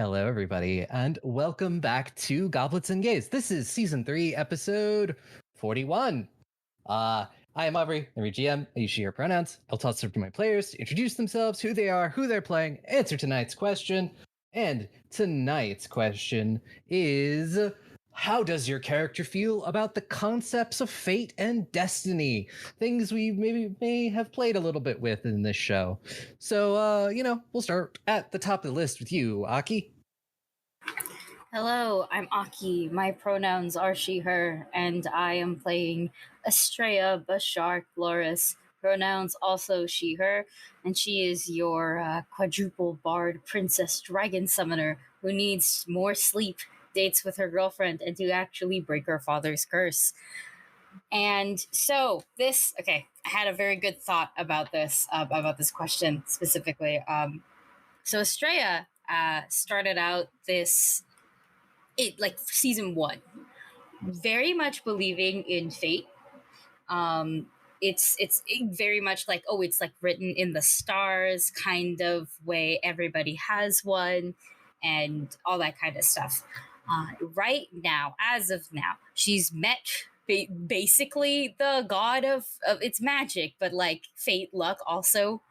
Hello, everybody, and welcome back to Goblets and Gays. This is season 3, episode 41. I am Aubrey, I'm your GM. I use she, her pronouns. I'll toss it over to my players to introduce themselves, who they are, who they're playing, answer tonight's question. And tonight's question is: how does your character feel about the concepts of fate and destiny? Things we may have played a little bit with in this show. So, we'll start at the top of the list with you, Aki. Hello, I'm Aki. My pronouns are she, her, and I am playing Estrella Bashar Flores. Pronouns also she, her, and she is your quadruple bard princess dragon summoner who needs more sleep, dates with her girlfriend, and to actually break her father's curse. And so I had a very good thought about this question specifically. So Estrella started out like season 1 very much believing in fate. It's very much like, oh, it's like written in the stars kind of way, everybody has one and all that kind of stuff. Right now, as of now, she's met basically the god of it's magic, but like fate, luck also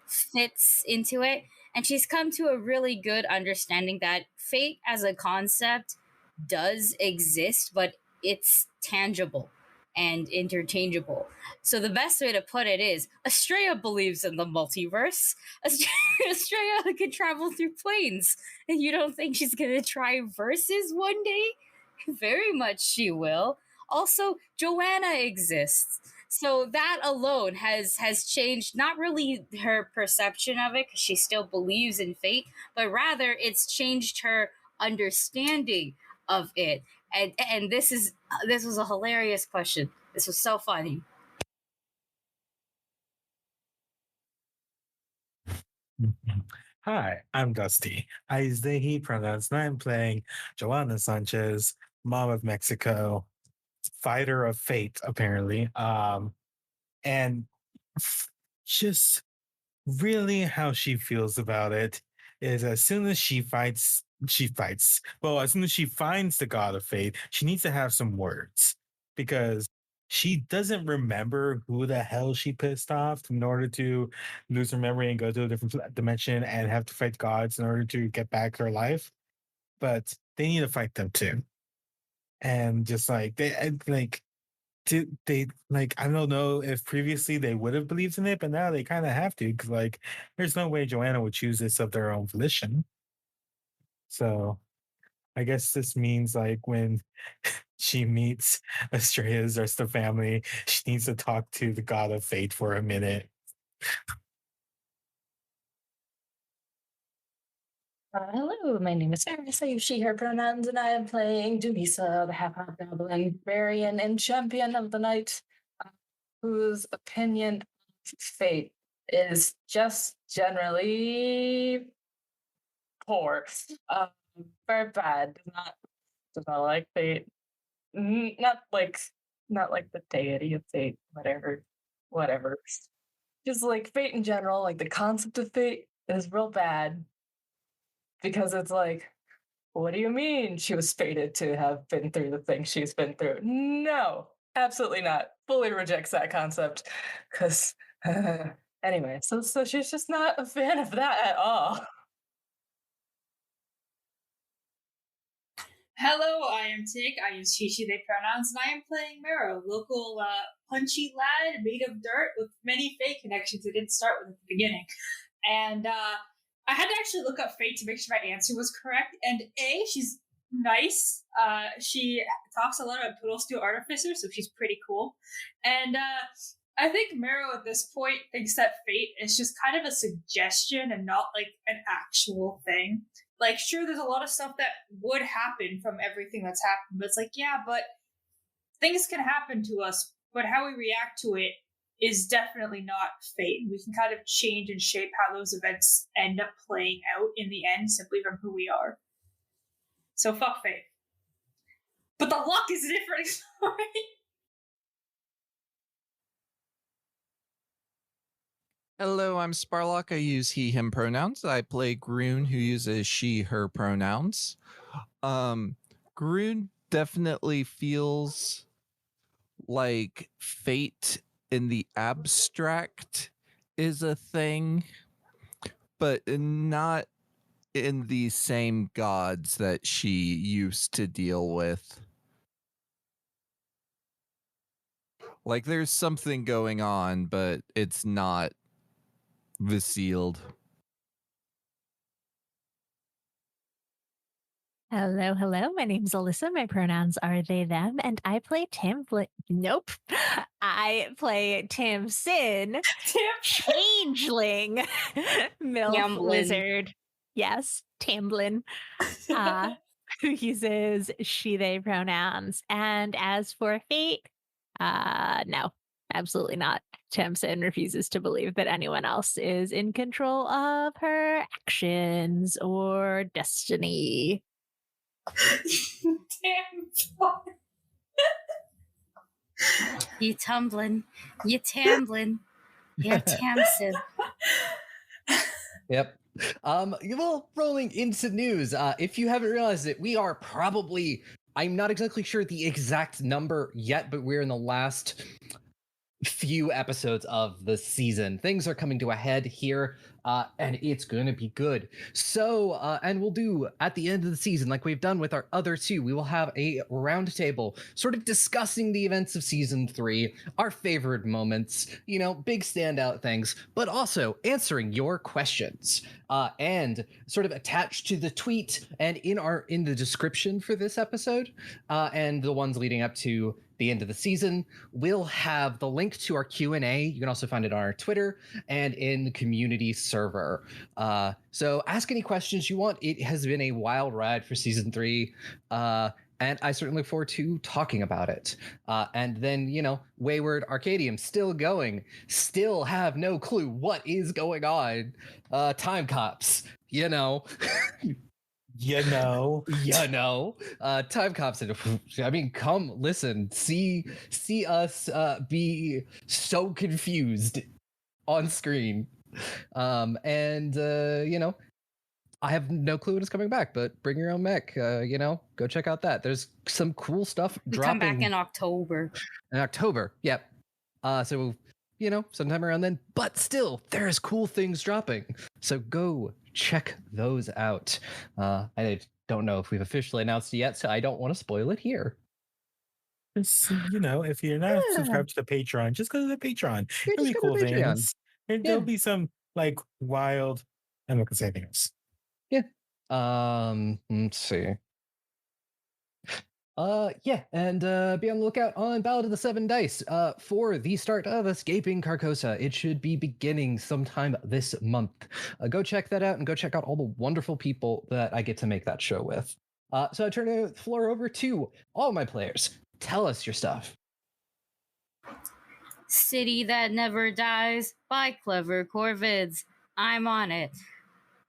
fits into it. And she's come to a really good understanding that fate as a concept does exist, but it's tangible and interchangeable. So the best way to put it is Estrella believes in the multiverse. Estrella can travel through planes. And you don't think she's going to try verses one day? Very much she will. Also, Joanna exists. So that alone has changed not really her perception of it, because she still believes in fate, but rather it's changed her understanding of it. And this was a hilarious question. This was so funny. Hi, I'm Dusty. I use they, he pronouns, and I'm playing Joanna Sanchez, mom of Mexico, fighter of fate, apparently. And just really how she feels about it is as soon as she fights, she fights. Well, as soon as she finds the god of fate, she needs to have some words because she doesn't remember who the hell she pissed off in order to lose her memory and go to a different dimension and have to fight gods in order to get back her life. But they need to fight them too. And just like they like I don't know if previously they would have believed in it, but now they kind of have to because like there's no way Joanna would choose this of their own volition. So I guess this means like when she meets Estrella's rest of family, she needs to talk to the god of fate for a minute. Hello, my name is Eris. I use she, her pronouns, and I am playing Dumisa, the half goblin variant and champion of the night, whose opinion of fate is just generally poor. Very bad. Does not like fate. Not like the deity of fate, whatever. Just like fate in general, like the concept of fate is real bad because it's like, what do you mean she was fated to have been through the things she's been through? No, absolutely not. Fully rejects that concept. Because, anyway, so she's just not a fan of that at all. Hello, I am Tig. I use she, she, they pronouns, and I am playing Mero, local punchy lad made of dirt with many fate connections. It didn't start with at the beginning. And I had to actually look up fate to make sure my answer was correct. And she's nice. She talks a lot about Total Steel Artificer, so she's pretty cool. And I think Mero at this point thinks that fate is just kind of a suggestion and not like an actual thing. Like, sure, there's a lot of stuff that would happen from everything that's happened, but it's like, yeah, but things can happen to us, but how we react to it is definitely not fate. We can kind of change and shape how those events end up playing out in the end simply from who we are. So fuck fate. But the luck is a different story. Hello, I'm Sparlock. I use he, him pronouns. I play Groon, who uses she, her pronouns. Groon definitely feels like fate in the abstract is a thing, but not in the same gods that she used to deal with. Like there's something going on, but it's not Vesealed. Hello, hello. My name's Alyssa. My pronouns are they, them, and I play Nope. I play Tamsin, changeling, MILF Yumblin. wizard. Yes, Tamblin. Who uses she, they pronouns. And as for fate, no, absolutely not. Tamsin refuses to believe that anyone else is in control of her actions or destiny. Damn. You tumbling, you tambling, you're Tamsin. Yep. Well, rolling into news. If you haven't realized it, we are probably, I'm not exactly sure the exact number yet, but we're in the last few episodes of the season. Things are coming to a head here, and it's going to be good. So, and we'll do at the end of the season, like we've done with our other two, we will have a roundtable sort of discussing the events of season 3, our favorite moments, you know, big standout things, but also answering your questions. And sort of attached to the tweet and in the description for this episode, and the ones leading up to the end of the season, we'll have the link to our Q&A. You can also find it on our Twitter and in the community server. So ask any questions you want. It has been a wild ride for season 3. And I certainly look forward to talking about it. And then, you know, Wayward Arcadium still going, still have no clue what is going on. Time cops, you know. You know. Time cops. I mean, come listen, see us be so confused on screen. And you know, I have no clue when it's coming back, but bring your own mech. You know, go check out that. There's some cool stuff We dropping come back in October. Yep. So, you know, sometime around then. But still, there's cool things dropping. So go check those out. I don't know if we've officially announced it yet, so I don't want to spoil it here. Just, you know, if you're not subscribed to the Patreon, just go to the Patreon. Yeah, There'll just be go to cool Patreon. things. There'll be some like wild. I'm not gonna say anything else. Let's see. And be on the lookout on Ballad of the Seven Dice for the start of Escaping Carcosa. It should be beginning sometime this month. Go check that out and go check out all the wonderful people that I get to make that show with. So I turn the floor over to all my players. Tell us your stuff. City That Never Dies by Clever Corvids. I'm on it.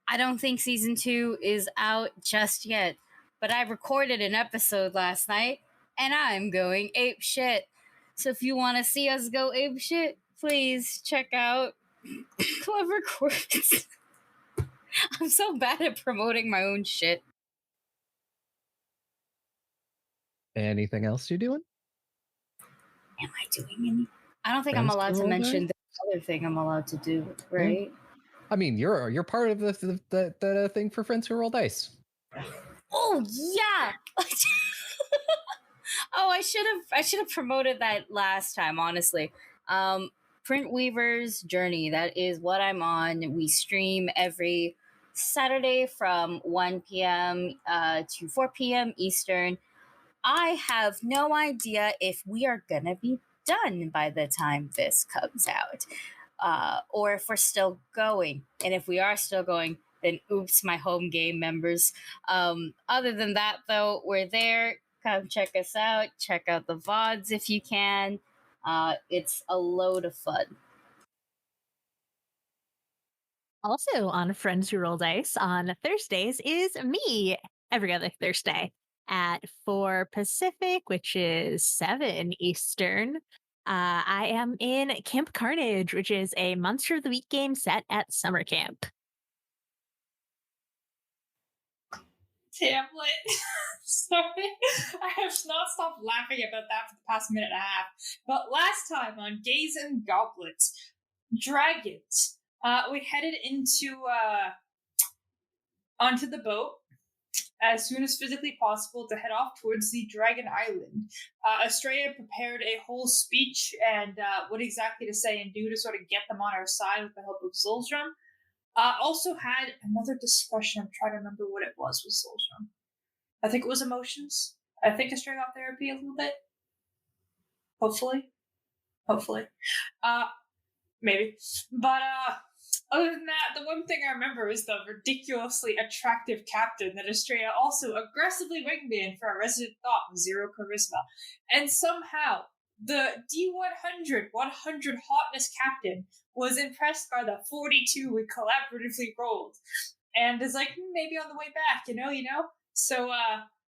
I don't think season 2 is out just yet, but I recorded an episode last night and I'm going ape shit. So if you want to see us go ape shit, please check out Clever Corvids. I'm so bad at promoting my own shit. Anything else you're doing? Am I doing any? I don't think I'm allowed to mention the other thing I'm allowed to do, right? I mean, you're part of the thing for Friends Who Roll Dice. Oh yeah. Oh, I should have promoted that last time, honestly. Print Weaver's Journey, that is what I'm on. We stream every Saturday from 1 p.m. To 4 p.m. Eastern. I have no idea if we are gonna be done by the time this comes out, or if we're still going. And if we are still going, then oops, my home game members. Other than that, though, we're there. Come check us out. Check out the VODs if you can. It's a load of fun. Also on Friends Who Roll Dice on Thursdays is me every other Thursday at 4 Pacific, which is 7 Eastern. I am in Camp Carnage, which is a Monster of the Week game set at summer camp. Tamlet. Sorry. I have not stopped laughing about that for the past minute and a half. But last time on Gaze and Goblets, Dragons, we headed onto the boat as soon as physically possible to head off towards the Dragon Island. Estrella prepared a whole speech and what exactly to say and do to sort of get them on our side with the help of Zul'Shum. Also had another discussion. I'm trying to remember what it was with Zul'Shum. I think it was emotions. I think Estrella got therapy a little bit. Hopefully. Maybe. But other than that, the one thing I remember is the ridiculously attractive captain that Estrella also aggressively wingman for a resident thought with 0 charisma. And somehow, the D100 100 hotness captain was impressed by the 42 we collaboratively rolled. And is like, maybe on the way back, you know? So,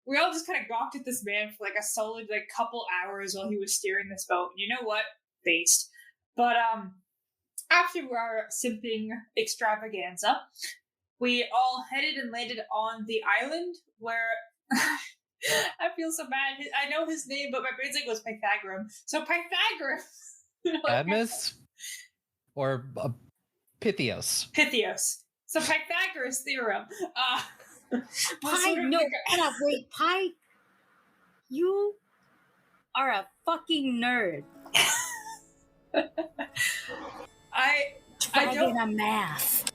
we all just kind of gawked at this man for like a solid couple hours while he was steering this boat. And you know what? Based. But, after our simping extravaganza, we all headed and landed on the island where I feel so bad. I know his name, but my brain's was Pythagoras. So Pythagoras. Cadmus or Pythios. Pythios. So Pythagoras theorem. Pi, no, wait, Pi, you are a fucking nerd. I don't a math.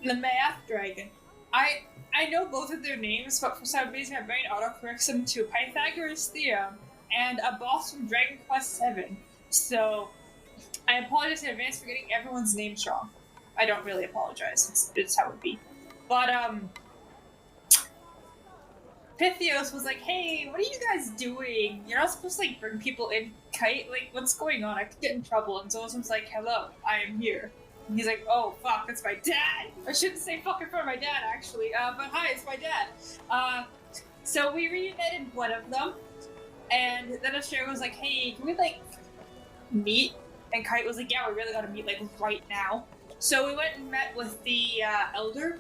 The math dragon. I know both of their names, but for some reason my brain autocorrects them to Pythagoras theorem and a boss from Dragon Quest VII. So I apologize in advance for getting everyone's names wrong. I don't really apologize. It's how it be. But Pythios was like, hey, what are you guys doing? You're not supposed to bring people in. Kite, what's going on? I could get in trouble. And Zul'Shum's like, hello, I am here. And he's like, oh, fuck, that's my dad. I shouldn't say fuck in front of my dad, actually. But hi, it's my dad. So we reunited one of them. And then Estrella was like, hey, can we, meet? And Kite was like, yeah, we really gotta meet, right now. So we went and met with the elder.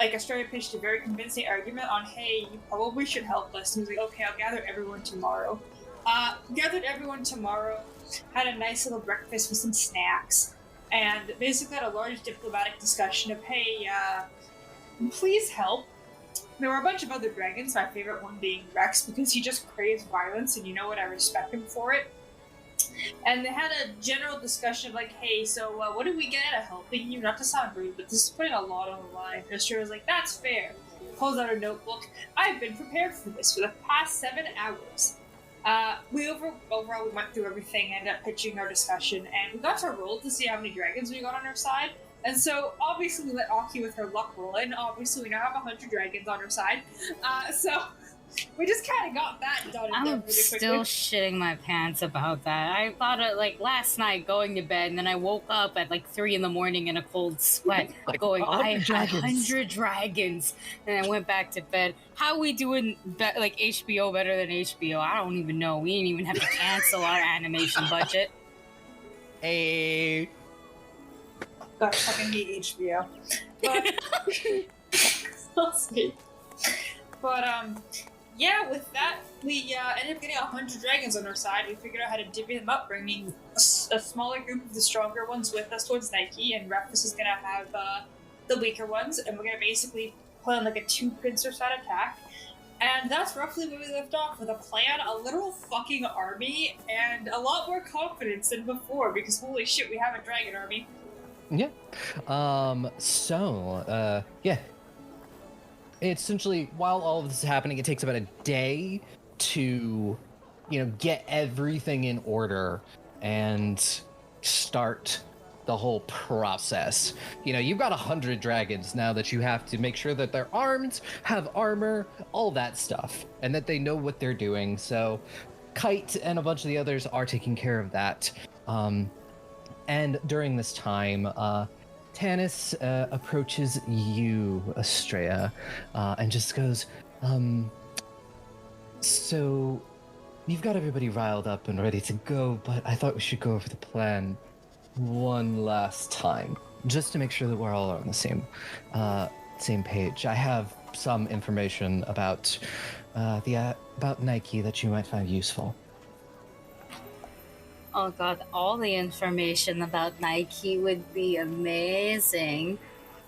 Estrella pitched a very convincing argument on, hey, you probably should help us. And he was like, okay, I'll gather everyone tomorrow. Gathered everyone tomorrow, had a nice little breakfast with some snacks, and basically had a large diplomatic discussion of, hey, please help. There were a bunch of other dragons, my favorite one being Rex, because he just craves violence, and you know what, I respect him for it. And they had a general discussion of hey, so what do we get out of helping you? Not to sound rude, but this is putting a lot on the line. Mister was like, that's fair. Pulls out a notebook. I've been prepared for this for the past 7 hours. We overall went through everything, ended up pitching our discussion, and we got to roll to see how many dragons we got on our side. And so, obviously, we let Aki with her luck roll in. Obviously, we now have 100 dragons on our side. So, we just kind of got that done and done really quickly. I'm still shitting my pants about that. I thought it, last night going to bed, and then I woke up at, 3 in the morning in a cold sweat, going, I had 100 dragons. And I went back to bed. How we doing, HBO better than HBO? I don't even know. We didn't even have to cancel our animation budget. Hey. God, fucking hate HBO. But, I'll see. But, yeah, with that, we ended up getting 100 dragons on our side. We figured out how to divvy them up, bringing a smaller group of the stronger ones with us towards Nike, and Refus is going to have the weaker ones, and we're going to basically play on a 2-pincer side attack. And that's roughly where we left off, with a plan, a literal fucking army, and a lot more confidence than before, because holy shit, we have a dragon army. Yeah. Yeah. Essentially, while all of this is happening, it takes about a day to, get everything in order and start the whole process. You've got 100 dragons now that you have to make sure that they're armed, have armor, all that stuff, and that they know what they're doing. So Kite and a bunch of the others are taking care of that. And during this time, Tanis approaches you, Estrella, and just goes, so you've got everybody riled up and ready to go, but I thought we should go over the plan one last time, just to make sure that we're all on the same page. I have some information about about Nike that you might find useful. Oh god, all the information about Nike would be amazing.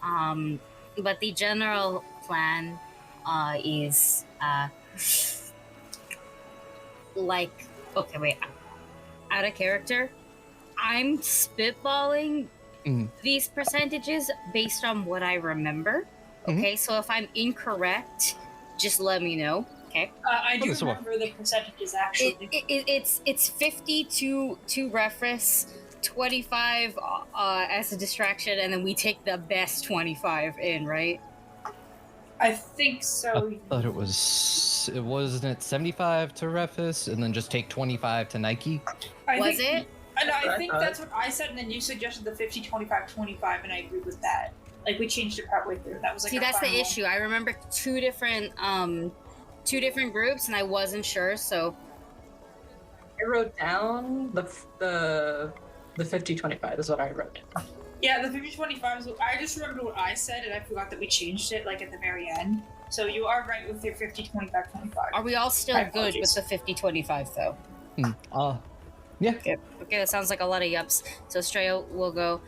But the general plan is like, okay, wait, out of character. I'm spitballing these percentages based on what I remember. Okay, so if I'm incorrect, just let me know. Okay. I do remember the percentages actually. It's 50 to Refrus, 25 as a distraction, and then we take the best 25 in, right? I think so. I thought it wasn't it 75 to Refus and then just take 25 to Nike? Was it? I think that's what I said, and then you suggested the 50, 25, 25, and I agreed with that. Like, we changed it partway through. That was like, see, that's the issue. I remember two different groups, and I wasn't sure, so I wrote down the 50-25 is what I wrote down. Yeah, the 50-25 is I just remembered what I said, and I forgot that we changed it, like, at the very end. So you are right with your 50-25-25. Are we all still good with the 50-25, though? Yeah. Okay, that sounds like a lot of yups. So Straya will go.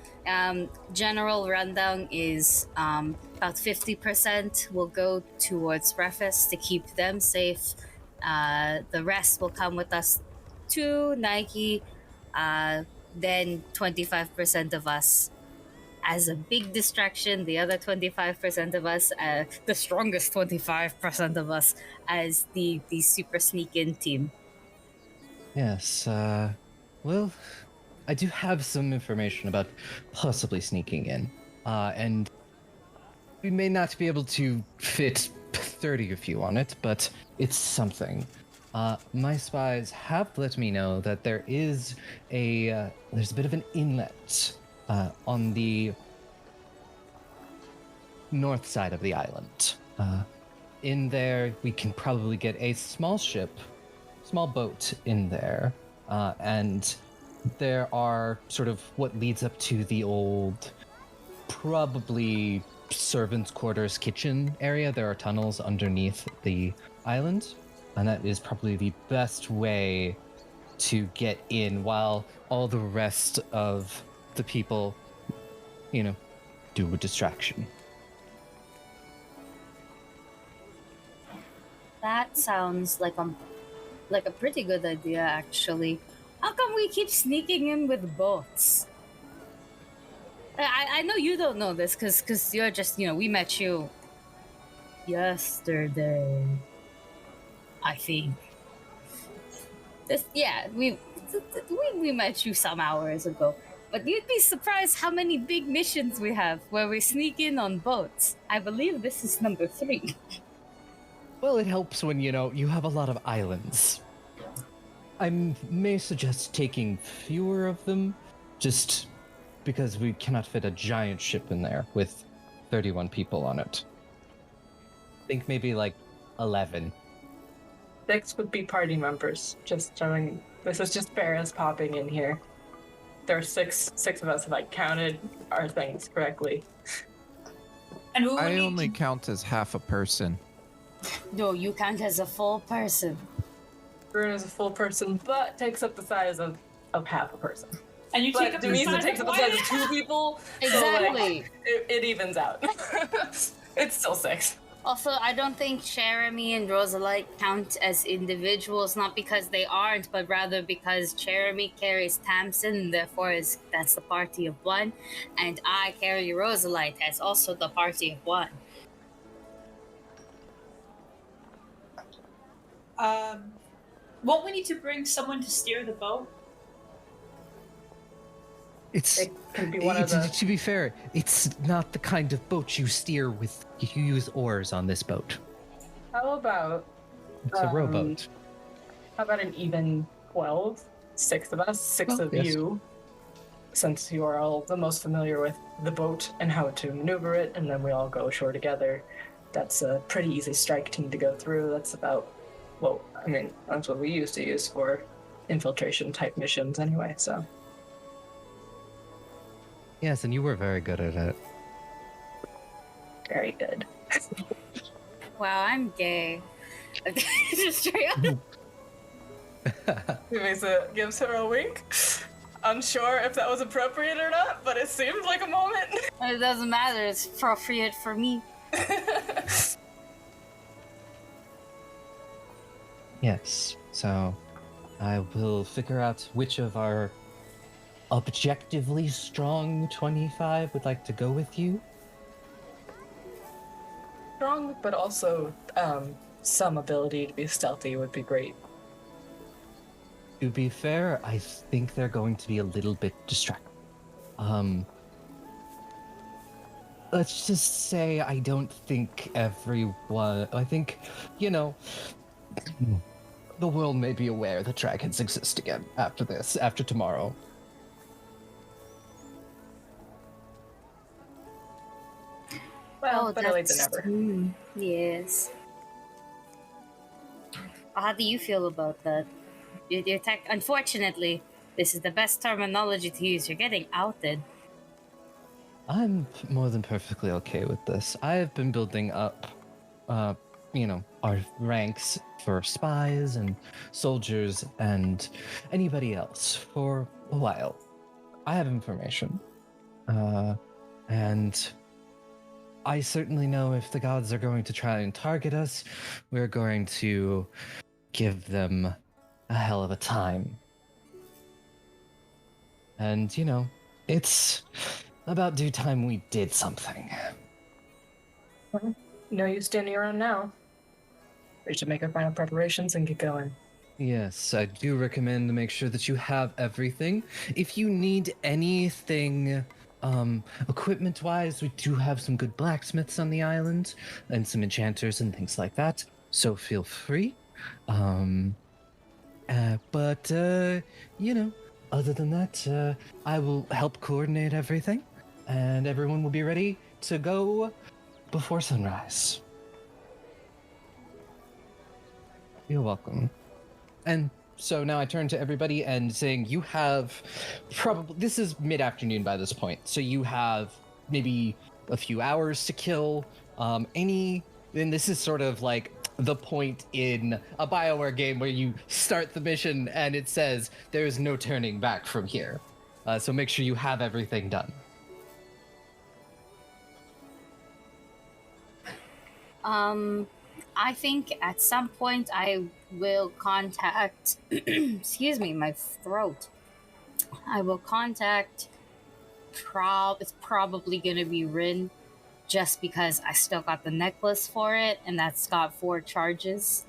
General rundown is about 50% will go towards Refus to keep them safe. The rest will come with us to Nike. Then 25% of us as a big distraction. The other 25% of us, the strongest 25% of us, as the super sneak-in team. Yes, well, I do have some information about possibly sneaking in, and we may not be able to fit 30 of you on it, but it's something. My spies have let me know that there's a bit of an inlet on the north side of the island. In there, we can probably get a small boat in there, and there are sort of what leads up to the old, probably servants' quarters kitchen area. There are tunnels underneath the island, and that is probably the best way to get in while all the rest of the people, do a distraction. That sounds like a pretty good idea, actually. How come we keep sneaking in with boats? I know you don't know this, because you're just, we met you yesterday, I think. We met you some hours ago. But you'd be surprised how many big missions we have where we sneak in on boats. I believe this is number 3. Well, it helps when, you have a lot of islands. I may suggest taking fewer of them, just because we cannot fit a giant ship in there with 31 people on it. I think maybe like 11. 6 would be party members. Just showing. This is just Barris popping in here. There are six of us if I counted our things correctly. And who I only count as half a person. No, you count as a full person. Bruno is a full person, but takes up the size of half a person. And you take But up the Denise size takes of up the size of 2 people. Exactly. So, it evens out. It's still 6. Also, I don't think Jeremy and Rosalite count as individuals, not because they aren't, but rather because Jeremy carries Tamsin, therefore that's the party of 1, and I carry Rosalite as also the party of 1. Won't we need to bring someone to steer the boat? It can be one of the... To be fair, it's not the kind of boat you steer with. You use oars on this boat. How about... It's a rowboat. How about an even 12? 6 of us, 6 of yes. you. Since you are all the most familiar with the boat and how to maneuver it, and then we all go ashore together. That's a pretty easy strike team to go through. That's about Well, I mean, that's what we used to use for infiltration type missions anyway, so. Yes, and you were very good at it. Very good. Wow, I'm gay. Just straight up. Gives her a wink. Unsure if that was appropriate or not, but it seemed like a moment. It doesn't matter. It's appropriate for me. Yes, so I will figure out which of our objectively strong 25 would like to go with you. Strong, but also some ability to be stealthy would be great. To be fair, I think they're going to be a little bit distracted. Let's just say I don't think everyone... I think, you know, the world may be aware that dragons exist again after this, after tomorrow. Well, better late than never. Yes. How do you feel about that? Unfortunately, this is the best terminology to use. You're getting outed. I'm more than perfectly okay with this. I have been building up, our ranks for spies and soldiers and anybody else for a while. I have information. And I certainly know if the gods are going to try and target us, we're going to give them a hell of a time. And, it's about due time we did something. No use standing around now. We should make our final preparations and get going. Yes, I do recommend to make sure that you have everything. If you need anything, equipment-wise, we do have some good blacksmiths on the island and some enchanters and things like that, so feel free. Other than that, I will help coordinate everything, and everyone will be ready to go before sunrise. You're welcome. And so now I turn to everybody and saying you have this is mid-afternoon by this point, so you have maybe a few hours to kill. And this is sort of like the point in a BioWare game where you start the mission and it says there is no turning back from here. So make sure you have everything done. I think at some point I will contact excuse me, my throat. I will contact it's probably gonna be Rin, just because I still got the necklace for it and that's got 4 charges.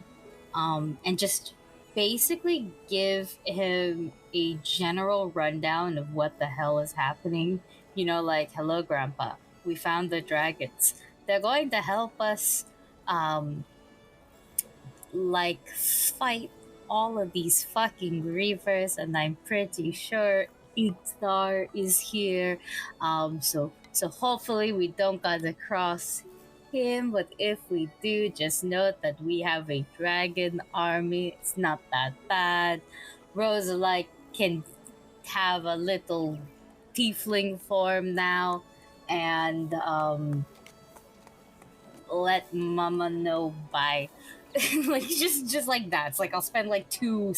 And just basically give him a general rundown of what the hell is happening. Like, hello grandpa, we found the dragons. They're going to help us fight all of these fucking grievers, and I'm pretty sure Inkthar is here. So hopefully we don't gotta cross him, but if we do, just note that we have a dragon army. It's not that bad. Rosalite can have a little tiefling form now, and let mama know by just like that. It's like I'll spend like two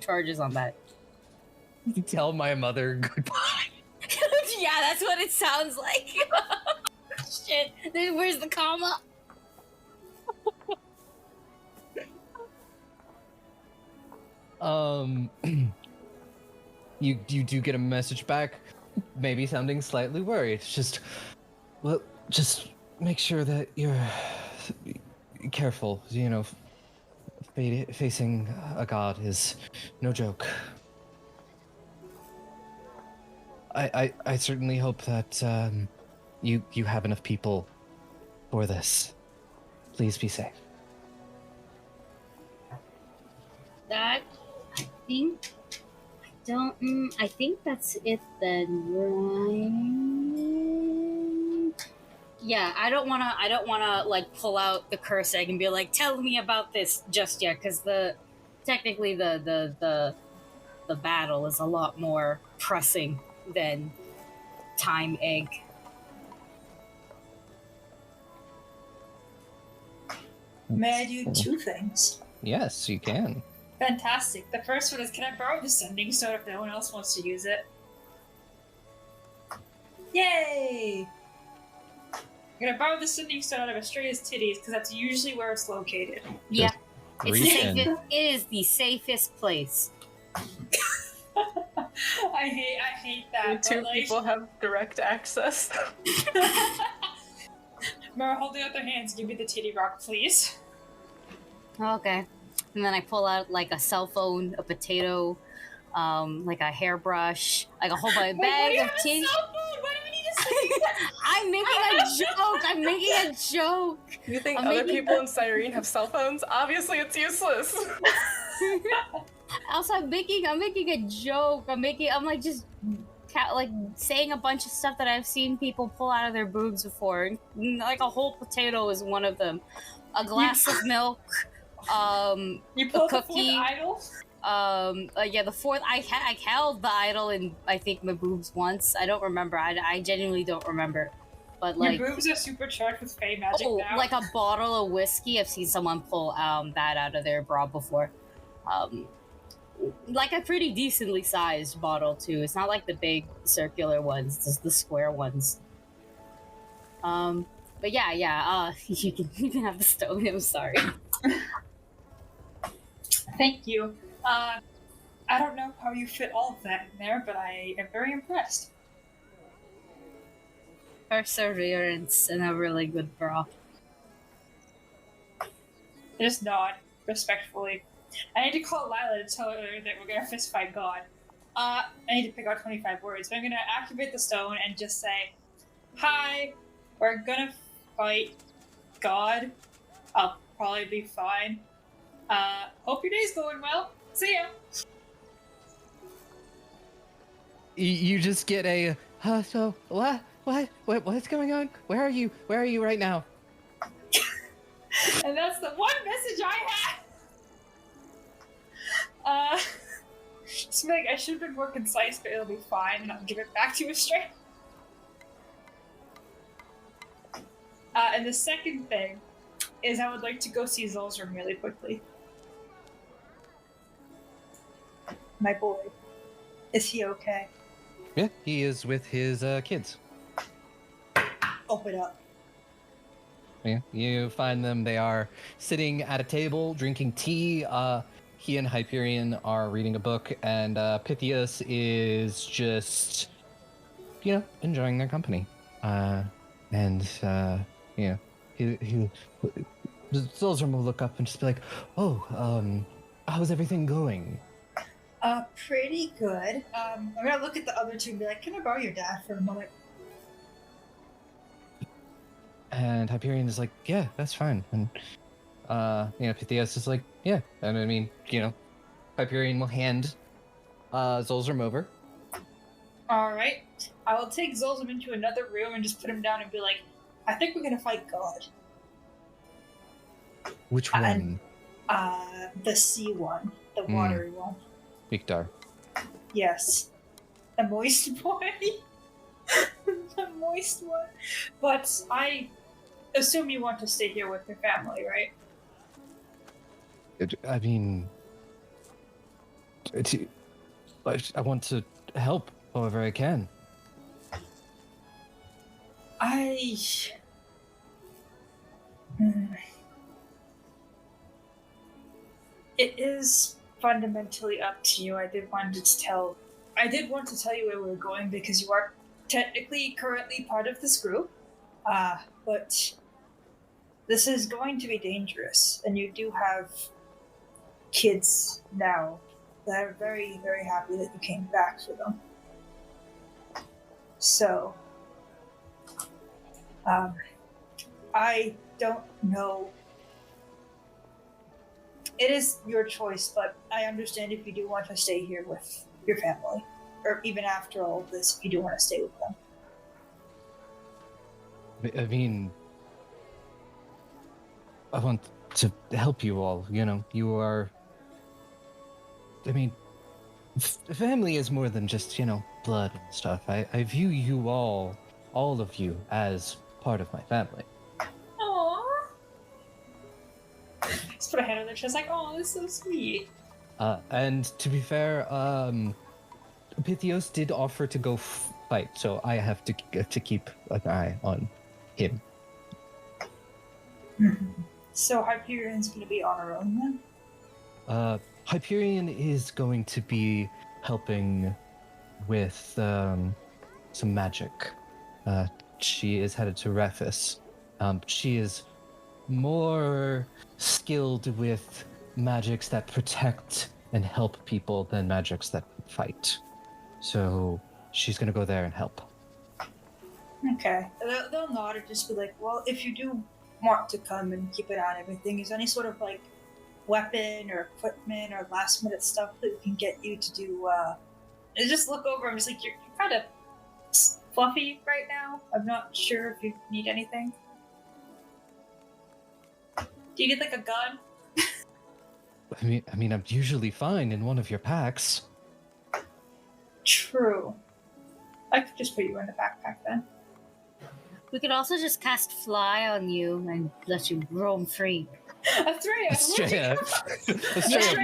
charges on that. You tell my mother goodbye. Yeah, that's what it sounds like. Shit, where's the comma? You do get a message back, maybe sounding slightly worried. Just make sure that you're careful. Facing a god is no joke. I certainly hope that you have enough people for this. Please be safe. That, I think that's it then, right? Yeah, I don't wanna like pull out the curse egg and be like, tell me about this just yet, because technically the battle is a lot more pressing than time egg. May I do two things? Yes, you can. Fantastic. The first one is, can I borrow the sending stone if no one else wants to use it? Yay! I'm gonna borrow the sending stone out of Estrella's titties because that's usually where it's located. Yeah, it's the Reach in. safest, it is the safest place. I hate that. Two but, like, people have direct access. Mara holding out their hands, give me the titty rock, please. Okay. And then I pull out like a cell phone, a potato, like a hairbrush, like a whole bag of titties. Why do we need a cell I'm making a joke. I'm making a joke. You think I'm other making people in Cyrene have cell phones? Obviously, it's useless. Also, I'm making a joke. I'm like just like saying a bunch of stuff that I've seen people pull out of their boobs before. Like a whole potato is one of them. A glass of milk. You pulled the cookie. fourth idol? Yeah, the fourth. I held the idol in I think my boobs once. I don't remember. I genuinely don't remember. But like, your boobs are supercharged with fey magic now. like a bottle of whiskey. I've seen someone pull that out of their bra before. Like a pretty decently sized bottle too. It's not like the big circular ones. It's the square ones. But yeah. You can have the stone. I'm sorry. Thank you. I don't know how you fit all of that in there, but I am very impressed. Perseverance and a really good bra. Just nod respectfully. I need to call Lila to tell her that we're gonna fist fight God. I need to pick out 25 words. So I'm gonna activate the stone and just say, "Hi, we're gonna fight God. I'll probably be fine. Hope your day's going well. See ya." You just get a so what's going on? Where are you right now? And that's the one message I had. Just like, I should have been more concise, but it'll be fine, and I'll give it back to you straight. And the second thing is I would like to go see Zolzrum really quickly. My boy. Is he okay? Yeah, he is with his kids. Open up. Yeah, you find them. They are sitting at a table drinking tea. He and Hyperion are reading a book, and Pythias is just, enjoying their company. He Zolzrum will look up and just be like, "Oh, how's everything going?" Pretty good. I'm gonna look at the other two and be like, "Can I borrow your dad for a moment?" And Hyperion is like, "Yeah, that's fine." And Pythias is like, "Yeah." And I mean, Hyperion will hand Zolzrum over. Alright. I will take Zolzrum into another room and just put him down and be like, "I think we're gonna fight God." Which one? The sea one. The watery one. Victor. Yes. The moist boy. The moist one. But I assume you want to stay here with your family, right? I mean, I want to help however I can. It is fundamentally up to you. I did want to tell you where we were going because you are technically currently part of this group. But this is going to be dangerous, and you do have kids now that are very, very happy that you came back for them. So, I don't know. It is your choice, but I understand if you do want to stay here with your family, or even after all of this, if you do want to stay with them. I mean, I want to help you all. You know, you are. I mean, family is more than just, blood and stuff. I view you all of you, as part of my family. Aww. Just put a hand on their chest like, oh, that's so sweet. And to be fair, Pythios did offer to go fight, so I have to keep an eye on him. So Hyperion's gonna be on her own then? Hyperion is going to be helping with some magic. She is headed to Rephis. She is more skilled with magics that protect and help people than magics that fight. So she's gonna go there and help. Okay. They'll nod and just be like, well, if you do want to come and keep an eye on everything, is there any sort of like weapon or equipment or last minute stuff that we can get you to do? And just look over. I'm just like, you're kind of fluffy right now. I'm not sure if you need anything. Do you need like a gun? I mean, I'm usually fine in one of your packs. True. I could just put you in the backpack then. We could also just cast fly on you and let you roam free. Astrea, Estrella Yeah,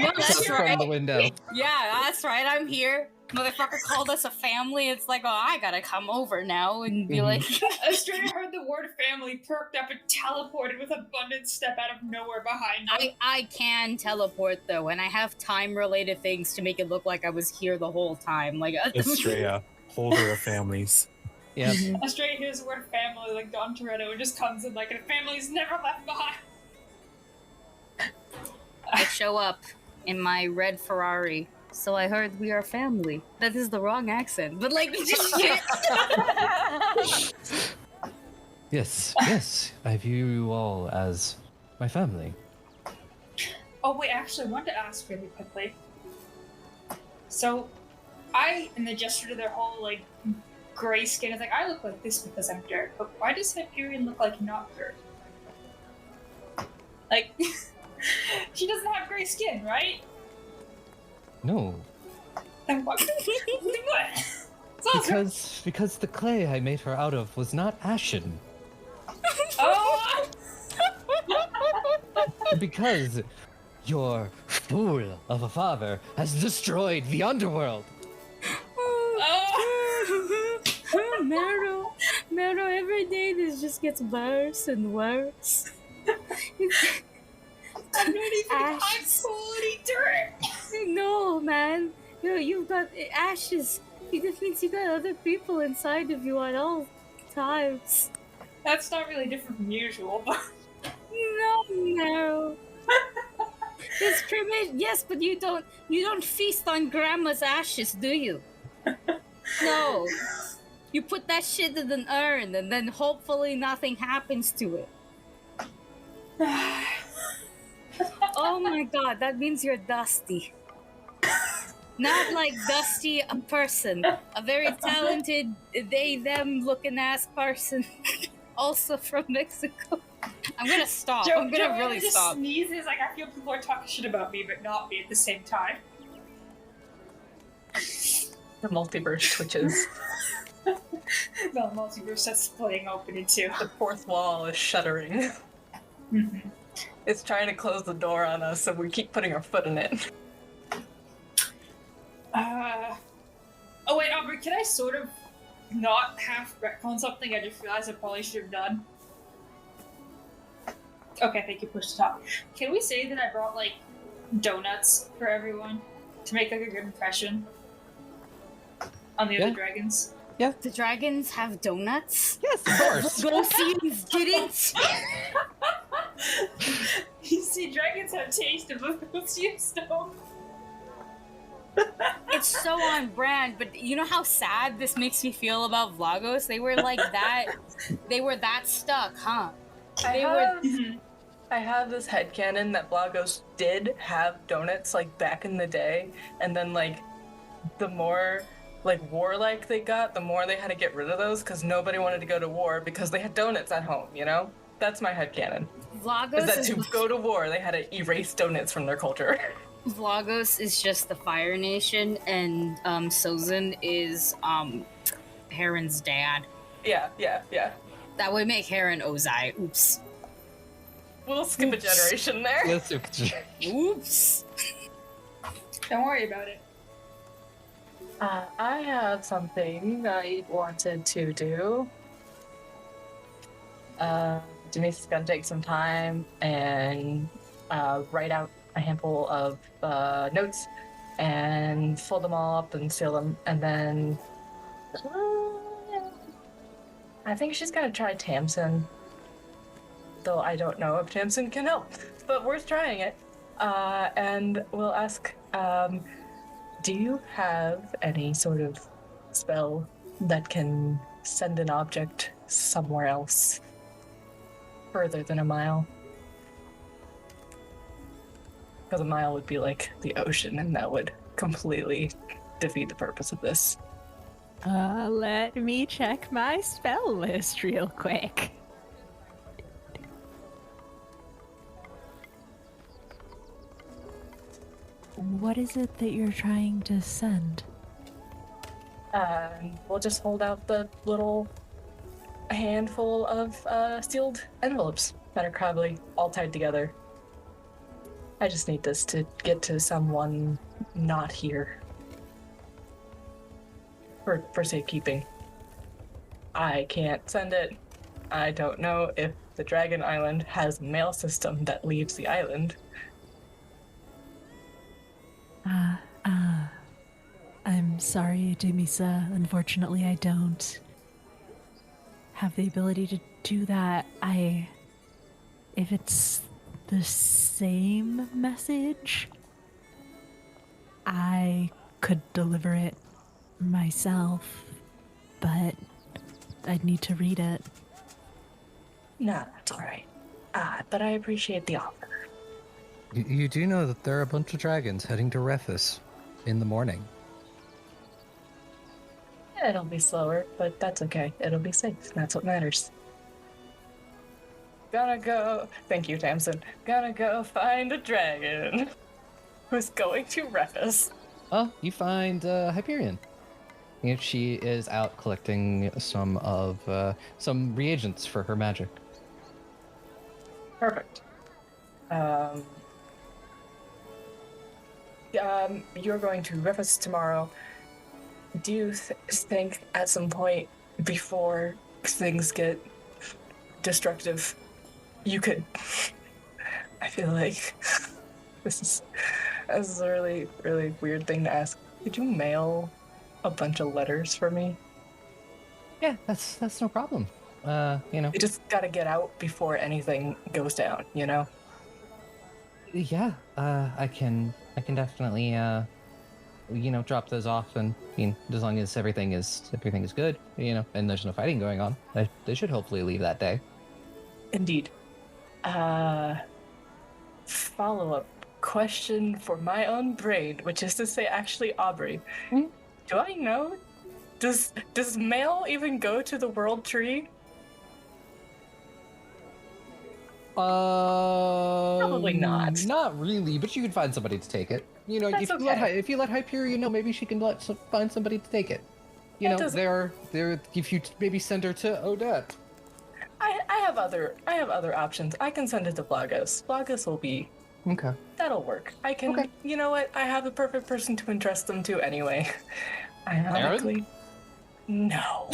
looks that's up right. from the window. Yeah, that's right. I'm here. Motherfucker called us a family. It's like, oh, I gotta come over now and be like, Astrea heard the word family, perked up, and teleported with abundant step out of nowhere behind him. I can teleport though, and I have time-related things to make it look like I was here the whole time. Like, Estrella, holder of families. Yeah. Astrea hears the word family like Don Toretto and just comes in like, a family's never left behind. I show up in my red Ferrari. So I heard we are family. That is the wrong accent, but like, just shit. Yes, I view you all as my family. Oh wait, actually, I wanted to ask really quickly. So, and the gesture to their whole like gray skin is like, I look like this because I'm dirt, but why does Hyperion look like not dirt? Like, she doesn't have gray skin, right? No, Then what? Then what? because the clay I made her out of was not ashen. Oh! Because your fool of a father has destroyed the underworld. Mero, every day this just gets worse and worse. I'm not even high Ashes. quality dirt! No, man. You've got ashes. That means you got other people inside of you at all times. That's not really different from usual, but... No. It's cremation. Yes, but you don't feast on grandma's ashes, do you? No. You put that shit in an urn and then hopefully nothing happens to it. Oh my god, that means you're Dusty. Not like Dusty, a person. A very talented, them looking ass person. Also from Mexico. I'm gonna stop. I'm gonna really just stop. sneezes, like I feel people are talking shit about me, but not me at the same time. The multiverse twitches. The multiverse starts splitting open in two. The fourth wall is shuddering. Mm-hmm. It's trying to close the door on us, so we keep putting our foot in it. Oh wait, Aubrey, can I sort of not half retcon something I just realized I probably should have done? Okay, thank you, push to talk. Can we say that I brought, like, donuts for everyone? To make, like, a good impression? On the other dragons? The dragons have donuts? Yes, of course. Gosians didn't? You see, dragons have taste of Lucius don't. It's so on brand, but you know how sad this makes me feel about Vlagos? They were like that. They were that stuck, huh? I have this headcanon that Blagos did have donuts like back in the day, and then like the more like warlike they got, the more they had to get rid of those because nobody wanted to go to war because they had donuts at home, you know? That's my headcanon. Vlagos Is that is to go to war, they had to erase donuts from their culture. Vlagos is just the Fire Nation, and Sozin is Heron's dad. Yeah. That would make Heron Ozai. Oops. We'll skip a generation there. Let's do Oops. Don't worry about it. I have something I wanted to do. Denise is gonna take some time and write out a handful of notes and fold them all up and seal them, and then I think she's gonna try Tamsin. Though I don't know if Tamsin can help, but worth trying it. And we'll ask, do you have any sort of spell that can send an object somewhere else further than a mile? Because a mile would be like the ocean, and that would completely defeat the purpose of this. Let me check my spell list real quick. What is it that you're trying to send? We'll just hold out the little handful of sealed envelopes that are probably all tied together. I just need this to get to someone not here. For safekeeping. I can't send it. I don't know if the Dragon Island has a mail system that leaves the island. I'm sorry, Demisa. Unfortunately, I don't have the ability to do that. If it's the same message, I could deliver it myself, but I'd need to read it. No, that's alright. But I appreciate the offer. You do know that there are a bunch of dragons heading to Refus in the morning. It'll be slower, but that's okay. It'll be safe. That's what matters. Gonna go. Thank you, Tamsin. Gonna go find a dragon who's going to Refus. Oh, you find Hyperion. And she is out collecting some reagents for her magic. Perfect. You're going to Refus tomorrow. Do you think at some point before things get destructive, you could... I feel like this is a really, really weird thing to ask. Could you mail a bunch of letters for me? Yeah, that's no problem. You just gotta get out before anything goes down, you know? Yeah, I can definitely drop those off, and as long as everything is good, and there's no fighting going on, they should hopefully leave that day. Indeed. Follow-up question for my own brain, which is to say, actually, Aubrey, do I know? Does mail even go to the world tree? Probably not. Not really, but you can find somebody to take it. If you let Hyperion know, maybe she can find somebody to take it. If you maybe send her to Odette. I have other options. I can send it to Vlagos. Vlagos will be okay. That'll work. I can. Okay. You know what? I have the perfect person to entrust them to anyway. Ironically, no.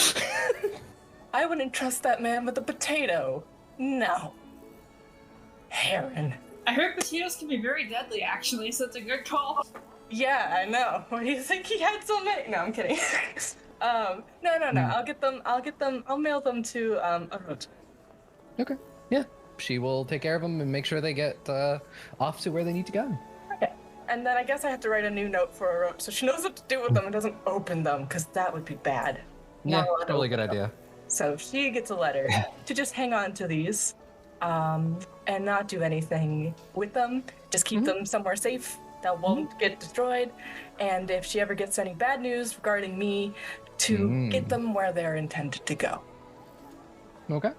I wouldn't trust that man with a potato. No. Heron. I heard potatoes can be very deadly, actually, so it's a good call. Yeah, I know. What do you think he had so many? No, I'm kidding. No. I'll get them. I'll mail them to Arut. Okay. Yeah. She will take care of them and make sure they get off to where they need to go. Okay. And then I guess I have to write a new note for Arut so she knows what to do with them and doesn't open them, because that would be bad. Yeah, totally good idea. So she gets a letter to just hang on to these, and not do anything with them. Just keep them somewhere safe that won't get destroyed, and if she ever gets any bad news regarding me, to get them where they're intended to go. Okay.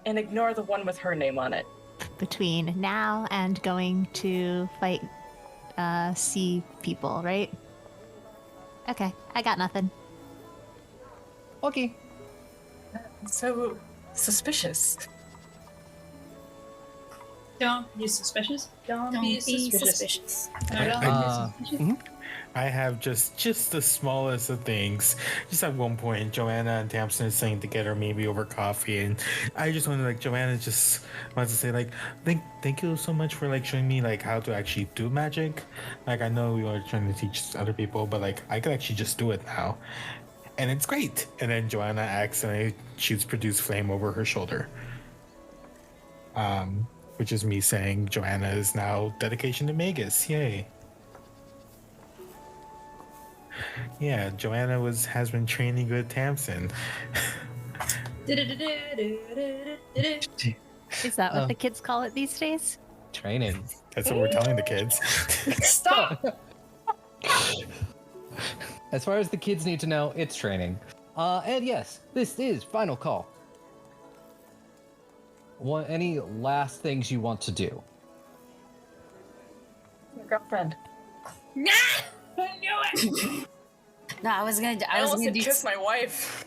And ignore the one with her name on it. Between now and going to fight sea people, right? Okay, I got nothing. Okay. So suspicious. Don't be suspicious. Don't be suspicious. I have just the smallest of things. Just at one point, Joanna and Tamsin are sitting together, maybe over coffee, and I just wanted, like, Joanna just wants to say, like, thank you so much for, like, showing me, like, how to actually do magic. Like, I know you are trying to teach other people, but, like, I could actually just do it now, and it's great. And then Joanna accidentally shoots Produce Flame over her shoulder. Which is me saying Joanna is now dedication to Magus. Yay. Yeah, Joanna has been training with Tamsin. Is that what the kids call it these days? Training. That's what we're telling the kids. Stop! As far as the kids need to know, it's training. And yes, this is final call. Any last things you want to do? Your girlfriend. Nah! I knew it! No, I was gonna almost do kiss my wife.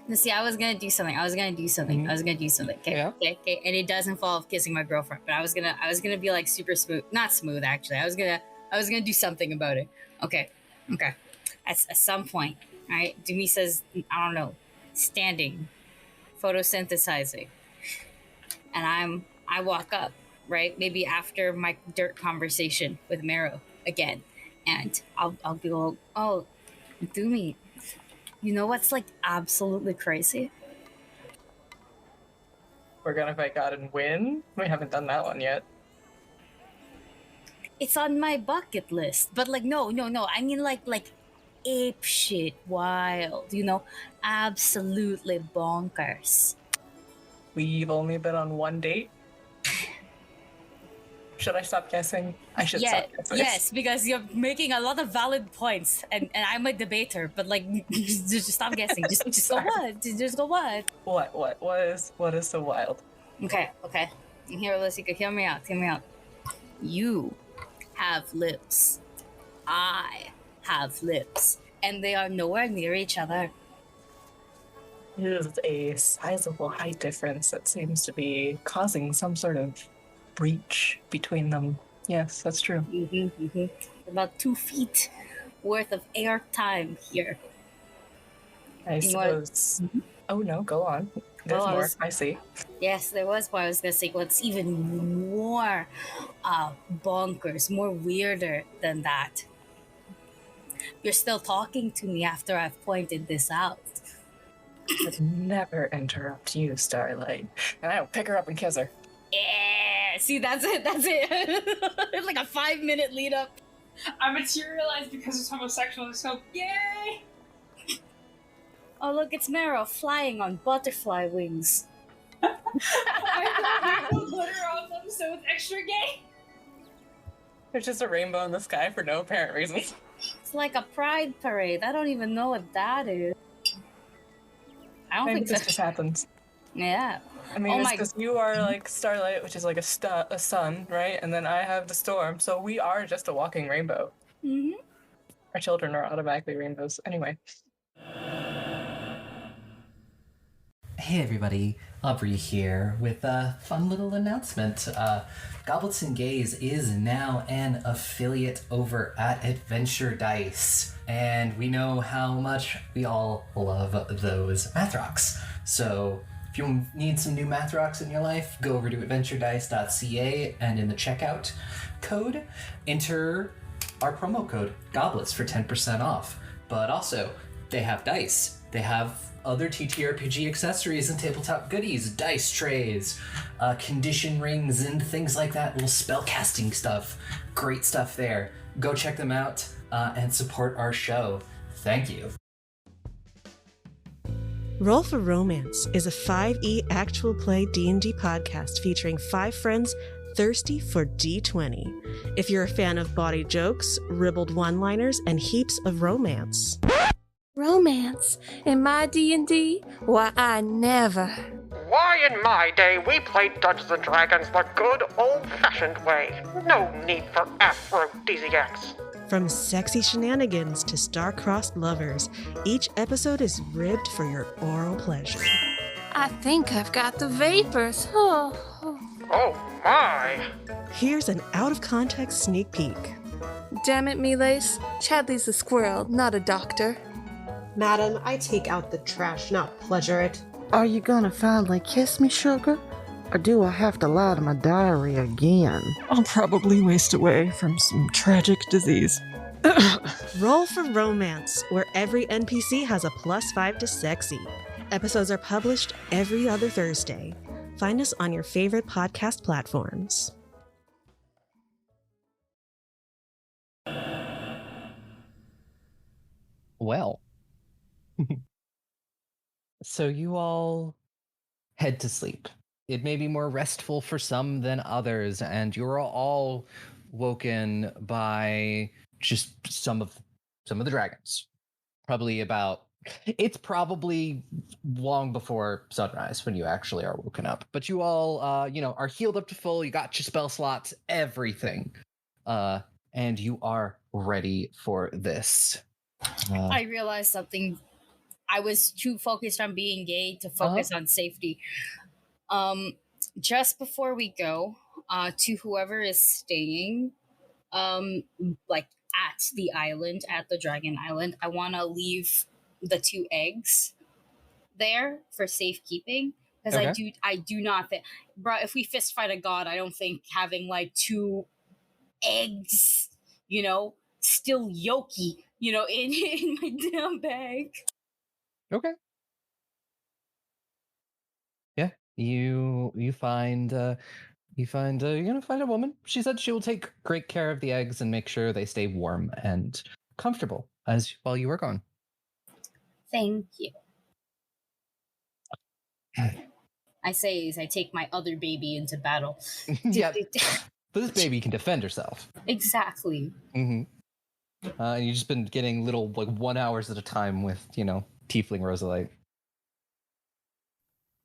No, see, I was gonna do something. Okay, Yeah. okay. And it does involve kissing my girlfriend, but I was gonna be like super smooth, not smooth actually. I was gonna do something about it. Okay. At some point, all right. Dumi says, I don't know, standing, photosynthesizing, and I walk up, right? Maybe after my dirt conversation with Mero again, and I'll be like, oh, Dumi, you know what's like absolutely crazy? We're gonna fight God and win? We haven't done that one yet. It's on my bucket list, but like no. I mean like ape shit wild, absolutely bonkers. We've only been on one date. Should I stop guessing? I should stop guessing. Yes, because you're making a lot of valid points, and I'm a debater. But like, just stop guessing. Just go what? Just go what? What is so wild? Okay. Here, Lissika, hear me out. You have lips. I have lips, and they are nowhere near each other. It is a sizable height difference that seems to be causing some sort of breach between them. Yes, that's true. About 2 feet worth of air time here. I suppose. Oh no, go on. There's more. I see. Yes, there was more. I was gonna say what's even more bonkers, more weirder than that. You're still talking to me after I've pointed this out. I'd never interrupt you, Starlight. And I'll pick her up and kiss her. Yeah, see, that's it. It's like a 5-minute lead up. I materialized because it's homosexual, so yay! Oh, look, it's Mero flying on butterfly wings. I thought you put glitter on them, so it's extra gay. There's just a rainbow in the sky for no apparent reason. It's like a pride parade. I don't even know what that is. I don't think this just happens. Yeah. I mean, it's because you are like Starlight, which is like a sun, right? And then I have the storm, so we are just a walking rainbow. Mm-hmm. Our children are automatically rainbows. Anyway. Hey everybody, Aubrey here with a fun little announcement. Goblets and Gaze is now an affiliate over at Adventure Dice, and we know how much we all love those math rocks. So if you need some new math rocks in your life, go over to adventuredice.ca and in the checkout code, enter our promo code GOBLETS for 10% off. But also, they have dice. They have other TTRPG accessories and tabletop goodies, dice trays, condition rings, and things like that, little spell casting stuff. Great stuff there. Go check them out and support our show. Thank you. Roll for Romance is a 5e actual play D&D podcast featuring 5 friends thirsty for D20. If you're a fan of body jokes, ribald one-liners, and heaps of romance. Romance? In my D&D? Why, I never. Why, in my day, we played Dungeons & Dragons the good old-fashioned way. No need for aphrodisiacs. From sexy shenanigans to star-crossed lovers, each episode is ribbed for your oral pleasure. I think I've got the vapors. Oh my! Here's an out-of-context sneak peek. Damn it, Milace. Chadley's a squirrel, not a doctor. Madam, I take out the trash, not pleasure it. Are you gonna finally kiss me, sugar? Or do I have to lie to my diary again? I'll probably waste away from some tragic disease. Roll for Romance, where every NPC has a +5 to sexy. Episodes are published every other Thursday. Find us on your favorite podcast platforms. Well, so you all head to sleep. It may be more restful for some than others, and you're all woken by just some of the dragons. It's probably long before sunrise when you actually are woken up. But you all, are healed up to full. You got your spell slots, everything, and you are ready for this. I realized something. I was too focused on being gay to focus on safety. Just before we go, to whoever is staying, like at the island, at the Dragon Island, I want to leave the 2 eggs there for safekeeping, because I do not think, bro, if we fist fight a god, I don't think having like 2 eggs, still yolky, in my damn bag. Okay. Yeah, you're gonna find a woman. She said she will take great care of the eggs and make sure they stay warm and comfortable while you are gone. Thank you. I say as I take my other baby into battle. Yeah, this baby can defend herself. Exactly. Mm-hmm. And you've just been getting little 1 hours at a time with Tiefling Rosalite.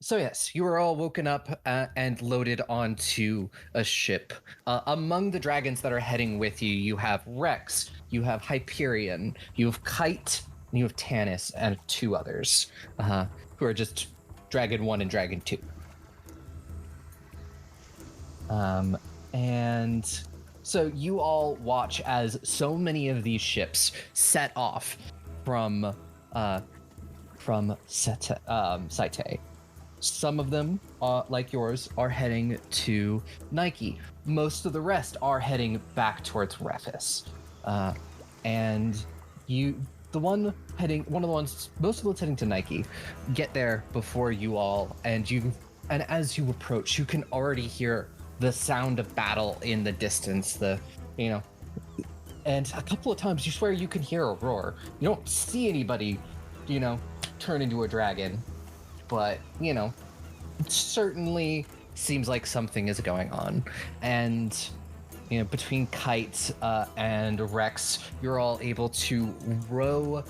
So yes, you are all woken up and loaded onto a ship. Among the dragons that are heading with you, you have Rex, you have Hyperion, you have Kite, and you have Tanis, and 2 others who are just Dragon 1 and Dragon 2. And so you all watch as so many of these ships set off from Saite. Some of them, like yours, are heading to Nike. Most of the rest are heading back towards Refis. And most of the ones heading to Nike get there before you all, and as you approach, you can already hear the sound of battle in the distance. And a couple of times you swear you can hear a roar. You don't see anybody, turn into a dragon, but it certainly seems like something is going on. And between Kite and Rex, you're all able to row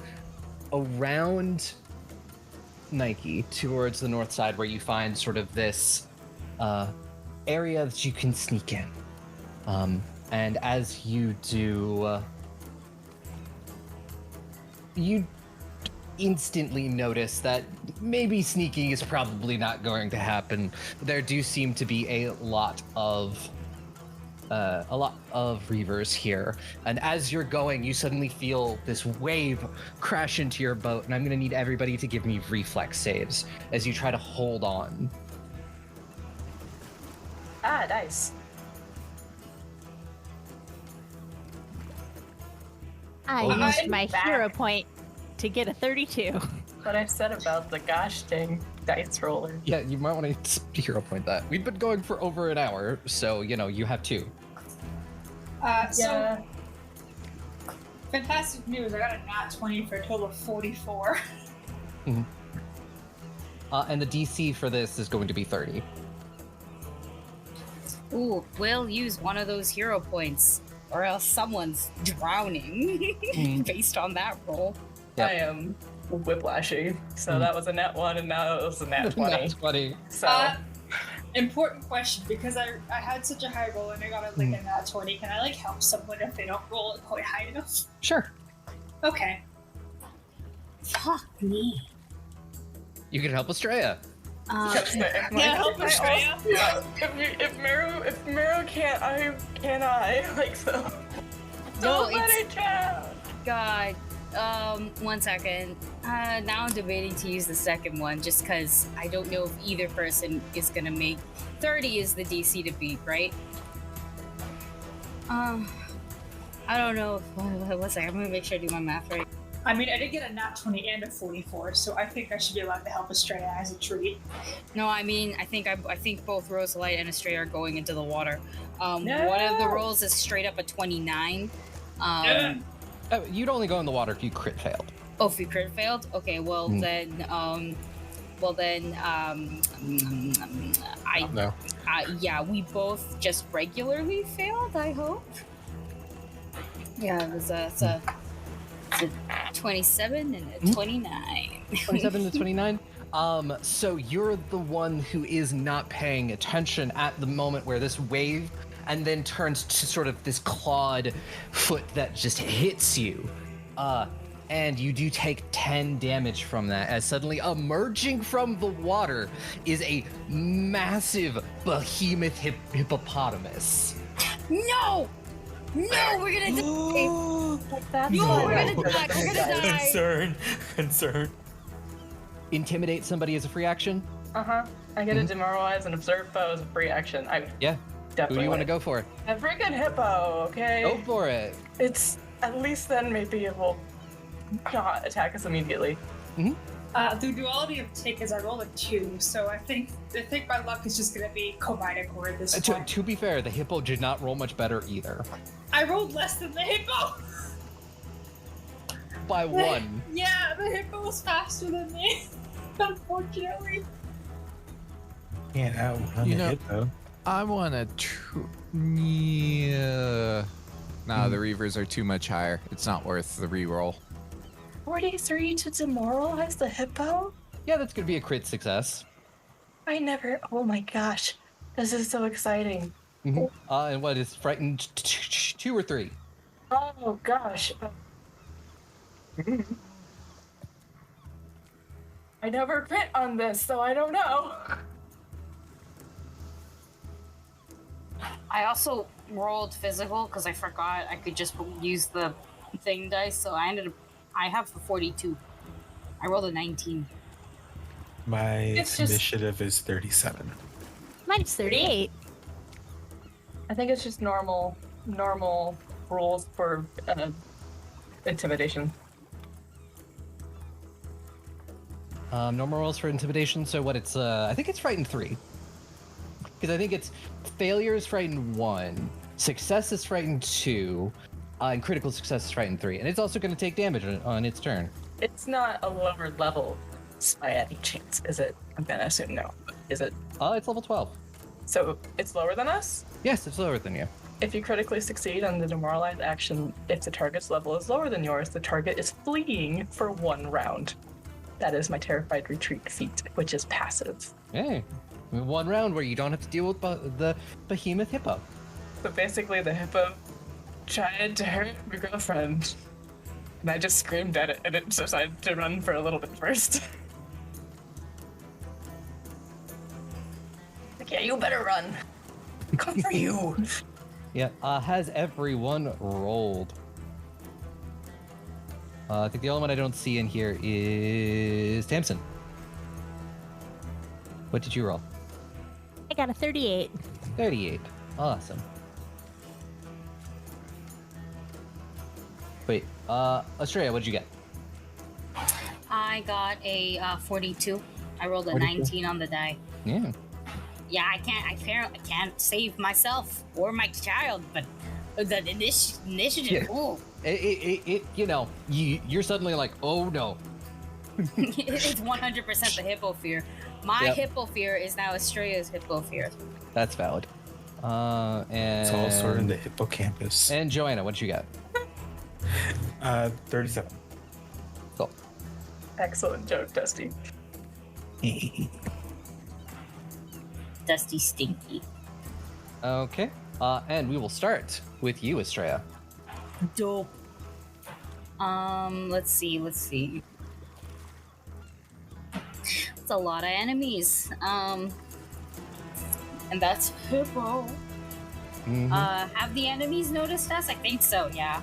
around Nike towards the north side, where you find sort of this area that you can sneak in. And as you do, you instantly notice that maybe sneaking is probably not going to happen. There do seem to be a lot of reavers here, and as you're going, you suddenly feel this wave crash into your boat, and I'm going to need everybody to give me reflex saves as you try to hold on. Nice. I used my hero point to get a 32. What I said about the gosh dang dice roller. Yeah, you might want to hero point that. We've been going for over an hour, so you have 2. So fantastic news! I got a nat 20 for a total of 44. Mm-hmm. And the DC for this is going to be 30. Ooh, we'll use one of those hero points, or else someone's drowning based on that roll. Yep. I am whiplashing. So that was a net 1, and now it was a nat 20. Nat 20. So Important question, because I had such a high roll and I got a nat 20. Can I like help someone if they don't roll it quite high enough? Sure. Okay. Fuck me. You can help Estrella. Help Estrella. If Meru can't, I like so. No, Don't let it down. God. 1 second. Now I'm debating to use the second one just because I don't know if either person is gonna make 30 is the DC to beat, right? I don't know. One second. I'm gonna make sure I do my math right. I mean, I did get a nat 20 and a 44, so I think I should be allowed to help Estrella as a treat. No, I mean, I think both Rosalite and Estrella are going into the water. No! One of the rolls is straight up a 29. You'd only go in the water if you crit failed. Oh, if you crit failed? Okay, well then, No. Yeah, we both just regularly failed, I hope. Yeah, it was it's a 27 and a 29. 27 to 29? So you're the one who is not paying attention at the moment where this wave and then turns to sort of this clawed foot that just hits you. And you do take 10 damage from that, as suddenly emerging from the water is a massive behemoth hippopotamus. No! No, we're gonna die! No, we're gonna die! We're gonna die! Concern. Intimidate somebody as a free action? I get a demoralize and observe foe as a free action. Yeah. Definitely Who do you want to go for? A freaking hippo, okay? Go for it. It's at least then maybe it will not attack us immediately. The duality of take is I rolled a 2, so I think my luck is just gonna be Combine Core at this point. To be fair, the hippo did not roll much better either. I rolled less than the hippo! By 1. Yeah, the hippo was faster than me, unfortunately. Can't outrun the hippo. I want to. Yeah. Nah, the Reavers are too much higher. It's not worth the reroll. 43 to demoralize the hippo? Yeah, that's gonna be a crit success. Oh my gosh. This is so exciting. And what is frightened? 2 or 3? Oh gosh. I never crit on this, so I don't know. I also rolled physical because I forgot I could just use the thing dice, so I have a 42. I rolled a 19. My initiative is 37. Mine's 38. I think it's just normal rules for intimidation. Normal rolls for intimidation. So what it's I think it's frightened 3. Because I think it's failure is frightened 1, success is frightened 2, and critical success is frightened 3. And it's also going to take damage on its turn. It's not a lower level by any chance, is it? I'm gonna assume no. Is it? It's level 12. So it's lower than us? Yes, it's lower than you. If you critically succeed on the demoralize action, if the target's level is lower than yours, the target is fleeing for 1 round. That is my Terrified Retreat feat, which is passive. Hey, 1 round where you don't have to deal with the behemoth hippo. So basically the hippo tried to hurt my girlfriend, and I just screamed at it, and it decided to run for a little bit first. Like, yeah, you better run. Come for you. Yeah, has everyone rolled? I think the only one I don't see in here is Tamsin. What did you roll? I got a 38. 38. Awesome. Wait, Estrella, what did you get? I got a 42. I rolled a 42? 19 on the die. Yeah. Yeah, I can't save myself or my child, but the initiative. Yeah. Ooh. You're suddenly like, oh no. It's 100% the hippo fear. My hippo fear is now Estrella's hippo fear. That's valid. And It's all stored in the hippocampus. And Joanna, what you got? 37. Cool. Excellent joke, Dusty. Dusty Stinky. Okay. And we will start with you, Estrella. Dope. Let's see. It's a lot of enemies. And that's Hippo. Mhm. Have the enemies noticed us? I think so, yeah.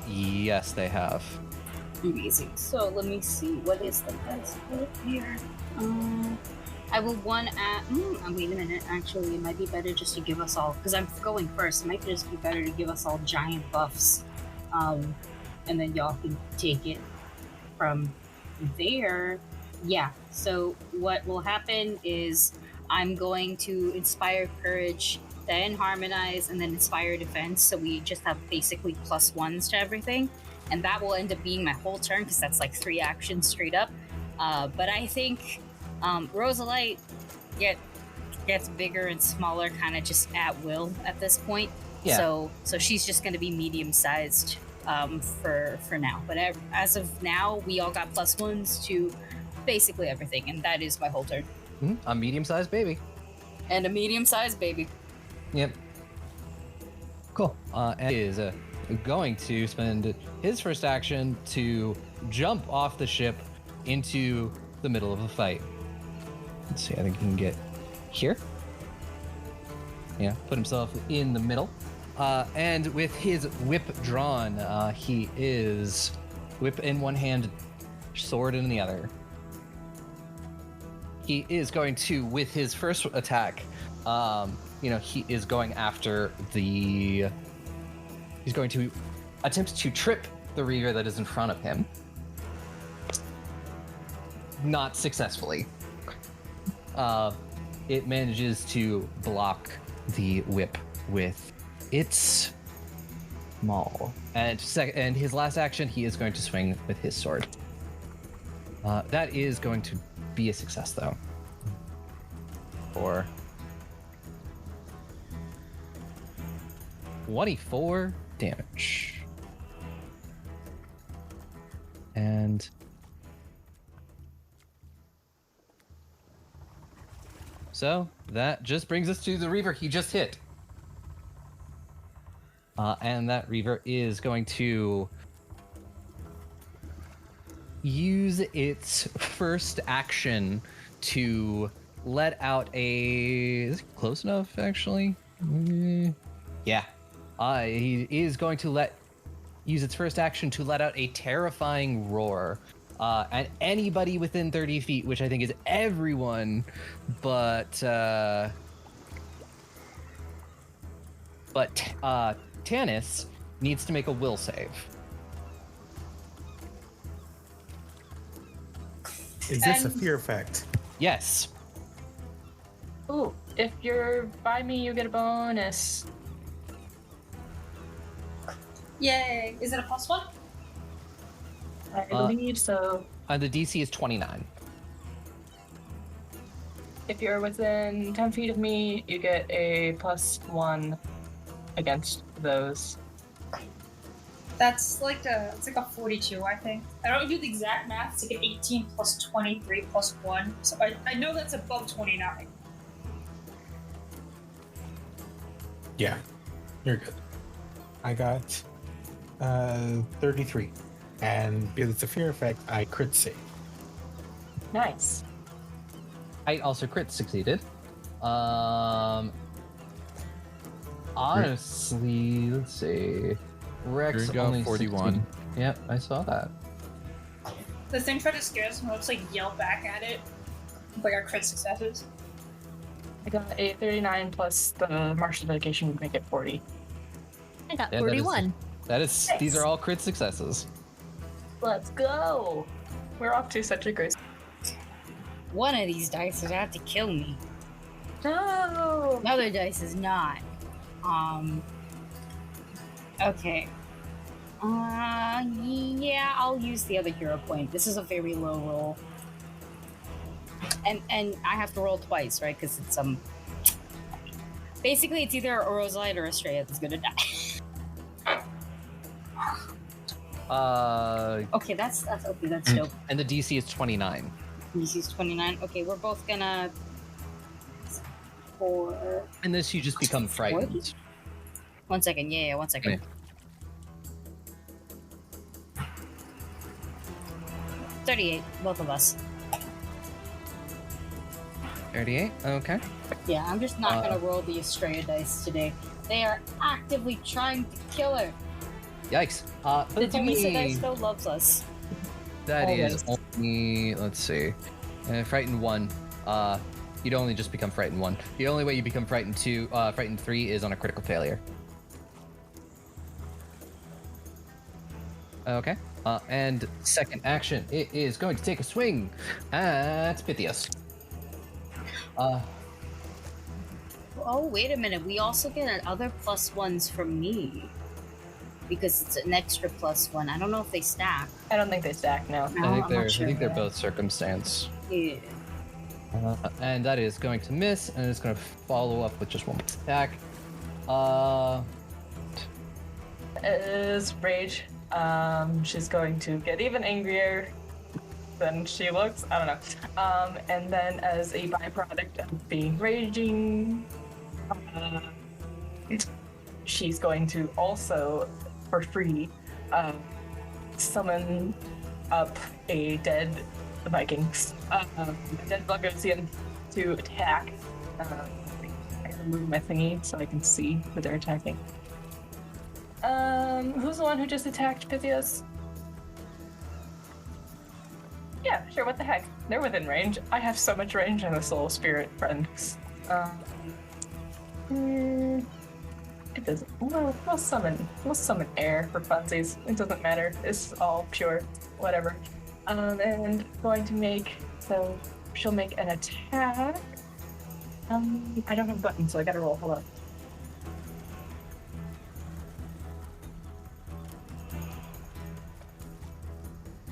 Yes, they have. Amazing. So let me see. What is the best bit here? I will one at. Wait a minute. Actually, it might be better just to give us all, because I'm going first. It might just be better to give us all giant buffs, and then y'all can take it from there. Yeah. So what will happen is I'm going to inspire courage, then harmonize, and then inspire defense. So we just have basically +1s to everything. And that will end up being my whole turn because that's like 3 actions straight up. But I think Rosalite gets bigger and smaller kind of just at will at this point. Yeah. So she's just going to be medium sized for now. But as of now, we all got +1s to basically everything, and that is my whole turn. A medium-sized baby. And a medium-sized baby. Yep. Cool. And he is going to spend his first action to jump off the ship into the middle of a fight. Let's see, I think he can get here. Yeah, put himself in the middle. And with his whip drawn, he is whip in one hand, sword in the other. He is going to, with his first attack, he is going after the... He's going to attempt to trip the Reaver that is in front of him. Not successfully. It manages to block the whip with its maul. And his last action, he is going to swing with his sword. That is going to be a success, though. For 24 damage. And so that just brings us to the Reaver he just hit. And that Reaver is going to use its first action to let out a... Is it close enough, actually? Yeah. He is going to use its first action to let out a terrifying roar. And anybody within 30 feet, which I think is everyone, but Tanis needs to make a will save. Is this a fear effect? Yes. Ooh, if you're by me, you get a bonus. Yay! Is it a +1? I believe so. The DC is 29. If you're within 10 feet of me, you get a +1 against those. That's like it's like a 42, I think. I don't do the exact math. It's like an 18 plus 23 plus 1. So I know that's above 29. Yeah, you're good. I got 33. And because it's a fear effect, I crit save. Nice. I also crit succeeded. Honestly, let's see. Rex Drew got only 41. 16. Yep, I saw that. The thing tried to scare us, and let's like yell back at it. Like our crit successes. I got a 39 plus the martial dedication would make it 40. I got Yeah, 41. These are all crit successes. Let's go. We're off to such a great. One of these dice is out to kill me. No. Another dice is not. Okay. Yeah, I'll use the other hero point. This is a very low roll. And I have to roll twice, right? Because it's Basically, it's either a Rosalite or Estrella that's gonna die. Okay, that's okay. That's dope. And the DC is 29. DC is 29. Okay, we're both gonna. For And this, you just become frightened. 1 second. Yeah, 1 second. Okay. 38, both of us. 38. Okay. Yeah, I'm just not gonna roll the Estrella dice today. They are actively trying to kill her. Yikes. The Dumisa dice still loves us. That is only, let's see, frightened 1. You'd only just become frightened 1. The only way you become frightened 2, frightened 3 is on a critical failure. Okay. And second action, it is going to take a swing at Pythias. Oh, wait a minute. We also get other +1s from me. Because it's an extra +1. I don't know if they stack. I don't think they stack, no. I think they're both circumstance. Yeah. And that is going to miss, and it's going to follow up with just one attack. Is rage. She's going to get even angrier than she looks. I don't know. And then as a byproduct of being raging, she's going to also, for free, summon up a dead Viking, a dead Blagosian to attack. I remove my thingy so I can see who they're attacking. Who's the one who just attacked Pythias? Yeah, sure, what the heck. They're within range. I have so much range on the Soul Spirit friends. It doesn't. We'll summon air for funsies. It doesn't matter. It's all pure. Whatever. And going to make, so she'll make an attack. I don't have buttons, so I gotta roll. Hold on.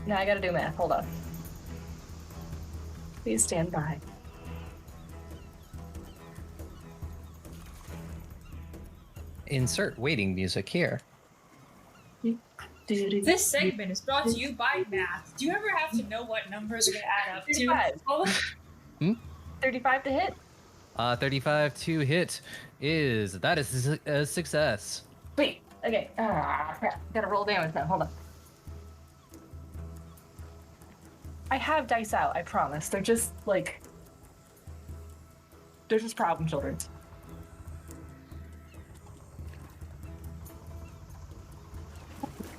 Now I gotta do math. Hold on. Please stand by. Insert waiting music here. This segment is brought to you by math. Do you ever have to know what numbers are going to add up 35. 35 to hit? 35 to hit is a success. Wait, okay. Crap. Gotta roll damage now. Hold on. I have dice out, I promise. They're just problem children.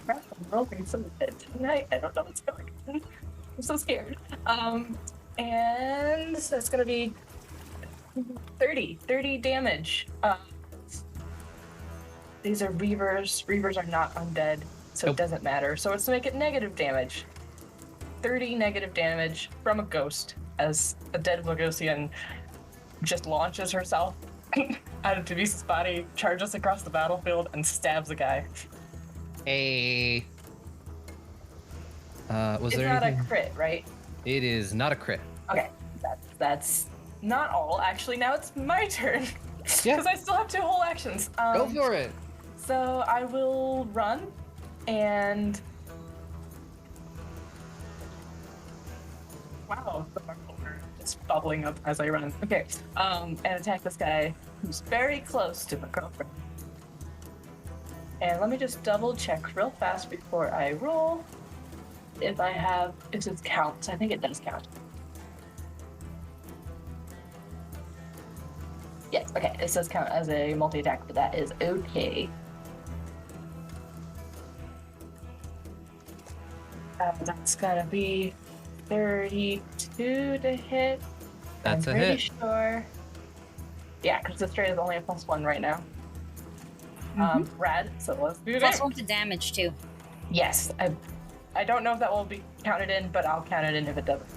I'm rolling some of it tonight. I don't know what's going on. I'm so scared. And so it's gonna be 30 damage. These are Reavers. Reavers are not undead, so It doesn't matter. So let's make it negative damage. 30 negative damage from a ghost as a dead Blagosian just launches herself out of Devise's body, charges across the battlefield, and stabs a guy. Was it's there not anything? a crit, right? It is not a crit. Okay, that's not all. Actually, now it's my turn. Because I still have 2 whole actions. Go for it. So I will run and... Wow, the marble is bubbling up as I run. Okay, and attack this guy who's very close to the girlfriend. And let me just double check real fast before I roll if it counts. I think it does count. Yes, okay, it says count as a multi-attack, but that is okay. That's gonna be 32 to hit. That's I'm a pretty hit. sure. Yeah, because the straight is only a +1 right now. Rad, so let's do that. +1 to damage too. Yes, I don't know if that will be counted in, but I'll count it in if it doesn't.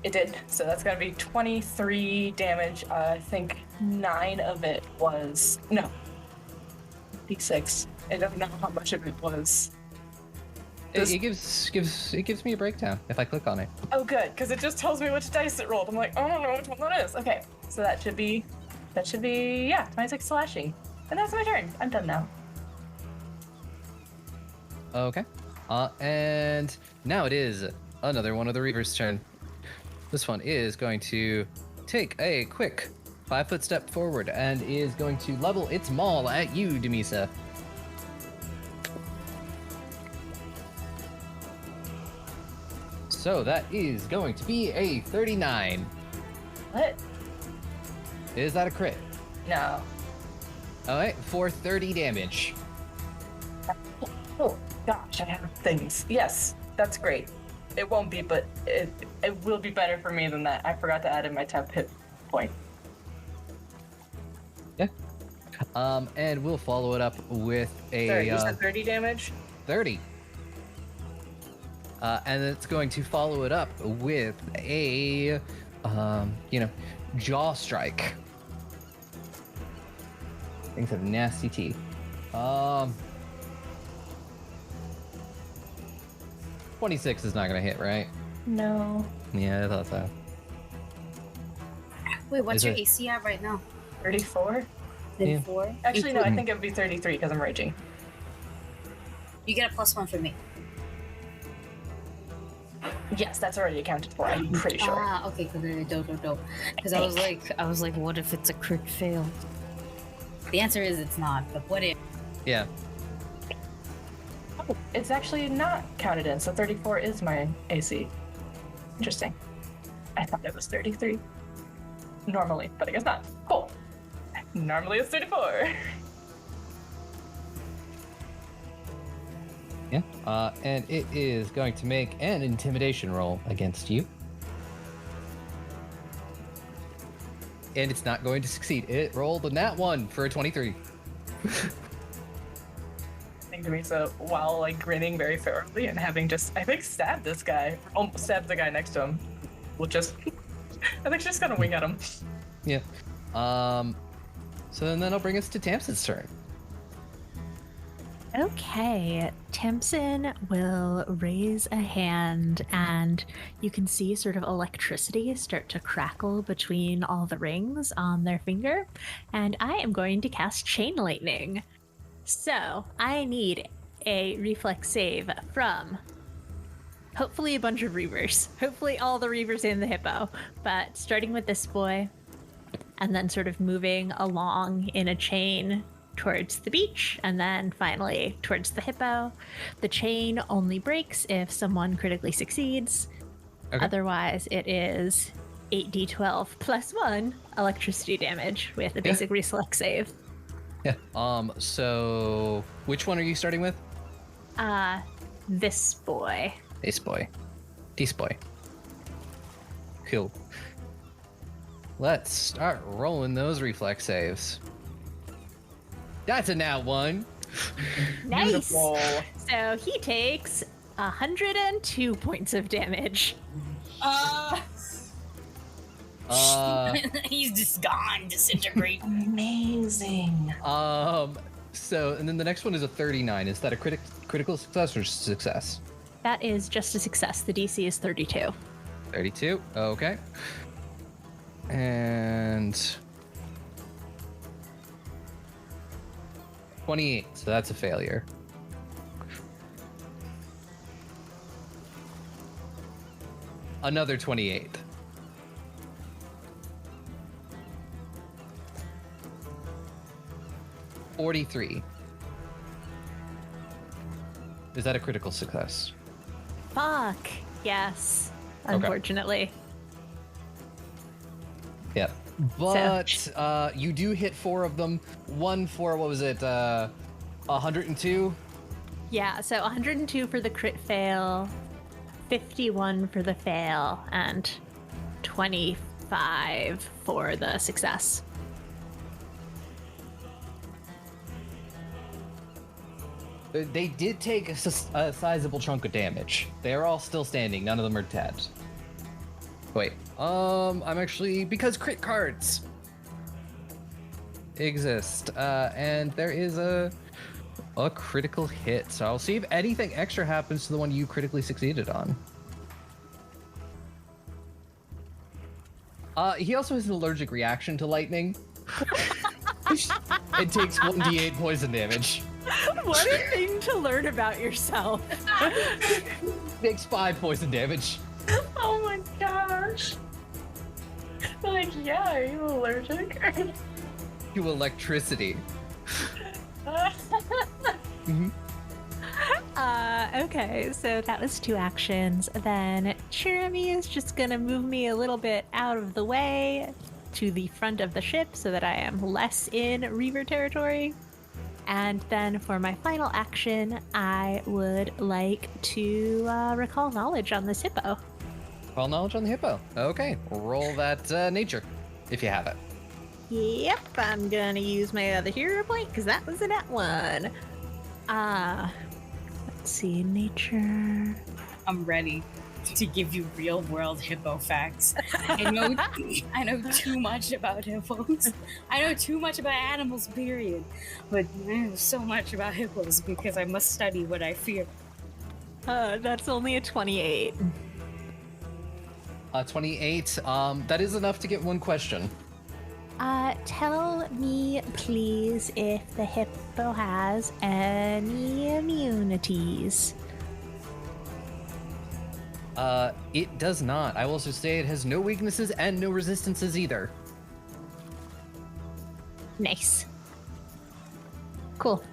It did, so that's gonna be 23 damage. I think 9 of it was, no, D6. I don't know how much of it was It gives me a breakdown if I click on it. Oh, good, because it just tells me which dice it rolled. I'm like, I don't know which one that is. Okay, so that should be, yeah, 26 slashing. And that's my turn. I'm done now. Okay. And now it is another one of the Reaver's turn. This one is going to take a quick 5-foot step forward and is going to level its maul at you, Demisa. So that is going to be a 39. What? Is that a crit? No. Alright, for 30 damage. Oh, gosh, I have things. Yes, that's great. It won't be, but it will be better for me than that. I forgot to add in my temp hit point. Yeah. And we'll follow it up with a... Sorry, you said 30 damage? 30. And it's going to follow it up with a, jaw strike. Things have nasty teeth. 26 is not gonna hit, right? No. Yeah, I thought so. Wait, what's Is your it- AC at right now? 34? 34? Actually, no, I think it would be 33 because I'm raging. You get a +1 from me. Yes, that's already accounted for, I'm pretty sure. Ah, okay, dope. Because I was like, what if it's a crit fail? The answer is it's not, but what if? Yeah. Oh, it's actually not counted in, so 34 is my AC. Interesting. I thought it was 33. Normally, but I guess not. Cool. Normally it's 34. Yeah. And it is going to make an intimidation roll against you. And it's not going to succeed. It rolled a nat 1 for a 23. To me, so while like grinning very thoroughly and having just, I think, stabbed this guy, almost stabbed the guy next to him, we'll just, I think she's just gonna wing at him. Yeah. So then that'll bring us to Tamsin's turn. Okay, Tamsin will raise a hand, and you can see sort of electricity start to crackle between all the rings on their finger, and I am going to cast Chain Lightning. So I need a reflex save from hopefully a bunch of Reavers, hopefully all the Reavers and the hippo, but starting with this boy, and then sort of moving along in a chain towards the beach, and then finally towards the hippo. The chain only breaks if someone critically succeeds. Okay. Otherwise, it is 8d12 plus 1 electricity damage with a basic reflex save. Yeah. So which one are you starting with? This boy. This boy. This boy. Cool. Let's start rolling those reflex saves. That's a nat 1. Nice. Beautiful. So he takes 102 points of damage. He's just gone, disintegrate. Amazing. So, and then the next one is a 39. Is that a critical success or success? That is just a success. The DC is 32. 32. Okay. And 28. So that's a failure. Another 28. $43. Is that a critical success? Fuck. Yes. Unfortunately. Yep. But you do hit 4 of them. One for, what was it, 102? Yeah, so 102 for the crit fail, 51 for the fail, and 25 for the success. They did take a sizable chunk of damage. They're all still standing. None of them are dead. Wait, I'm actually, because crit cards exist, and there is a a critical hit. So I'll see if anything extra happens to the one you critically succeeded on. He also has an allergic reaction to lightning. It takes 1d8 poison damage. What a thing to learn about yourself. Takes 5 poison damage. Oh my gosh. Like, yeah, are you allergic? To electricity. Okay, so that was 2 actions. Then Jeremy is just gonna move me a little bit out of the way to the front of the ship so that I am less in Reaver territory. And then for my final action, I would like to recall knowledge on this hippo. Recall knowledge on the hippo. Okay, roll that nature, if you have it. Yep, I'm gonna use my other hero point because that was a nat 1. Let's see, nature. I'm ready to give you real world hippo facts. I know too much about hippos. I know too much about animals, period. But I know so much about hippos because I must study what I fear. That's only a 28. 28. That is enough to get 1 question. Tell me, please, if the hippo has any immunities. It does not. I will also say it has no weaknesses and no resistances either. Nice. Cool.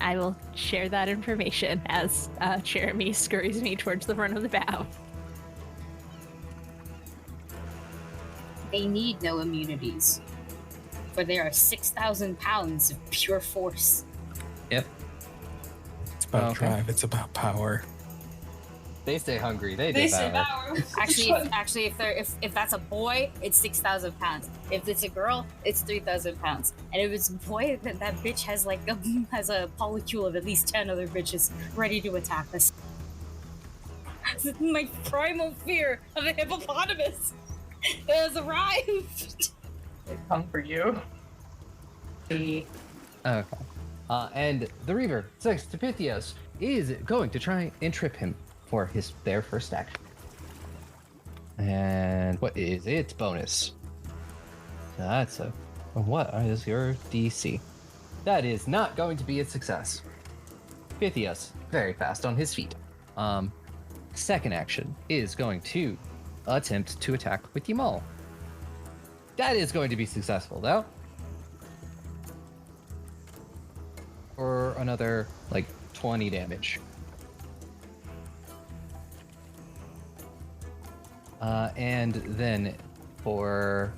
I will share that information as Jeremy scurries me towards the front of the bow. They need no immunities, for they are 6,000 pounds of pure force. Yep. It's about drive. It's about power. They stay hungry. They say devour. power. Actually, if that's a boy, it's 6,000 pounds. If it's a girl, it's 3,000 pounds. And if it's a boy, then that bitch has has a polycule of at least 10 other bitches ready to attack us. This is my primal fear of a hippopotamus. It has arrived. They come for you. Okay. And the Reaver, Sextipithios, is going to try and trip him for their first action. And what is its bonus? That's what is your DC? That is not going to be a success. Pythias, very fast on his feet. Second action is going to attempt to attack with Yamal. That is going to be successful, though. For another, 20 damage. And then for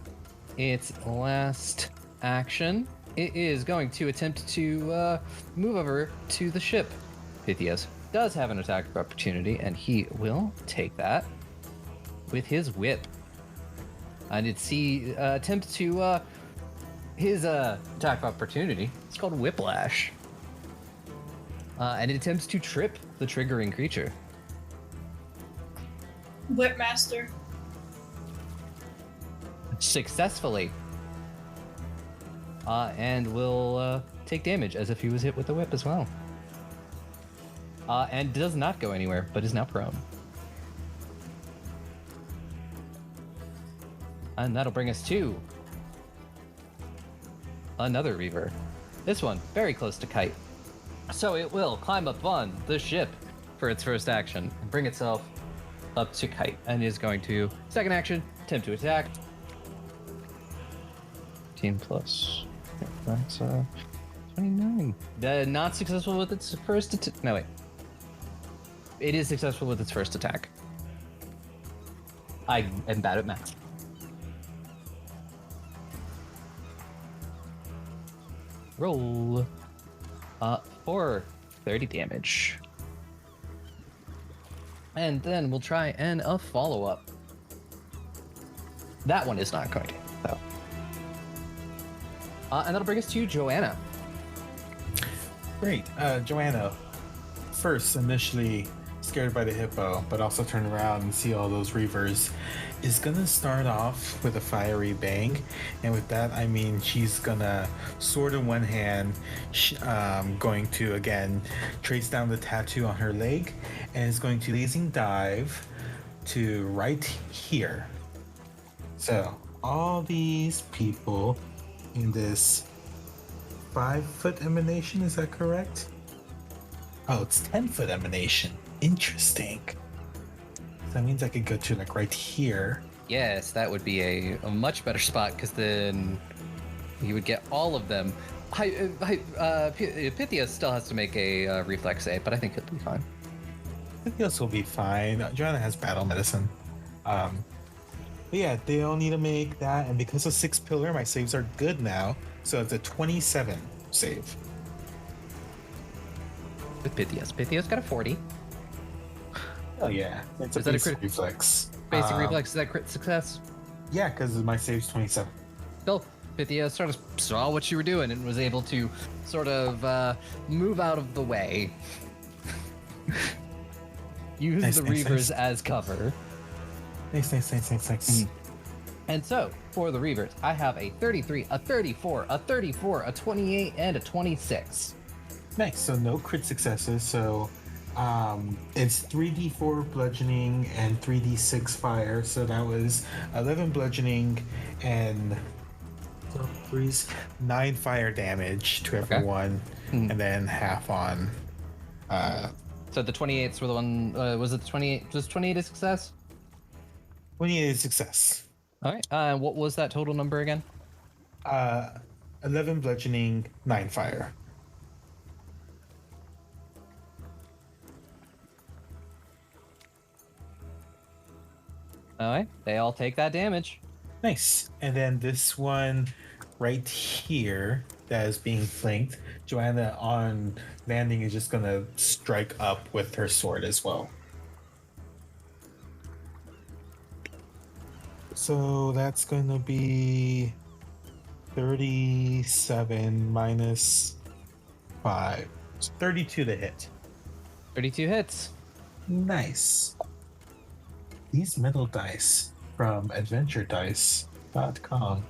its last action, it is going to attempt to move over to the ship. Pythias does have an attack of opportunity, and he will take that with his whip. And it's attempt to his attack of opportunity. It's called Whiplash. And it attempts to trip the triggering creature. Whipmaster. Successfully. And will take damage as if he was hit with the whip as well. And does not go anywhere, but is now prone. And that'll bring us to another Reaver. This one, very close to Kite. So it will climb up on the ship for its first action and bring itself up to Kite, and is going to, second action, attempt to attack. 15 plus. That's 29. Not successful with its first no, wait. It is successful with its first attack. I am bad at math. Roll for 30 damage. And then we'll try and a follow-up. That one is not going to, though. And that'll bring us to Joanna. Great. Joanna first initially scared by the hippo, but also turn around and see all those reavers, is gonna start off with a fiery bang. And with that, I mean she's gonna sword in one hand, going to again trace down the tattoo on her leg, and is going to blazing dive to right here. So all these people in this 5-foot emanation, is that correct? Oh, it's 10-foot emanation. Interesting. That means I could go to like right here. Yes, that would be a much better spot because then you would get all of them. Pythias still has to make a reflex save, but I think he'll be fine. Pythias will be fine. Joanna has battle medicine. But yeah, they all need to make that, and because of 6 pillar, my saves are good now. So it's a 27 save. With Pythias. Pythias got a 40. Oh yeah, it's a basic reflex. Basic reflex, is that crit success? Yeah, because my save's 27. Still, Pythias sort of saw what you were doing and was able to sort of move out of the way. Use the Reavers as cover. Nice. And so, for the Reavers, I have a 33, a 34, a 34, a 28, and a 26. Nice, so no crit successes, so it's 3d4 bludgeoning and 3d6 fire, so that was 11 bludgeoning and 9 fire damage to everyone, and then half on... So the 28s were the one, was it the 28, was 28 a success? 28 is success. Alright, what was that total number again? 11 bludgeoning, 9 fire. Alright, they all take that damage. Nice. And then this one right here that is being flanked, Joanna on landing is just gonna strike up with her sword as well. So that's gonna be 37 minus 5. So 32 to hit. 32 hits. Nice. These metal dice from adventuredice.com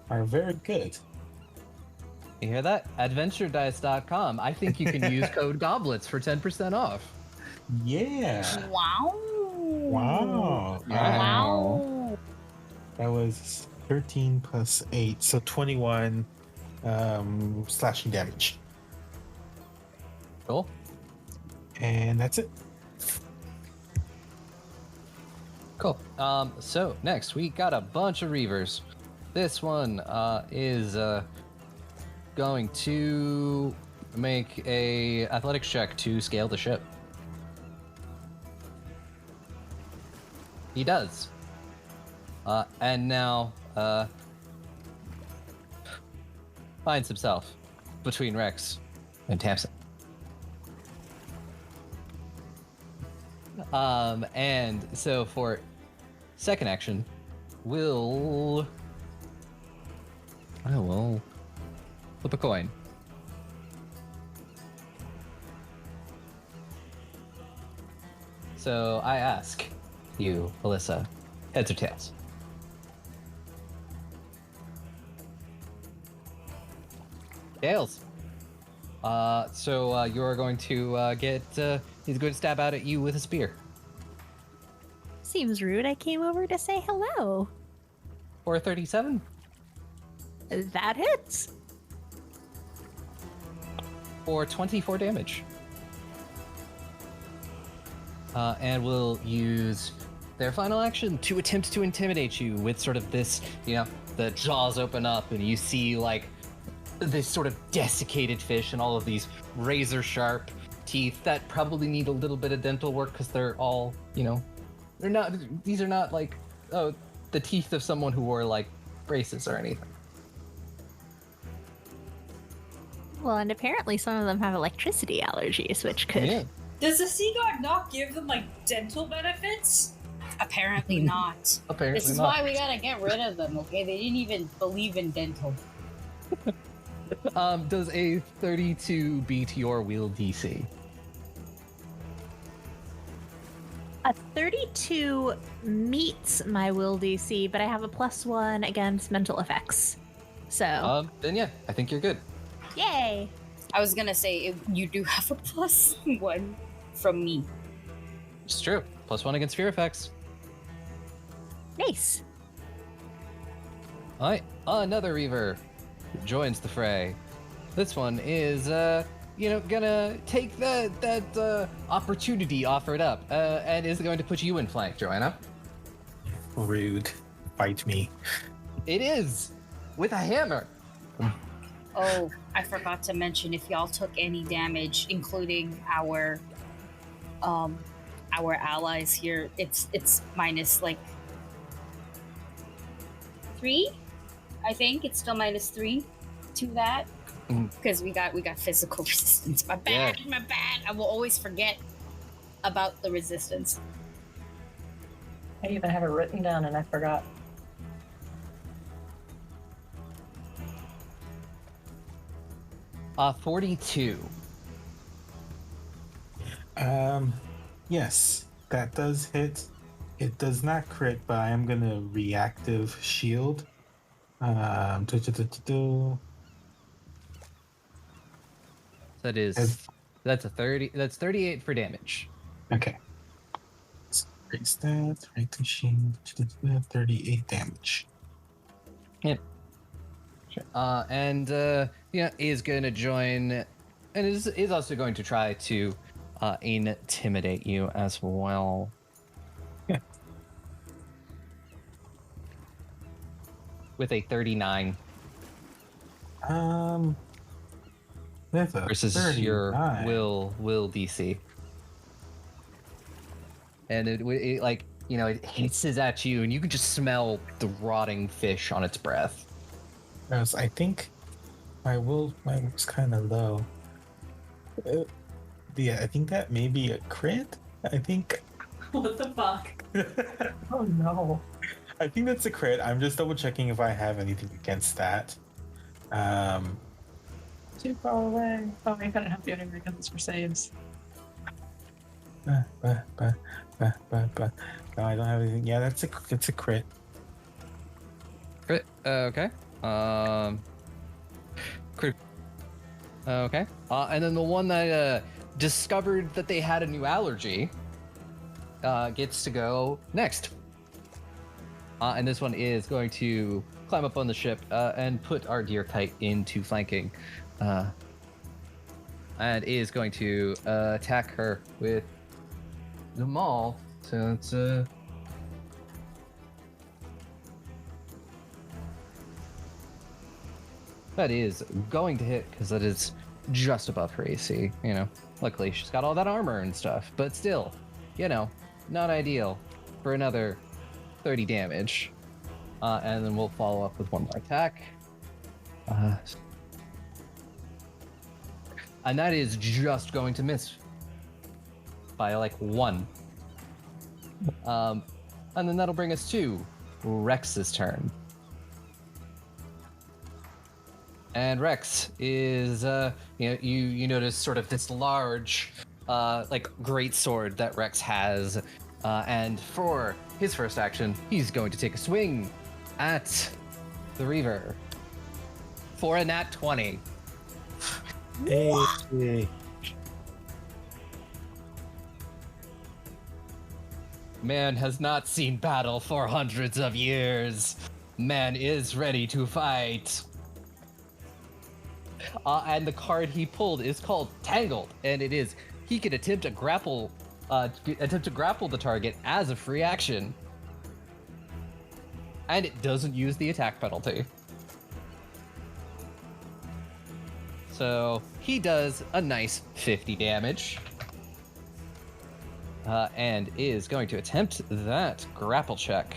are very good. You hear that? Adventuredice.com. I think you can use code GOBLETS for 10% off. Yeah. Wow. Wow. That was 13 plus 8, so 21 slashing damage. Cool. And that's it. Cool. So next we got a bunch of Reavers. This one is going to make a athletics check to scale the ship. He does. And now finds himself between Rex and Tamsin. And so for second action, I will flip a coin. So I ask you, Alyssa, heads or tails? Tails. So you're going to get, he's going to stab out at you with a spear. Seems rude. I came over to say hello. For 37. That hits. For 24 damage. And we'll use their final action to attempt to intimidate you with sort of this, the jaws open up and you see like this sort of desiccated fish and all of these razor sharp teeth that probably need a little bit of dental work because they're all, these are not like, the teeth of someone who wore like braces or anything. Well, and apparently some of them have electricity allergies, which could... Yeah. Does the sea god not give them like dental benefits? Apparently not. Apparently this is not. why we gotta get rid of them, okay? They didn't even believe in dental. Does a 32 beat your will DC? A 32 meets my will DC, but I have a +1 against mental effects. So. Then yeah, I think you're good. Yay! I was gonna say you do have a +1 from me. It's true. +1 against fear effects. Nice. All right, another Reaver joins the fray. This one is, gonna take that opportunity offered up, and is going to put you in flank, Joanna. Rude. Fight me. It is with a hammer. Oh, I forgot to mention if y'all took any damage, including our allies here, it's minus like 3. I think it's still -3 to that because we got physical resistance. My bad. I will always forget about the resistance. I even have it written down and I forgot. Uh, 42. Yes, that does hit. It does not crit, but I am gonna reactive shield. That's a 30. That's 38 for damage. Okay. Great stats. Right to shield. 38 damage. Yep. Is going to join, and is also going to try to intimidate you as well. Yeah. With a 39. Versus 39. your will DC. And it hisses at you, and you can just smell the rotting fish on its breath. Yes, I think my will's kind of low. Yeah, I think that may be a crit. I think. What the fuck? Oh no. I think that's a crit. I'm just double checking if I have anything against that. Too far away. Oh, I couldn't help you anyway because it's for saves. No, I don't have anything. Yeah, it's a crit. Crit. Okay. Crit. Okay. And then the one that discovered that they had a new allergy gets to go next. And this one is going to climb up on the ship and put our dear kite into flanking. And is going to attack her with the maul. So it's that is going to hit because that is just above her AC. Luckily she's got all that armor and stuff, but still, not ideal for another 30 damage. And then we'll follow up with one more attack. And that is just going to miss by like 1. And then that'll bring us to Rex's turn. And Rex is, you notice sort of this large, great sword that Rex has. And for his first action, he's going to take a swing at the Reaver for a nat 20. Hey. Man has not seen battle for hundreds of years. Man is ready to fight. And the card he pulled is called Tangled, and it is he can attempt to grapple the target as a free action, and it doesn't use the attack penalty. So he does a nice 50 damage, and is going to attempt that grapple check.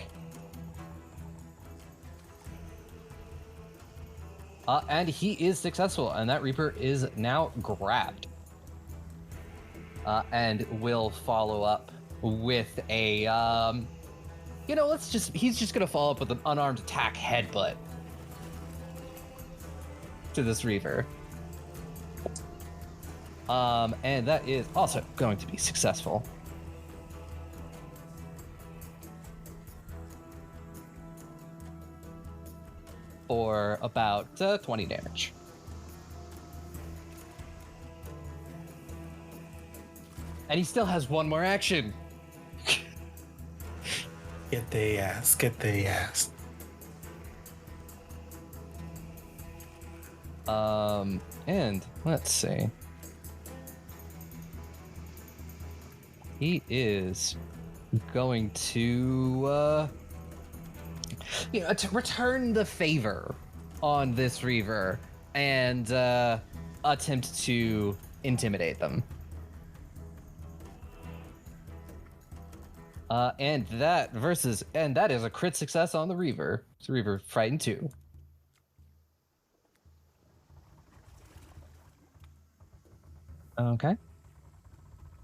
And he is successful, and that Reaper is now grabbed. And will follow up with a, he's just gonna follow up with an unarmed attack headbutt to this Reaver. And that is also going to be successful. for about 20 damage. And he still has one more action. Get the ass. Get the ass. And let's see. He is going to, to return the favor on this Reaver and attempt to intimidate them. And that is a crit success on the Reaver. So Reaver frightened 2. Okay.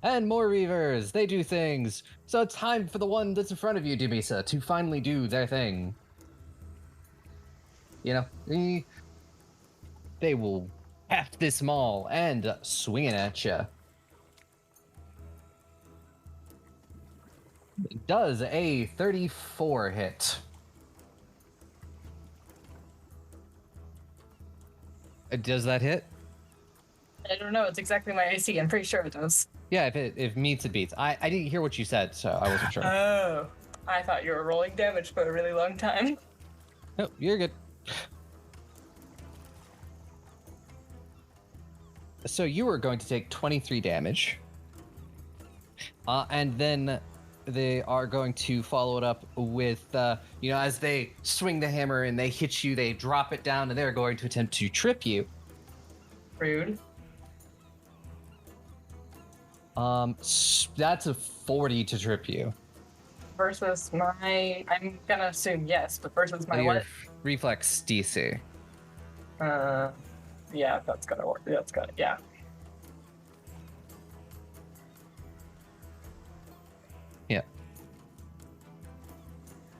And more Reavers, they do things. So it's time for the one that's in front of you, Dumisa, to finally do their thing. They will heft this maul and swing it at you. It does a 34 hit. Does that hit? I don't know. It's exactly my AC. I'm pretty sure it does. Yeah, if meets, it beats. I didn't hear what you said, so I wasn't sure. Oh, I thought you were rolling damage for a really long time. No, you're good. So you are going to take 23 damage. And then they are going to follow it up with, as they swing the hammer and they hit you, they drop it down, and they're going to attempt to trip you. Rude. That's a 40 to trip you. Versus my, I'm gonna assume yes, but versus my Your what? reflex DC. Yeah, that's gonna work. That's gonna, yeah. Yeah.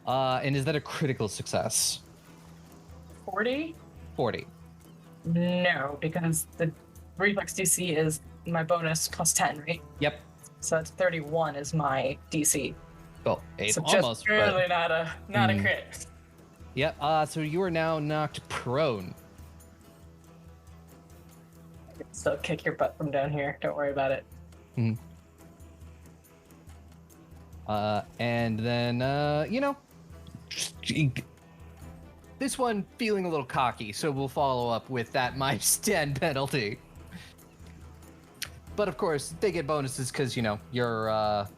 And is that a critical success? 40? 40. No, because the reflex DC is my bonus plus 10, right? Yep. So that's 31 is my DC. Well, it's So almost, just really but... not a crit. Yep. So you are now knocked prone. I can still kick your butt from down here. Don't worry about it. Mm-hmm. And then, this one feeling a little cocky, so we'll follow up with that -10 penalty. But of course, they get bonuses because, you are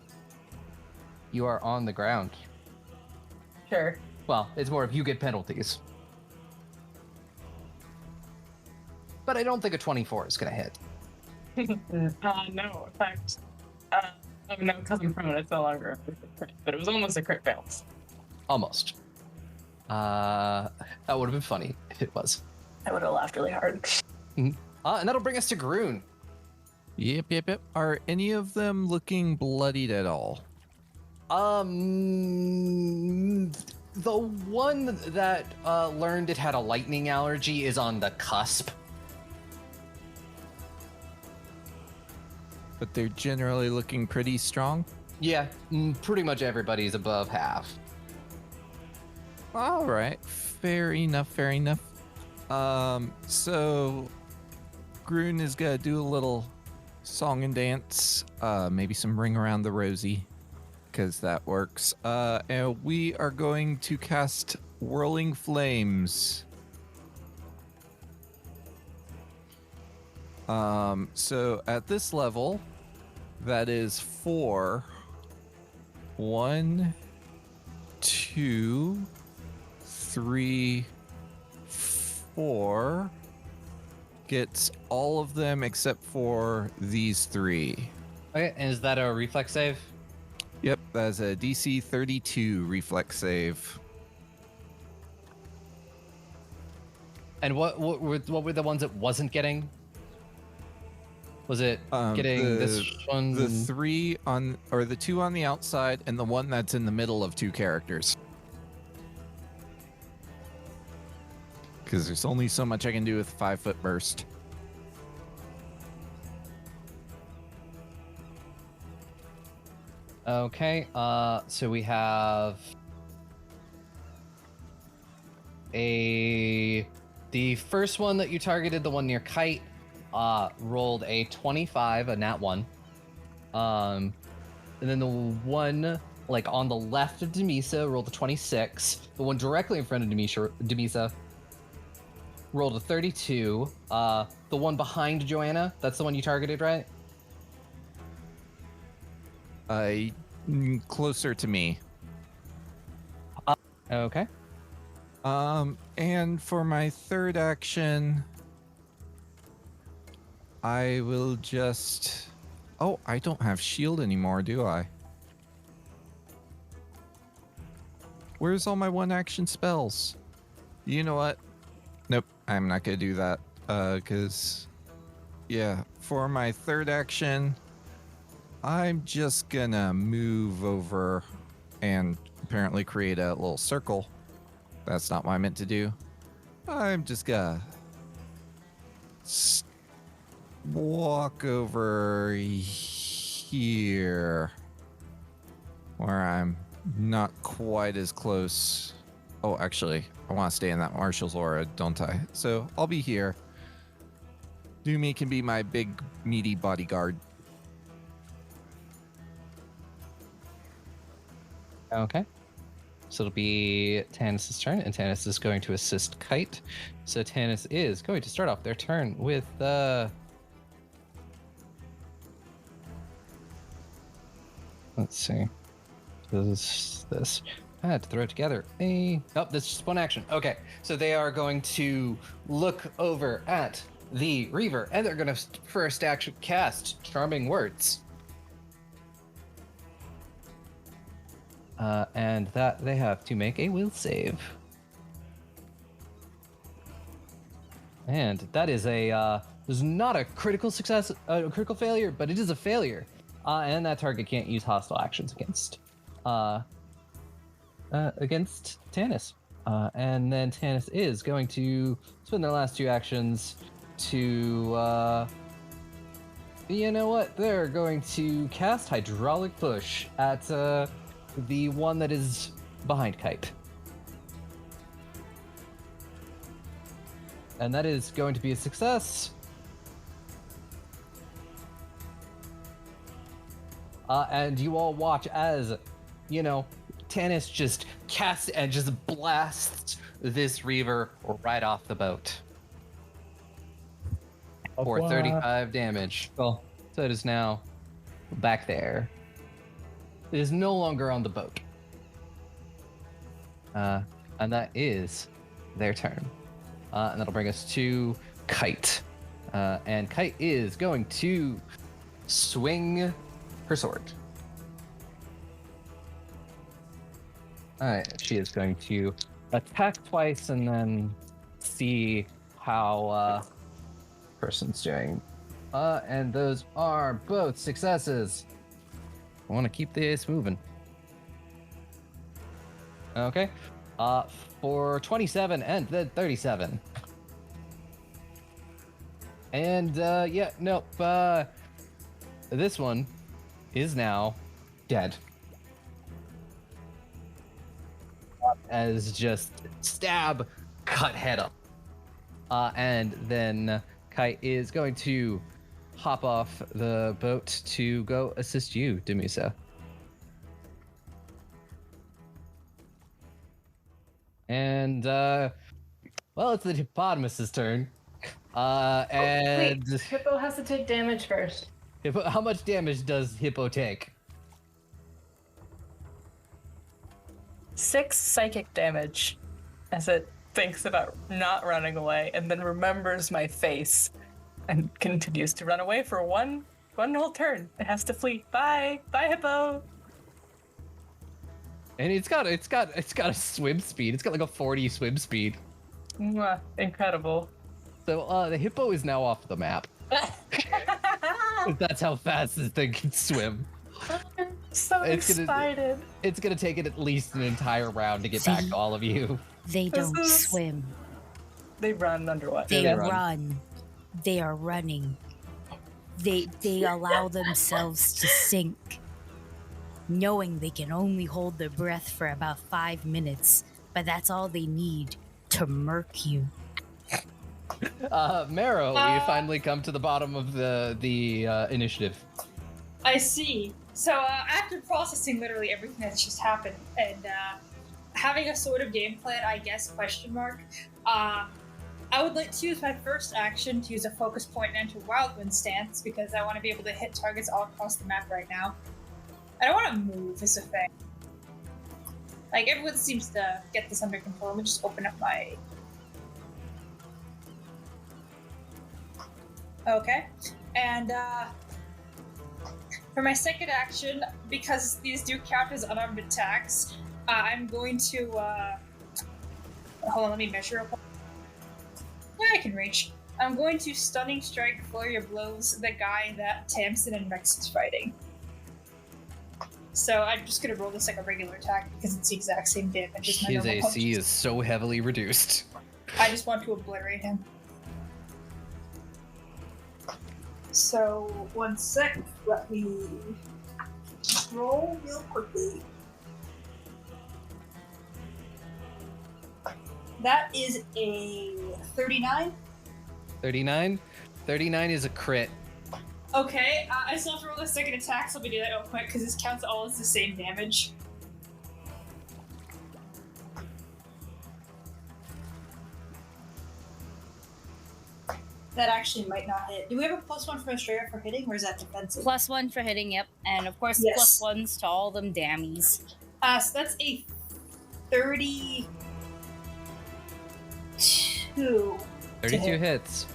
on the ground. Sure. Well, it's more of you get penalties. But I don't think a 24 is going to hit. No, in fact, no, because I'm prone, it's no longer a crit, but it was almost a crit fail. Almost. That would have been funny if it was. I would have laughed really hard. Mm-hmm. And that'll bring us to Groon. Yep. Are any of them looking bloodied at all? The one that learned it had a lightning allergy is on the cusp. But they're generally looking pretty strong? Yeah, pretty much everybody's above half. All right, fair enough. So Groon is gonna do a little song and dance, maybe some Ring Around the Rosie, because that works. And we are going to cast Whirling Flames. So at this level, that is 4. 1, 2, 3, 4. Gets all of them except for these 3. Okay, and is that a reflex save? Yep, that's a DC 32 reflex save. And what were the ones it wasn't getting? Was it getting this one? The 3 on, or the 2 on the outside, and the one that's in the middle of 2 characters. Because there's only so much I can do with 5-foot burst. Okay, so we have the first one that you targeted, the one near Kite, rolled a 25, a nat 1. And then the one like on the left of Demisa rolled a 26. The one directly in front of Demisa rolled a 32. The one behind Joanna, that's the one you targeted, right? Closer to me. Okay. And for my third action, I will just... Oh, I don't have shield anymore, do I? Where's all my one action spells? You know what? Nope, I'm not gonna do that. Cause yeah, for my third action, I'm just gonna move over and apparently create a little circle. That's not what I meant to do. I'm just gonna walk over here where I'm not quite as close. Oh, actually, I want to stay in that Marshal's aura, don't I? So I'll be here. Doomy can be my big, meaty bodyguard. Okay. So it'll be Tanis' turn, and Tanis is going to assist Kite. So Tanis is going to start off their turn with let's see. This. I had to throw together a... Oh, that's just one action. Okay, so they are going to look over at the Reaver, and they're going to first action cast Charming Words. And that they have to make a will save. And that is is not a critical success, a critical failure, but it is a failure. And that target can't use hostile actions against Tanis. And then Tanis is going to spend their last two actions to, you know what? They're going to cast Hydraulic Push at the one that is behind Kite. And that is going to be a success. And you all watch as, you know, Tanis just casts and just blasts this Reaver right off the boat. For 35 damage. Well, so it is now back there. It is no longer on the boat. And that is their turn. And that'll bring us to Kite. And Kite is going to swing her sword. Alright, she is going to attack twice and then see how person's doing. And those are both successes. I want to keep this moving. Okay. For 27 and then 37. And yeah, nope. This one is now dead. As just stab, cut head up. And then Kite is going to hop off the boat to go assist you, Demisa. And well, it's the hippopotamus's turn. And wait, Hippo has to take damage first. How much damage does Hippo take? 6 psychic damage as it thinks about not running away and then remembers my face and continues to run away for one whole turn. It has to flee. Bye, Hippo. And it's got a swim speed. It's got like a 40 swim speed. Mwah, incredible. So the Hippo is now off the map. That's how fast this thing can swim. I'm so excited. It's gonna take it at least an entire round to get back to all of you. They don't swim. They run underwater. They run. They are running. They allow themselves to sink, knowing they can only hold their breath for about 5 minutes, but that's all they need to murk you. Marrow, we finally come to the bottom of the initiative. I see. So after processing literally everything that's just happened and having a sort of game plan, I guess, question mark, I would like to use my first action to use a focus point and enter Wildwind stance because I want to be able to hit targets all across the map right now. I don't want to move is a thing. Like, everyone seems to get this under control. Let me just open up my... Okay. And, for my second action, because these do count as unarmed attacks, I'm going to, hold on, let me measure up. Yeah, I can reach. I'm going to Stunning Strike Flurry of Blows the guy that Tamsin and Rex is fighting. So I'm just gonna roll this like a regular attack because it's the exact same damage as my His normal AC punches. is so heavily reduced. I just want to obliterate him. So, 1 sec, let me roll real quickly. That is a 39. 39? 39 is a crit. Okay, I still have to roll the second attack, so let me do that real quick, because this counts all as the same damage. That actually might not hit. Do we have a +1 for Australia for hitting, or is that defensive? +1 for hitting, yep. And of course, Yes. +1s to all them dammies. So that's a 32. 32 hits.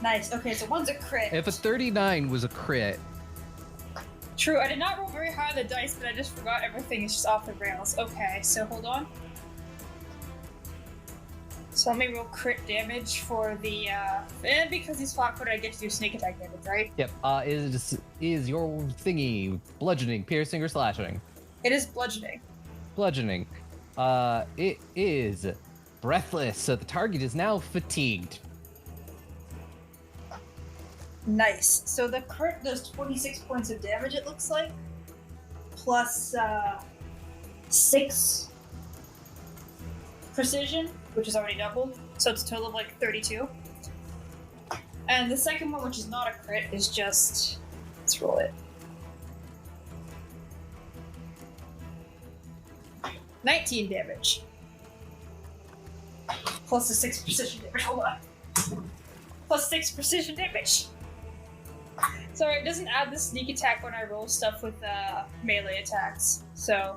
Nice. Okay, so one's a crit. If a 39 was a crit, True, I did not roll very high on the dice, but I just forgot everything is just off the rails. Okay, so hold on. So let me roll crit damage for the, and because he's flat-footed, I get to do sneak attack damage, right? yep. Is your thingy bludgeoning, piercing, or slashing? It is bludgeoning. Bludgeoning. It is breathless, so the target is now fatigued. Nice. So the crit does 26 points of damage, it looks like. Plus, 6 precision, which is already doubled. So it's a total of like 32. And the second one, which is not a crit, is just... Let's roll it. 19 damage. Plus the 6 precision damage. Hold on. Plus 6 precision damage. Sorry, it doesn't add the sneak attack when I roll stuff with melee attacks. So.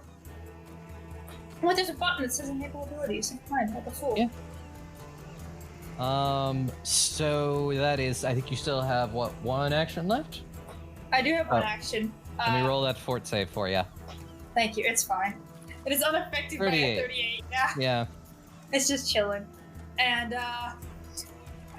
Well, there's a button that says enable abilities. Fine, like a fool. Yeah. So that is, I think you still have, what, one action left? I do have one action. Let me roll that fort save for you. Thank you, it's fine. It is unaffected by a 38. Yeah. Yeah. It's just chilling. And, I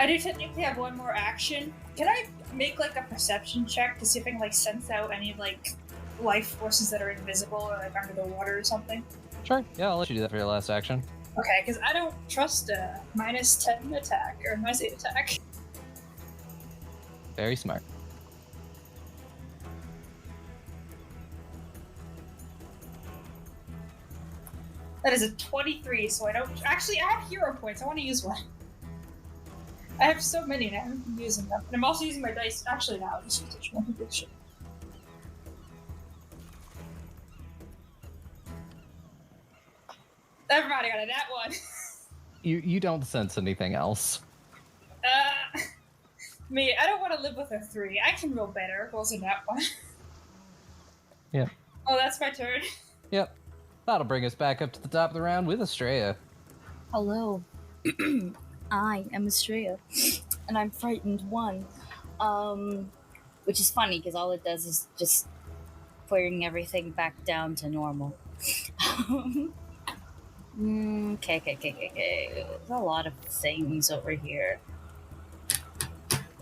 do technically have one more action. Can I make, like, a perception check to see if I can, like, sense out any, like, life forces that are invisible or, like, under the water or something? Sure. Yeah, I'll let you do that for your last action. Okay, because I don't trust a -10 attack, or -8 attack. Very smart. That is a 23, so I don't... Actually, I have hero points. I want to use one. I have so many, and I haven't been using them. And I'm also using my dice... Actually, now I'll just use this one. Never mind, I got a nat 1. You don't sense anything else. Me, I don't want to live with a 3. I can roll better. Rolls a nat 1. Yep. Oh, that's my turn. Yep. That'll bring us back up to the top of the round with Estrella. Hello. I am Estrella, and I'm frightened 1. Which is funny, because all it does is just bring everything back down to normal. Okay. There's a lot of things over here.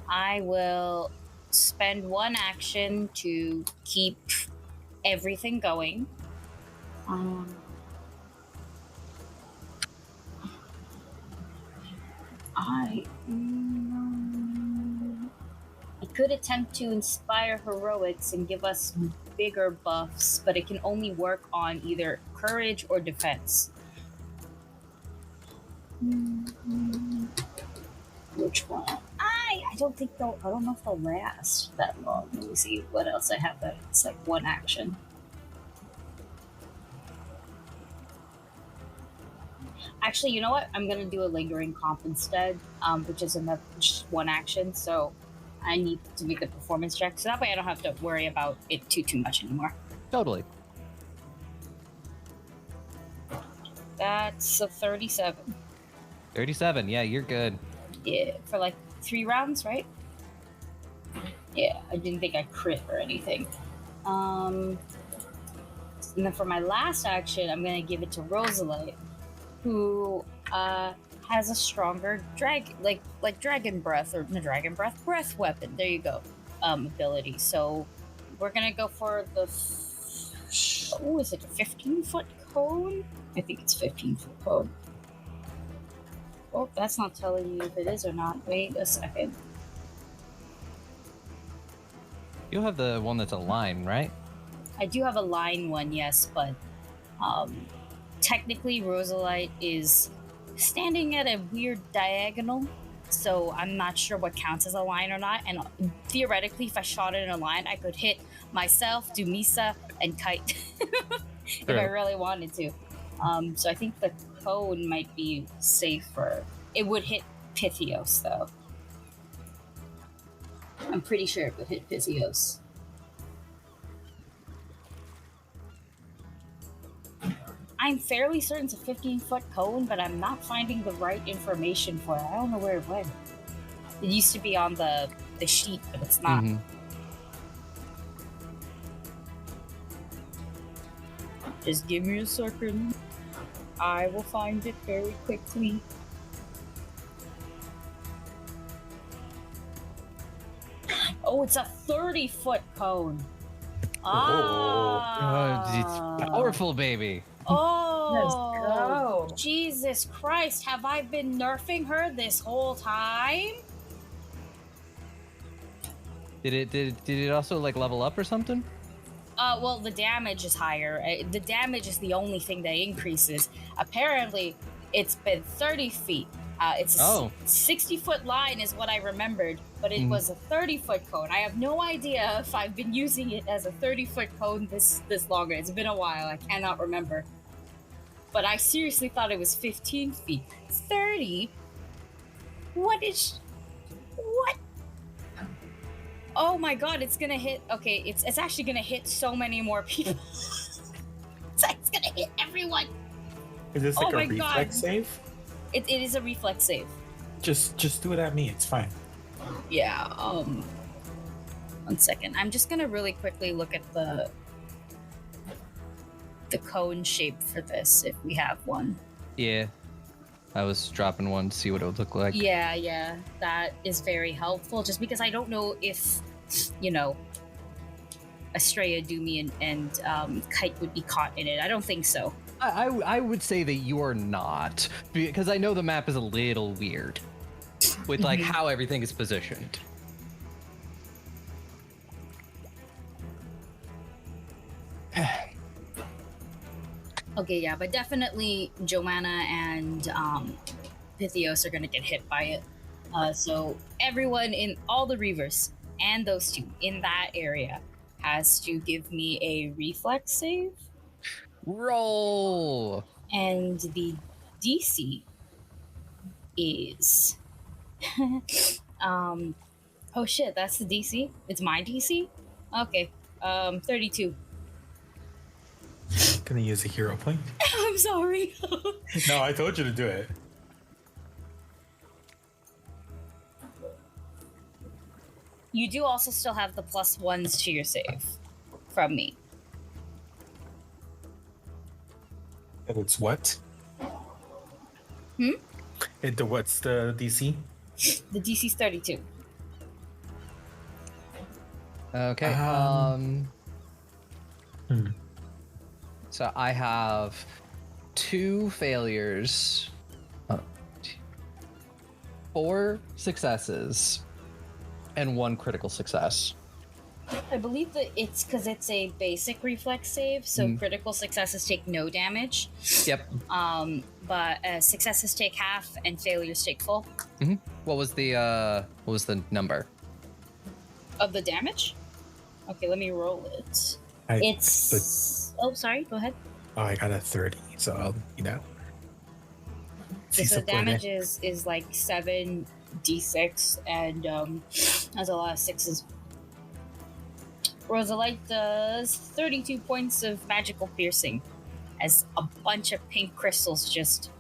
I will spend one action to keep everything going. I could attempt to inspire heroics and give us bigger buffs, but it can only work on either courage or defense. Which one? I don't think they'll. I don't know if they'll last that long. Let me see what else I have. That it's like one action. Actually, you know what? I'm gonna do a lingering comp instead, which is just one action. So I need to make the performance check, so that way I don't have to worry about it too much anymore. Totally. That's a 37. 37. Yeah, you're good. Yeah, for like 3 rounds, right? Yeah, I didn't think I crit or anything. And then for my last action, I'm gonna give it to Rosalite, who has a stronger dragon breath breath weapon. There you go. Ability. So we're gonna go for the is it a 15-foot cone? I think it's 15-foot cone. Oh, that's not telling you if it is or not. Wait a second. You have the one that's a line, right? I do have a line one, yes, but technically Rosalite is standing at a weird diagonal, so I'm not sure what counts as a line or not. And theoretically, if I shot it in a line, I could hit myself, Dumisa, and Kite if I really wanted to. So I think the cone might be safer. It would hit Pythios, though. I'm pretty sure it would hit Pythios. I'm fairly certain it's a 15-foot cone, but I'm not finding the right information for it. I don't know where it went. It used to be on the sheet, but it's not. Mm-hmm. Just give me a second. I will find it very quickly. Oh, it's a 30-foot cone. It's powerful, baby. Oh, let's go. Jesus Christ. Have I been nerfing her this whole time? Did it also like level up or something? Well, the damage is higher. The damage is the only thing that increases. Apparently, it's been 30 feet. It's a 60-foot line is what I remembered, but it was a 30-foot cone. I have no idea if I've been using it as a 30-foot cone this longer. It's been a while. I cannot remember. But I seriously thought it was 15 feet. 30? What? Oh my god, it's gonna hit. Okay, it's actually gonna hit so many more people. It's gonna hit everyone. Is this like a reflex save? It is a reflex save. Just do it at me. It's fine. Yeah. 1 second. I'm just gonna really quickly look at the cone shape for this, if we have one. Yeah. I was dropping one to see what it would look like. Yeah. That is very helpful, just because I don't know if, Estrella, Doomy, and Kite would be caught in it. I don't think so. I would say that you are not, because I know the map is a little weird with like how everything is positioned. Okay, yeah, but definitely Joanna and Pythios are gonna get hit by it. So everyone in all the Reavers and those two in that area has to give me a reflex save. Roll! And the DC is oh shit, that's the DC? It's my DC? Okay. 32. Gonna use a hero point. I'm sorry. No, I told you to do it. You do also still have the +1s to your save from me. And it's what? What's the DC? The DC's 32. Okay. So I have 2 failures, 4 successes, and 1 critical success. I believe that it's because it's a basic reflex save, so critical successes take no damage. Yep. But successes take half and failures take full. Mm-hmm. What was the number of the damage? Okay, let me roll it. Oh, sorry. Go ahead. Oh, I got a 30, so I'll, So the damage is like 7d6, and has a lot of sixes. Rosalite does 32 points of magical piercing as a bunch of pink crystals just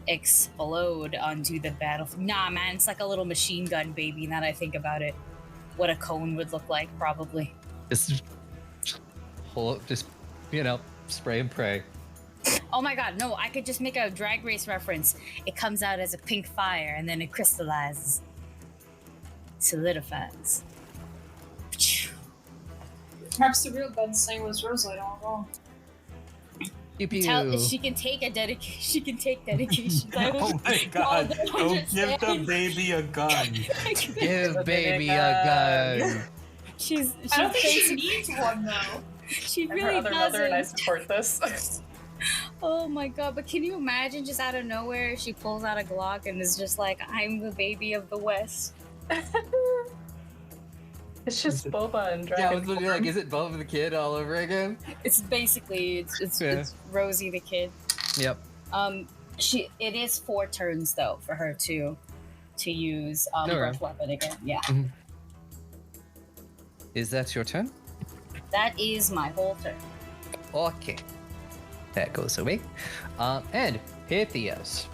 explode onto the battlefield. Nah, man, it's like a little machine gun, baby, now that I think about it. What a cone would look like, probably. Just spray and pray. Oh my god, no, I could just make a Drag Race reference. It comes out as a pink fire, and then it crystallizes. Solidifies. Perhaps the real gunslinger was Rosalite all along. She can take dedication. She can take dedication. Oh my god! Don't give the baby a gun. Give baby a gun. She's I don't think she needs one though. She I'm really her other doesn't. mother, and I support this. Oh my god! But can you imagine just out of nowhere she pulls out a Glock and is just like, "I'm the baby of the West." It's just Boba and Dragon. Yeah, I was literally like, is it Boba the Kid all over again? It's basically it's Rosie the Kid. Yep. It is 4 turns though for her to use brush weapon again. Yeah. Mm-hmm. Is that your turn? That is my whole turn. Okay. That goes away. And Pythias.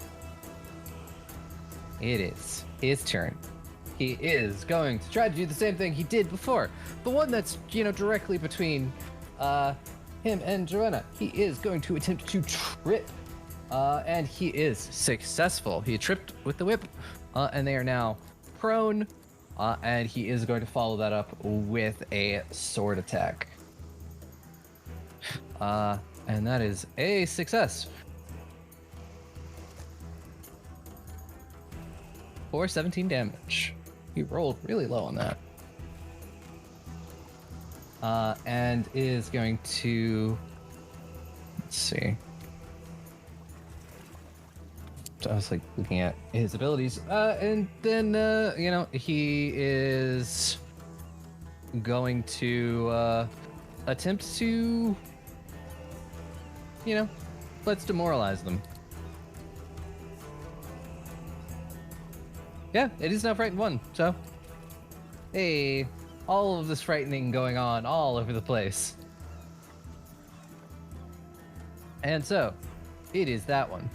It is his turn. He is going to try to do the same thing he did before. The one that's, directly between him and Joanna. He is going to attempt to trip. And he is successful. He tripped with the whip. And they are now prone. And he is going to follow that up with a sword attack. And that is a success. For 17 damage. He rolled really low on that. And is going to... Let's see. So I was looking at his abilities. And then, he is going to attempt to, let's demoralize them. Yeah, it is now frightened 1, so... Hey, all of this frightening going on all over the place. And so, it is that one.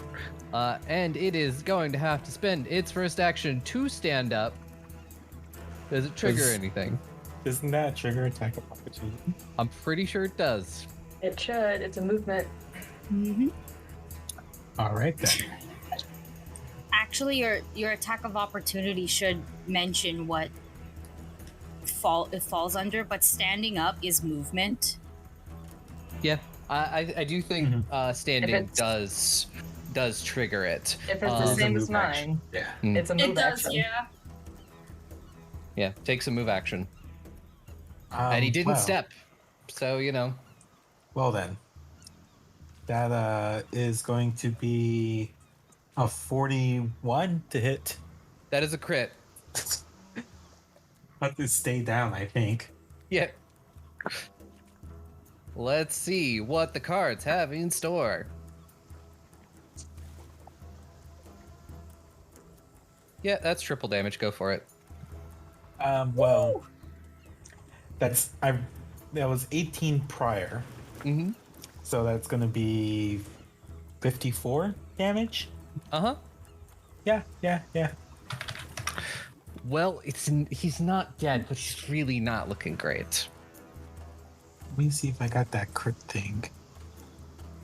And it is going to have to spend its first action to stand up. Does it trigger anything? Doesn't that trigger attack of opportunity? I'm pretty sure it does. It should. It's a movement. Mm-hmm. All right, then. Actually, your attack of opportunity should mention what it falls under, but standing up is movement. Yeah, I do think standing does trigger it. If it's the same as mine, it's a move action. Yeah. Yeah, takes a move action. And he didn't step, so Well then, that is going to be a 41 to hit. That is a crit. Have to stay down, I think. Yeah. Let's see what the cards have in store. Yeah, that's triple damage. Go for it. That was 18 prior. Mm-hmm. So that's gonna be 54 damage. Yeah. Well, he's not dead, but he's really not looking great. Let me see if I got that crit thing.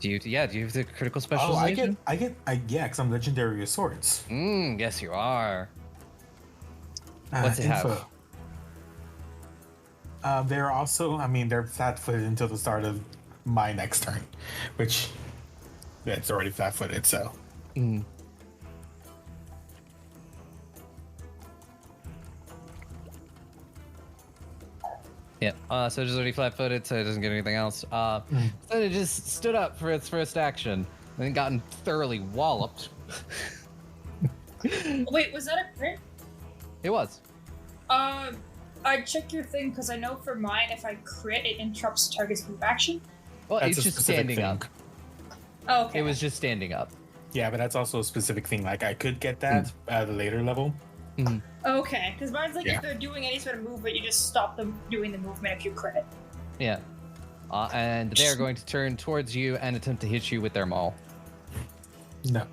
Do you have the critical specialization? I get, because I'm legendary with swords. Yes, you are. What's it have? They're also, they're flat-footed until the start of my next turn, which it's already flat-footed, so. Yeah. So it's already flat-footed, so it doesn't get anything else. So it just stood up for its first action, and then gotten thoroughly walloped. Wait, was that a crit? It was. I'd check your thing because I know for mine, if I crit, it interrupts the target's move action. Well, That's it's a just specific standing thing. up. Oh, okay. It was just standing up. Yeah, but that's also a specific thing. Like I could get that at a later level. Okay, because mine's like Yeah. if they're doing any sort of movement, you just stop them doing the movement if you crit. Yeah. And they're going to turn towards you and attempt to hit you with their maul. No.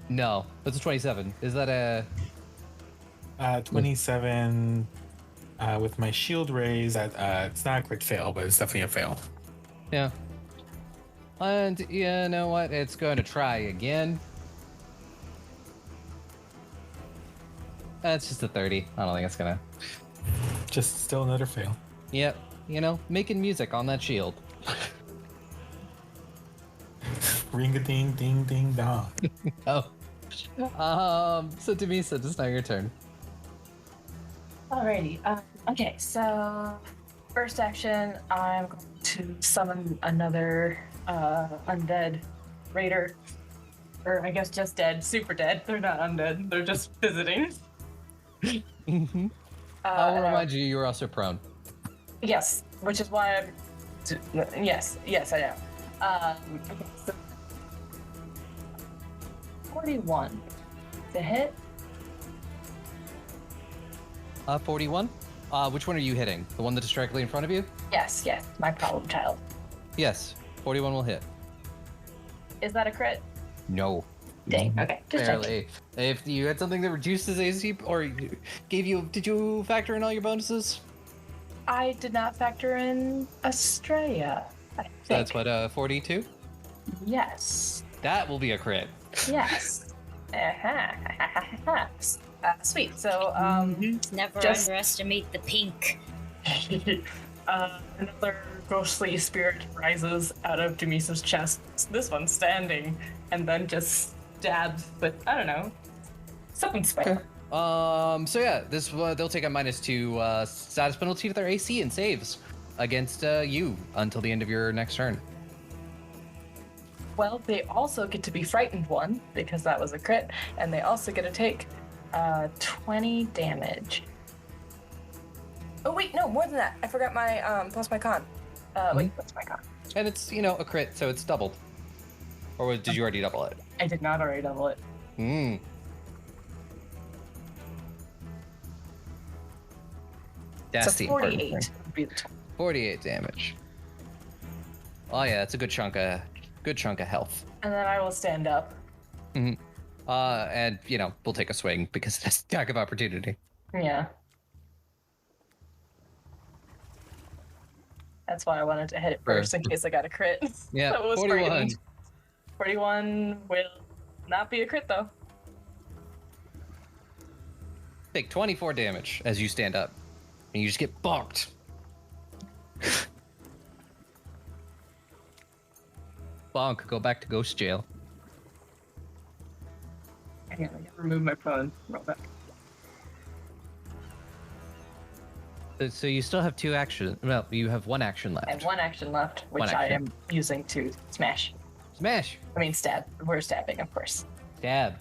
No, that's a 27. Is that a... 27 with my shield raise. It's not a crit fail, but it's definitely a fail. Yeah. And you know what? It's going to try again. That's just a 30. I don't think it's gonna... Just still another fail. Yep. You know, making music on that shield. Ring-a-ding, ding, ding, dong. Oh. So Demisa, it's now your turn. Alrighty. Okay, so first action, I'm going to summon another undead raider. Or I guess just dead, super dead. They're not undead, they're just visiting. Mm-hmm. I'll remind you, you're also prone. Yes, which is why I'm. Yes, I am. Okay, so 41 to hit. 41? Which one are you hitting? The one that's directly in front of you? Yes, my problem child. Yes, 41 will hit. Is that a crit? No. Dang. Okay, just checking. Barely. If you had something that reduces AC, or gave you, did you factor in all your bonuses? I did not factor in Estrella. I think. That's what, 42? Yes. That will be a crit. Yes. Sweet. So, Never just- underestimate the pink. another ghostly spirit rises out of Demisa's chest. This one's standing, and then just stabs with, I don't know, something special. So yeah, this they'll take a -2 status penalty to their AC and saves against you until the end of your next turn. Well, they also get to be frightened one, because that was a crit, and they also get to take 20 damage. Oh wait, no, more than that. I forgot my plus my con. Wait, what's my con? And it's, you know, a crit, so it's doubled. Or did you already double it? I did not already double it. That's So the important 48 thing. would be the total. 48 damage. Oh yeah, that's a good chunk of health. And then I will stand up. And you know, we'll take a swing because that's attack of opportunity. Yeah. That's why I wanted to hit it first in case I got a crit. Yeah, That was 41. frightened. 41 will not be a crit though. Take 24 damage as you stand up. And you just get bonked. Bonk, go back to ghost jail. Hang on, I gotta remove my phone. Roll back. So you still have 2 action. Well, you have 1 action left. I have 1 action left, which One I action. am using to smash. Smash. I mean stab. We're stabbing, of course. Stab.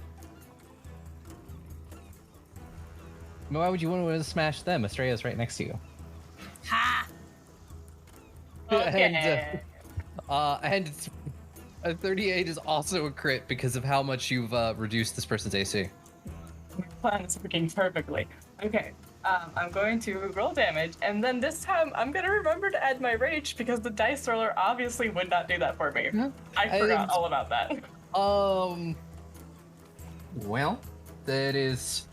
Why would you want to smash them? Estrella's right next to you. Ha! Okay. And it's, a 38 is also a crit because of how much you've reduced this person's AC. My plan is working perfectly. Okay. I'm going to roll damage, and then this time I'm gonna remember to add my rage because the dice roller obviously would not do that for me. I forgot all about that. Well, that is...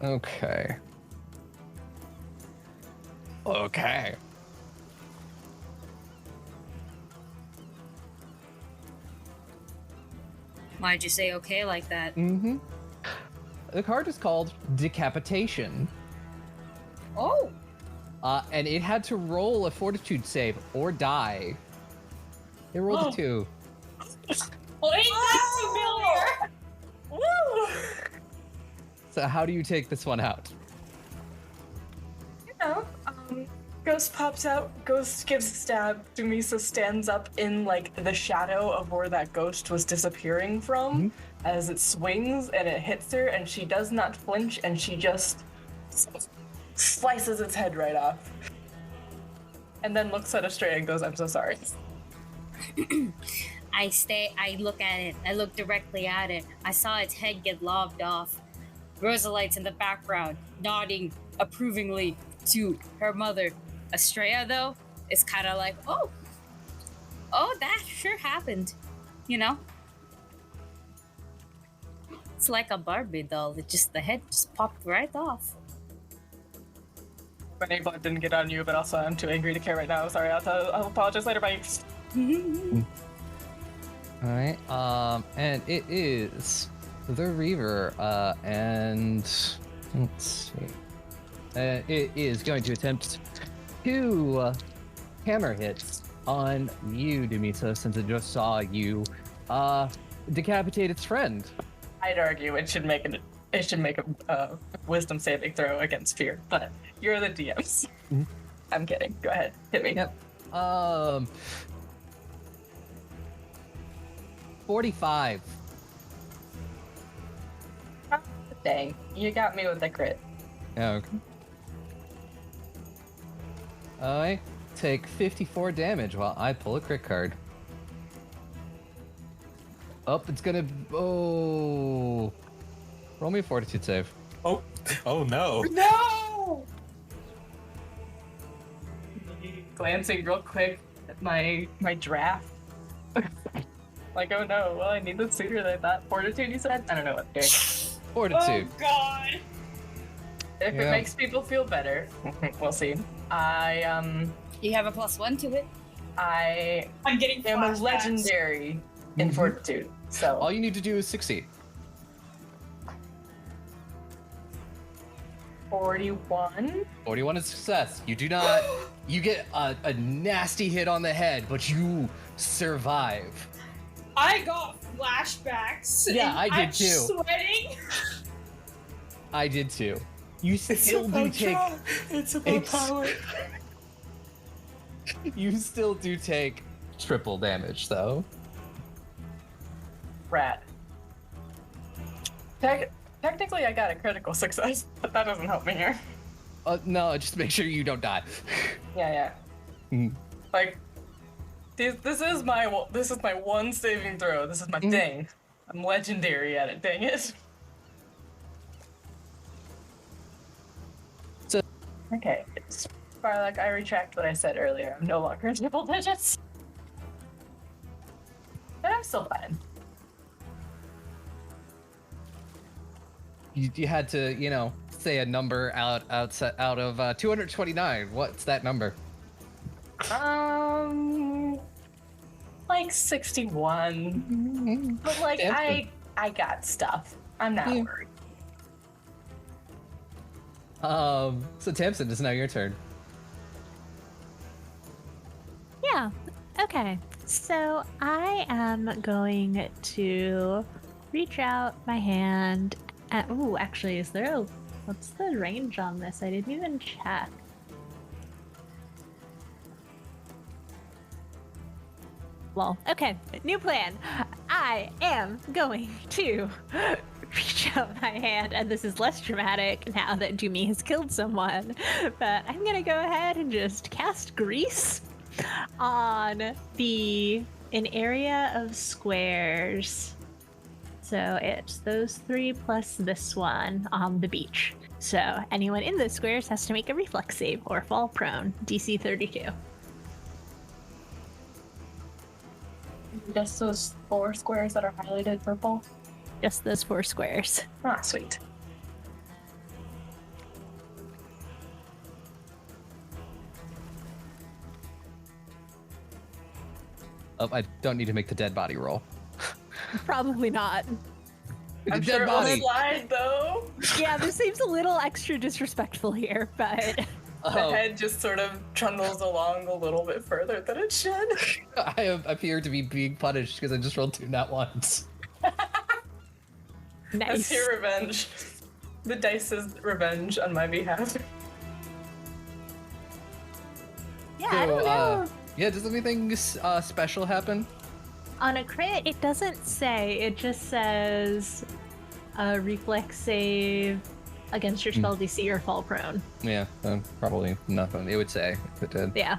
Okay. Okay. Why'd you say okay like that? Mm-hmm. The card is called Decapitation. Oh! And it had to roll a fortitude save or die. It rolled a 2. Well, ain't that familiar? Woo! So how do you take this one out? You know, Ghost pops out. Ghost gives a stab. Dumisa stands up in like the shadow of where that ghost was disappearing from as it swings and it hits her, and she does not flinch, and she just slices its head right off. And then looks at Estrella and goes, "I'm so sorry." I look at it. I look directly at it. I saw its head get lobbed off. Rosalite's in the background, nodding approvingly to her mother. Estrella, though, is kind of like, oh, that sure happened. You know? It's like a Barbie doll. The head just popped right off. My name blood didn't get on you, but also I'm too angry to care right now. Sorry, I'll apologize later. Bye. All right. And it is the Reaver, and let's see. It is going to attempt 2 hammer hits on you, Dumisa, since it just saw you decapitate its friend. I'd argue it should make a wisdom saving throw against fear, but you're the DMs. I'm kidding. Go ahead, hit me. Yep. 45. Dang, you got me with the crit. Okay. I take 54 damage while I pull a crit card. Oh, it's gonna. Oh. Roll me a fortitude save. Oh no. No! Glancing real quick at my draft. Like, oh no, well, I need this sooner than that. Fortitude, you said? I don't know what I'm doing. Fortitude. Oh god. If it makes people feel better, we'll see. You have a +1 to it. I'm getting am a flashbacks. legendary in Fortitude, so all you need to do is succeed. 41. 41 is success. You do not. You get a nasty hit on the head, but you survive. I got flashbacks. Yeah, I did I'm too. Sweating. I did too. You still do take. It's about power. You still do take triple damage, though. Rat. Technically, I got a critical success, but that doesn't help me here. No, just make sure you don't die. Yeah. Like, this is my one saving throw. This is my thing. I'm legendary at it. Dang it. So, okay, Sparlock, I retract what I said earlier. I'm no longer in triple digits, but I'm still fine. You had to, say a number out of 229. What's that number? Like 61. But like I got stuff. I'm not worried. So Tamsin, it's now your turn. Yeah. Okay. So I am going to reach out my hand. Actually, what's the range on this? I didn't even check. Well, okay, new plan. I am going to reach out my hand, and this is less dramatic now that Dumi has killed someone, but I'm gonna go ahead and just cast Grease on an area of squares. So it's those 3 plus this one on the beach. So anyone in those squares has to make a reflex save or fall prone. DC 32. Just those 4 squares that are highlighted purple? Just those 4 squares. Ah, sweet. Oh, I don't need to make the dead body roll. Probably not. I'm sure it'll slide though. Yeah, this seems a little extra disrespectful here, but the head just sort of trundles along a little bit further than it should. I appear to be being punished because I just rolled 2 nat ones. Nice. That's your revenge. The dice is revenge on my behalf. I don't know. Yeah, does anything special happen? On a crit, it doesn't say. It just says a reflex save against your spell DC or fall prone. Yeah, probably nothing. It would say if it did. Yeah.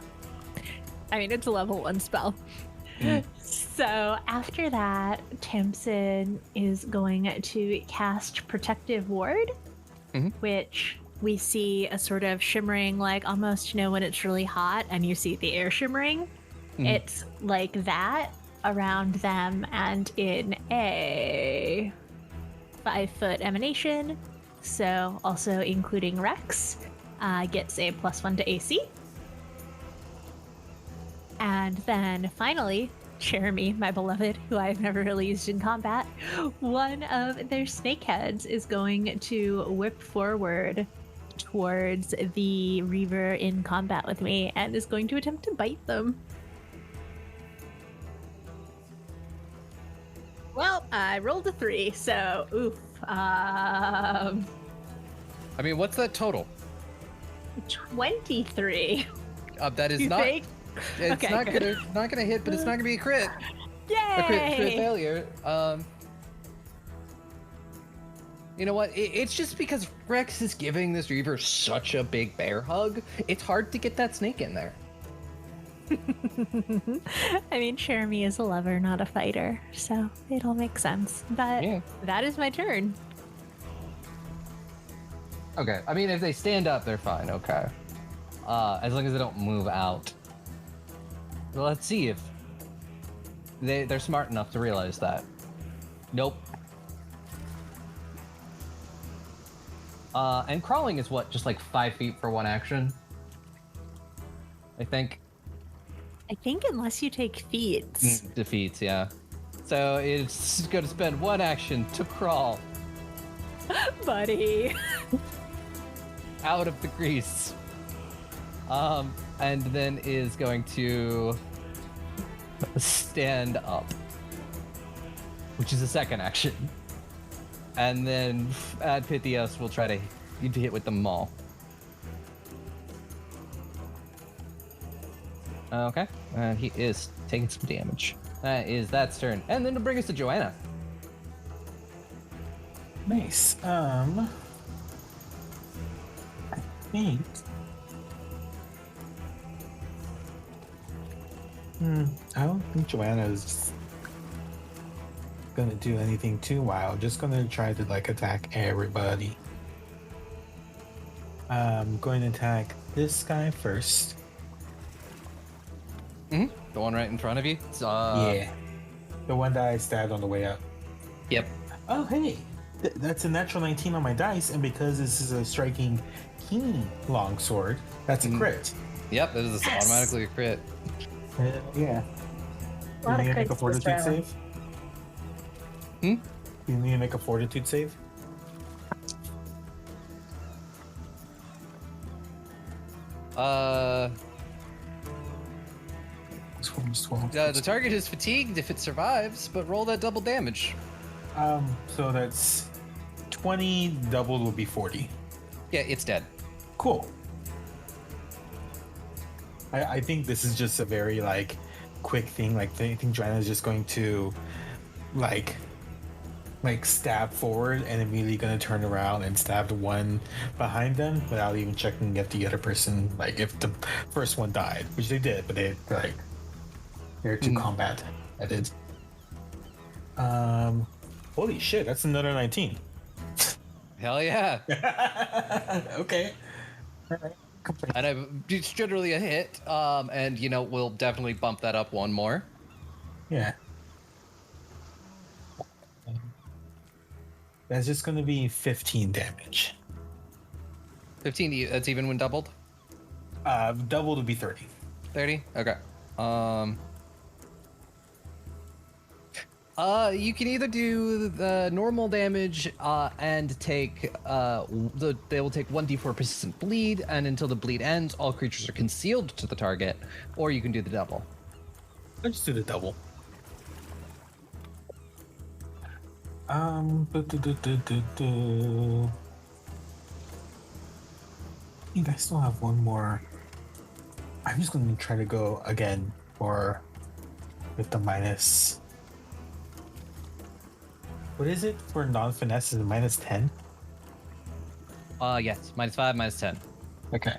I mean, it's a level 1 spell. So after that, Tamsin is going to cast Protective Ward, which we see a sort of shimmering, like almost, when it's really hot and you see the air shimmering. It's like that around them and in a 5-foot emanation. So also including Rex, gets a +1 to AC. And then finally, Jeremy, my beloved, who I've never really used in combat, one of their snakeheads is going to whip forward towards the Reaver in combat with me and is going to attempt to bite them. Well, I rolled a 3, so oof. I mean, what's that total? 23. That is You not. think? It's Okay, not gonna hit, but it's not gonna be a crit. Yay! A crit failure. You know what? It's just because Rex is giving this Reaver such a big bear hug. It's hard to get that snake in there. I mean, Jeremy is a lover, not a fighter, so it'll make sense. But that is my turn. Okay. I mean, if they stand up, they're fine. Okay. As long as they don't move out. Well, let's see if they're smart enough to realize that. Nope. And crawling is what, just like 5 feet for one action? I think. I think unless you take feats. Defeats, yeah. So it's going to spend one action to crawl. Buddy. Out of the grease. And then is going to stand up, which is a second action. And then Pythios will try to hit with the maul. Okay, and he is taking some damage. That's turn. And then to bring us to Joanna. Nice. I think. I don't think Joanna's gonna do anything too wild. Just gonna try to attack everybody. I'm going to attack this guy first. The one right in front of you? Yeah. The one that I stabbed on the way up. Yep. Oh, hey. That's a natural 19 on my dice, and because this is a striking keen longsword, that's a crit. Yep, that is automatically a crit. Yeah. A lot Do you of need to make a crits this fortitude round. save? Do you need to make a fortitude save? The target is fatigued if it survives, but roll that double damage. So that's 20 doubled will be 40. Yeah, it's dead. Cool. I think this is just a very quick thing. I think Joanna is just going to like stab forward and immediately gonna turn around and stab the one behind them without even checking if the other person, if the first one died, which they did, but they're to combat at it. Holy shit, that's another 19. Hell yeah. Okay. All right. And it's generally a hit, and we'll definitely bump that up one more. Yeah. That's just going to be 15 damage. 15, that's even when doubled? Doubled would be 30. 30? Okay. You can either do the normal damage and take they will take 1d4 persistent bleed, and until the bleed ends, all creatures are concealed to the target, or you can do the double. Let's do the double. I think I still have one more. I I'm just going to try to go again with the minus. What is it for non-finesse? Is it minus 10? Yes, -5, -10. Okay.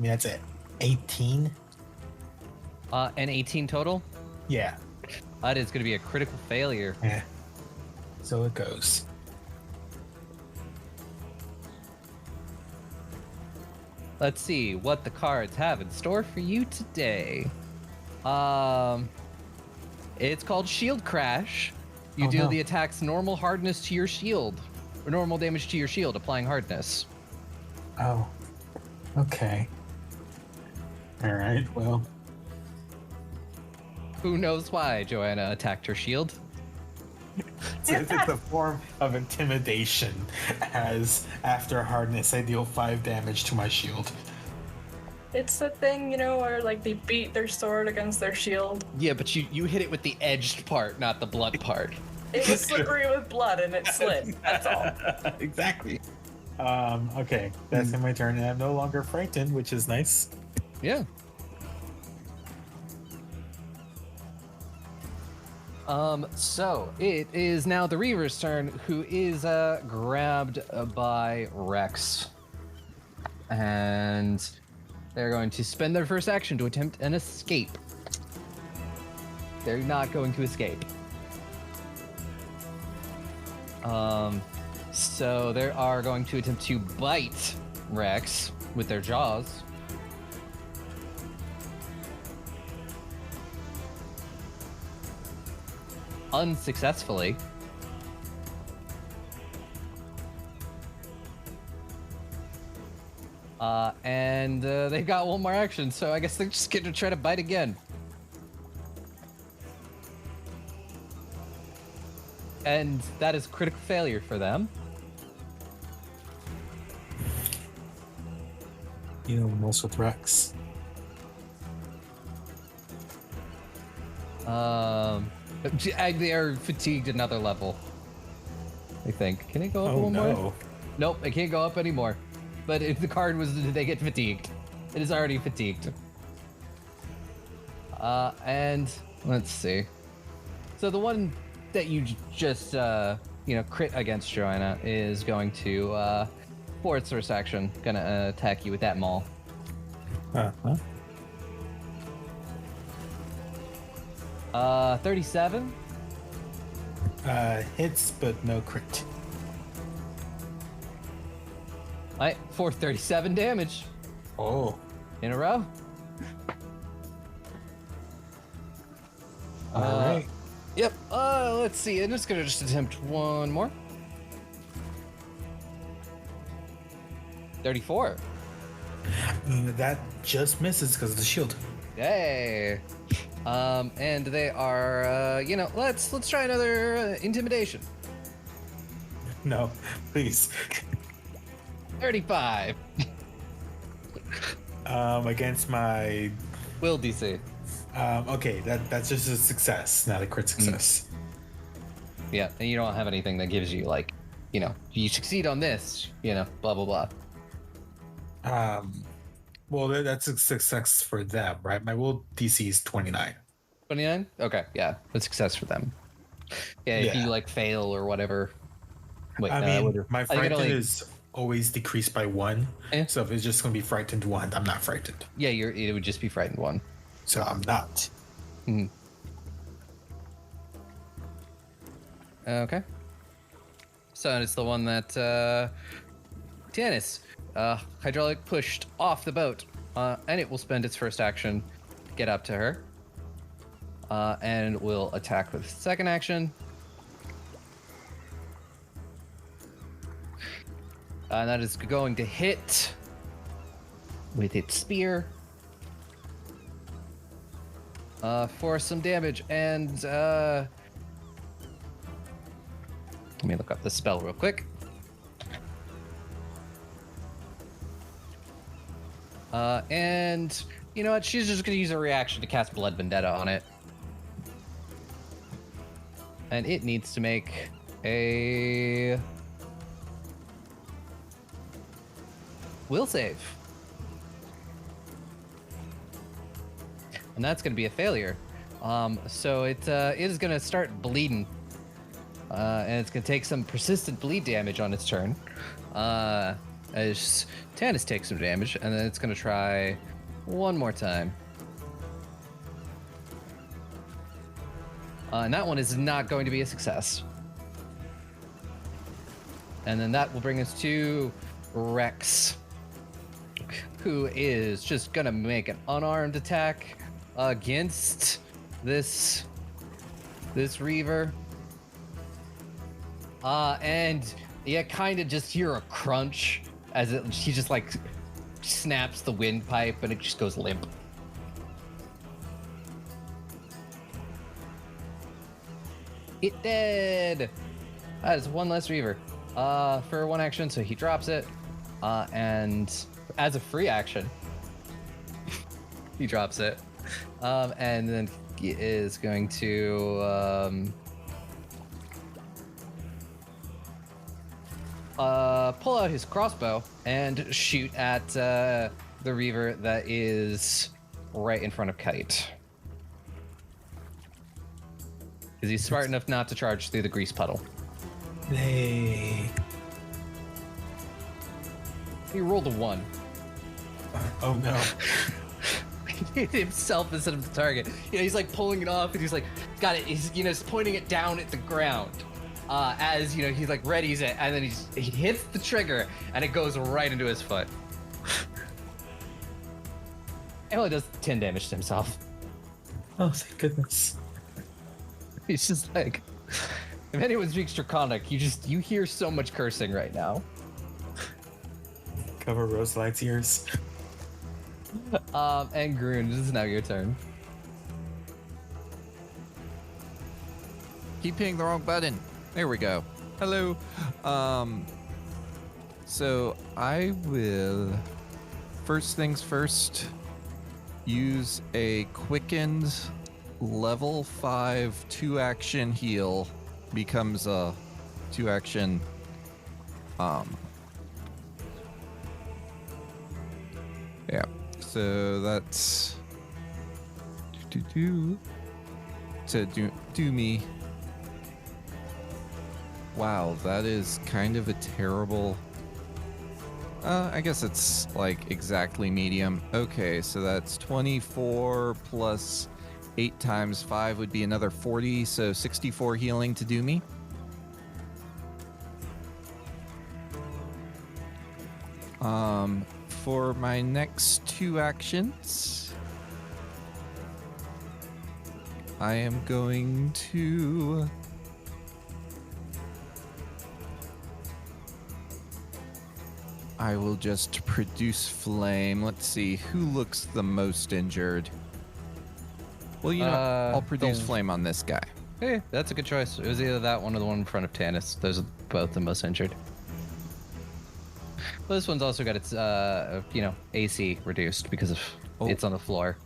That's it. 18. An 18 total. Yeah. That is going to be a critical failure. Yeah. So it goes. Let's see what the cards have in store for you today. It's called Shield Crash. You deal the attack's normal hardness to your shield, or normal damage to your shield, applying hardness. Oh. Okay. All right. Well. Who knows why Joanna attacked her shield? So it's a form of intimidation, as after hardness, I deal 5 damage to my shield. It's the thing, where like they beat their sword against their shield. Yeah, but you hit it with the edged part, not the blood part. It was slippery with blood and it slid. That's all. Exactly. Okay, that's in my turn, and I'm no longer frightened, which is nice. Yeah. So it is now the Reaver's turn, who is grabbed by Rex. And they're going to spend their first action to attempt an escape. They're not going to escape. So they are going to attempt to bite Rex with their jaws. Unsuccessfully. And they've got one more action, so I guess they're just going to try to bite again. And that is critical failure for them. Most with Rex. They are fatigued another level, I think. Can it go up one more? Nope, it can't go up anymore. But if the card was, did they get fatigued? It is already fatigued. And let's see. So the one that you just, crit against, Joanna, is going to, for its first action, gonna attack you with that maul. 37? Hits, but no crit. Alright, for 37 damage. Oh. In a row. Alright. Yep. Let's see. I'm just gonna attempt one more. 34. That just misses because of the shield. Yay. And they are, let's try another intimidation. No, please. 35. Against my will DC. Okay, that's just a success, not a crit success. Yeah, and you don't have anything that gives you you succeed on this, blah blah blah. Well, that's a success for them, right? My will DC is 29. 29? Okay, yeah, that's success for them. Yeah, if you fail or whatever. Wait, my frightened is always decreased by 1. So if it's just gonna be frightened 1, I'm not frightened. Yeah, it would just be frightened 1. So I'm not. Okay. So it's the one that Tianis, hydraulic pushed off the boat, and it will spend its first action to get up to her, and will attack with its second action. And that is going to hit with its spear for some damage. And let me look up the spell real quick. And you know what? She's just going to use a reaction to cast Blood Vendetta on it. And it needs to make a will save. And that's going to be a failure. So it is going to start bleeding. And it's going to take some persistent bleed damage on its turn. As Tannis takes some damage, and then it's going to try one more time. And that one is not going to be a success. And then that will bring us to Rex, who is just going to make an unarmed attack against this Reaver. And you kind of just hear a crunch as she just like snaps the windpipe and it just goes limp. It did! That is one less Reaver for one action, so he drops it. And as a free action, he drops it. And then he is going to pull out his crossbow and shoot at the Reaver that is right in front of Kite. Because he's smart enough not to charge through the grease puddle. Hey. He rolled a 1. Oh no. He hit himself instead of the target. He's like pulling it off and he's like, got it. He's, he's pointing it down at the ground. As, he's like readies it and then he hits the trigger and it goes right into his foot. It only does 10 damage to himself. Oh, thank goodness. He's just like, if anyone speaks Draconic, you hear so much cursing right now. Cover Roselight's ears. And Groon, this is now your turn. Keep hitting the wrong button. There we go. Hello. So I will, first things first, use a quickened level 5 2-action heal. Becomes a 2-action yeah. So that's to do me. Wow, that is kind of a terrible. I guess it's like exactly medium. Okay, so that's 24 plus 8 times 5 would be another 40, so 64 healing to do me. For my next 2 actions, I am going to I will just produce flame. Let's see, who looks the most injured? Well, I'll produce flame on this guy. Hey, that's a good choice. It was either that one or the one in front of Tannis. Those are both the most injured. Well, this one's also got its, AC reduced because of it's on the floor.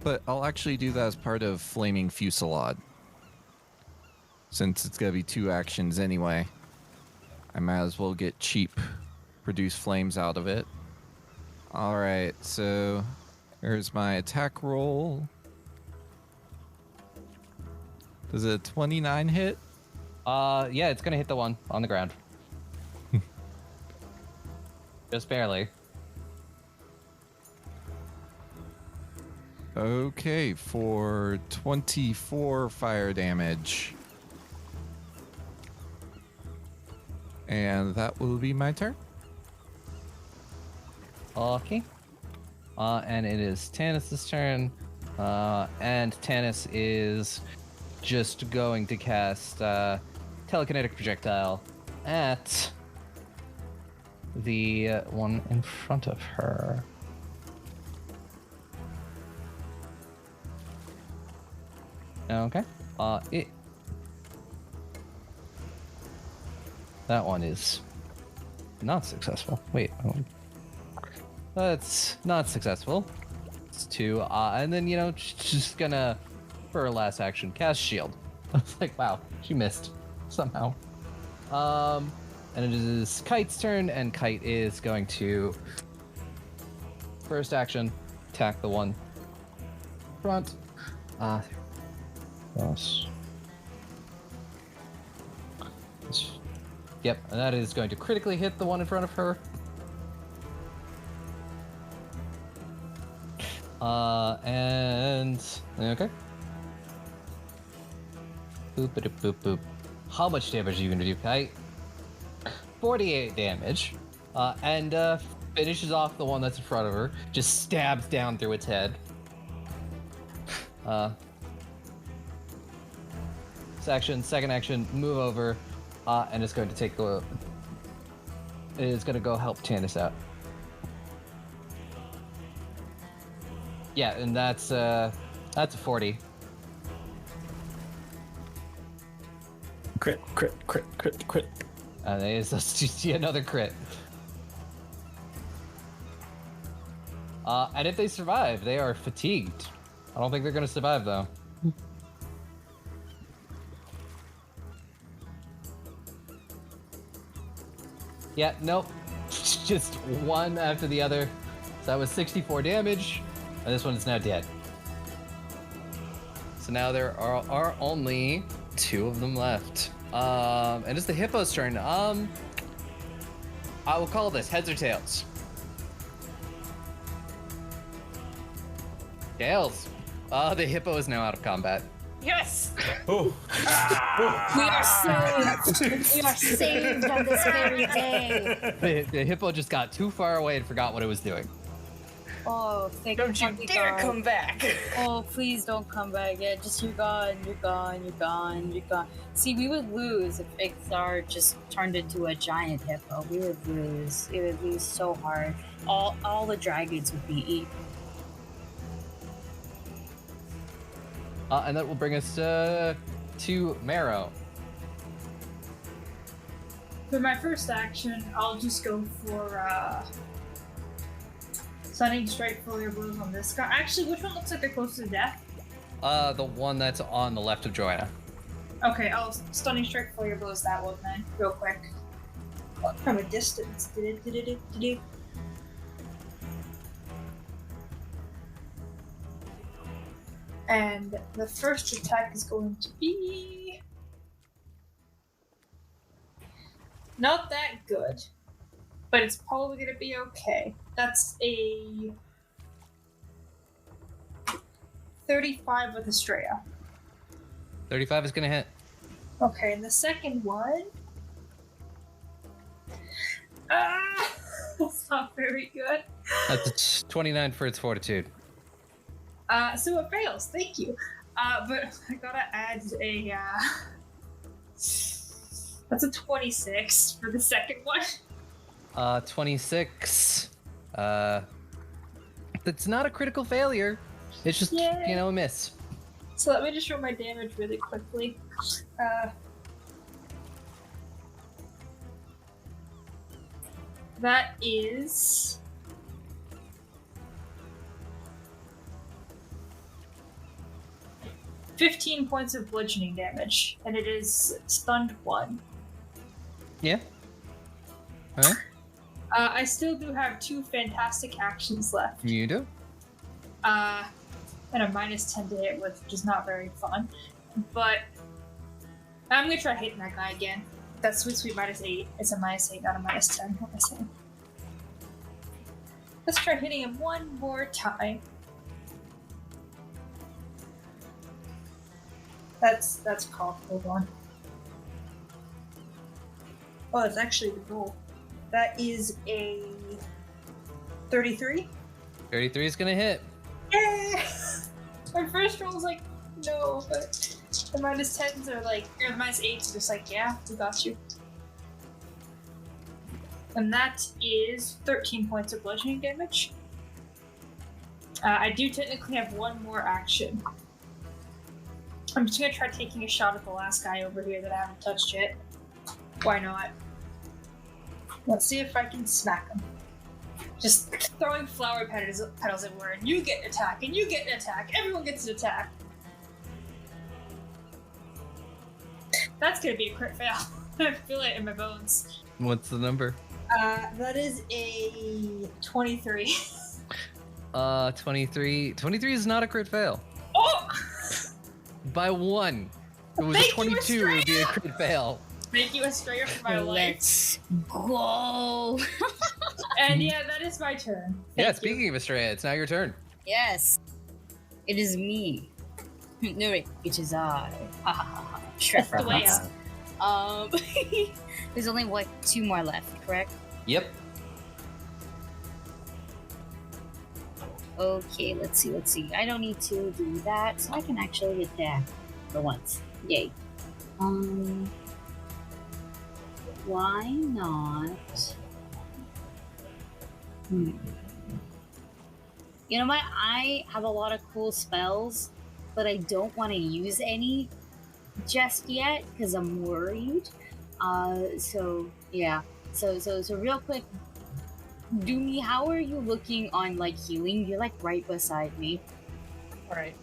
But I'll actually do that as part of Flaming Fusillade. Since it's going to be 2 actions anyway, I might as well get cheap produce flames out of it. Alright, so here's my attack roll. Does a 29 hit? Yeah, it's gonna hit the one on the ground. Just barely. Okay, for 24 fire damage. And that will be my turn. Okay. And it is Tannis' turn. And Tannis is just going to cast telekinetic projectile at the one in front of her. Okay. That one is not successful. Wait. That's not successful. It's 2. And then, just gonna, for her last action, cast shield. I was like, wow, she missed somehow. And it is Kite's turn, and Kite is going to first action attack the one front. Yes. Yep, and that is going to critically hit the one in front of her. And okay. Boop, boop, boop, boop. How much damage are you gonna do, Kite? 48 damage. And finishes off the one that's in front of her. Just stabs down through its head. Second action, move over, and it's going to take the. It is going to go help Tannis out. Yeah, and that's a 40. Crit. And let's see another crit. And if they survive, they are fatigued. I don't think they're going to survive, though. Yeah, nope. Just one after the other. So that was 64 damage, and this one is now dead. So now there are only 2 of them left. And it's the hippo's turn. I will call this heads or tails. Tails. The hippo is now out of combat. Yes! Oh. We are saved on this very day. The hippo just got too far away and forgot what it was doing. Oh, thank Don't you fucking dare God. come back! Oh, please don't come back yet. Just you're gone. See, we would lose if Ixar just turned into a giant hippo. We would lose. It would lose so hard. All the dragons would be eaten. And that will bring us to Marrow. For my first action, I'll just go for Stunning Strike Foliar Blows on this guy. Actually, which one looks like they're close to death? The one that's on the left of Joanna. Okay, I'll Stunning Strike Foliar Blows that one then, real quick. From a distance. And the first attack is going to be not that good, but it's probably going to be okay. That's a 35 with Estrella. 35 is gonna hit. Okay, and the second one. That's not very good. That's 29 for its fortitude. So it fails. Thank you. But I gotta add a. That's a 26 for the second one. 26. That's not a critical failure. It's just, a miss. So let me just roll my damage really quickly. That is 15 points of bludgeoning damage, and it is stunned 1. Yeah. Alright. I still do have 2 fantastic actions left. You do? And a minus 10 to hit, which is not very fun. But I'm gonna try hitting that guy again. That's sweet minus 8. It's a minus 8, not a minus 10. What am I saying? Let's try hitting him one more time. That's called. Hold on. Oh, that's actually the goal. That is a 33. 33 is gonna hit. Yeah! My first roll was like, no, but the minus 10s are like, or the minus 8s are just like, yeah, we got you. And that is 13 points of bludgeoning damage. I do technically have one more action. I'm just gonna try taking a shot at the last guy over here that I haven't touched yet. Why not? Let's see if I can smack him. Just throwing flower petals everywhere, and you get an attack, and you get an attack. Everyone gets an attack. That's gonna be a crit fail. I feel it in my bones. What's the number? That is a 23. 23. 23 is not a crit fail. Oh! By 1. If it was a 22, it would be a crit fail. Thank you, Estrella, for my life. Let's go. And yeah, that is my turn. Yeah, speaking of Estrella, it's now your turn. Yes. It is me. No, wait, it is I. Ha ha ha ha. Shrek The way up. There's only, 2 more left, correct? Yep. Okay, let's see. I don't need to do that, so I can actually attack for once. Yay. Why not? You know what? I have a lot of cool spells, but I don't want to use any just yet because I'm worried. So yeah. So real quick, Doomy, how are you looking on like healing? You're like right beside me. Alright.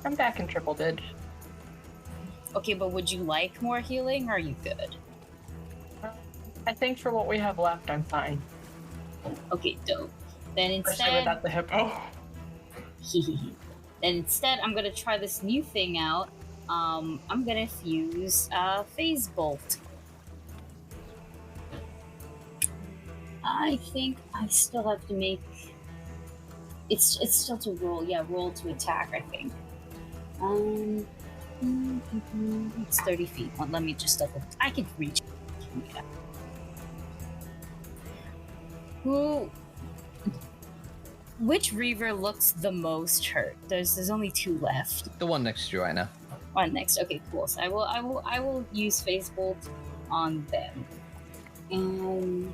I'm back in triple dig. Okay, but would you like more healing or are you good? I think for what we have left, I'm fine. Okay, dope. Then Especially instead, without the hippo. then instead, I'm gonna try this new thing out. I'm gonna fuse Phase Bolt. I think I still have to make. It's still to roll. Yeah, roll to attack. I think. It's 30 feet. Well, let me just double. I can reach. Yeah. Which Reaver looks the most hurt? There's only 2 left. The one next to you right now. One next. Okay, cool. So I will use Phase Bolt on them. And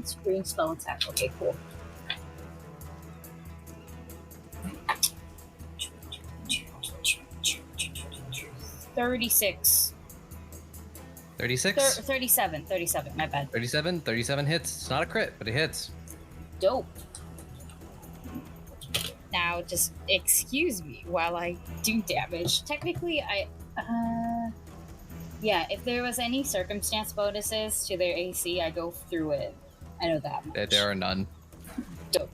Spring Spell Attack. Okay, cool. 36. 36? 37, my bad. 37 hits. It's not a crit, but it hits. Dope. Now, just excuse me while I do damage. Technically, yeah, if there was any circumstance bonuses to their AC, I go through it. I know that much. There are none. Dope.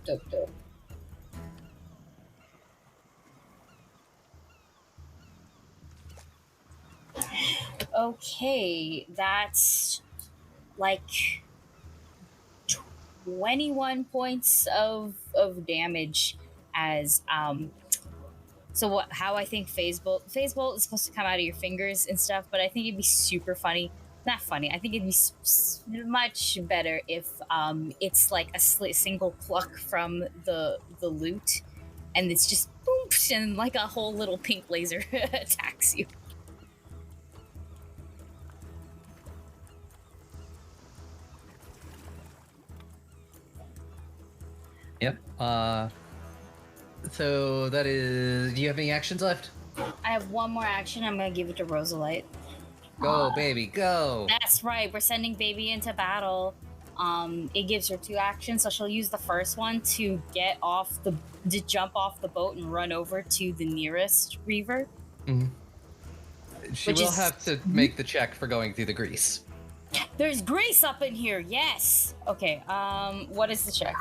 Okay, that's like 21 points of damage as so how I think Phase Bolt is supposed to come out of your fingers and stuff, but I think it'd be super funny. Not funny. I think it'd be much better if it's like a single pluck from the loot, and it's just boom, and like a whole little pink laser attacks you. Yep. So that is. Do you have any actions left? I have one more action. I'm gonna give it to Rosalite. Go, baby, go! That's right. We're sending baby into battle. It gives her 2 actions, so she'll use the first one to jump off the boat and run over to the nearest Reaver. Mm-hmm. She will have to make the check for going through the grease. There's grease up in here. Yes. Okay. What is the check?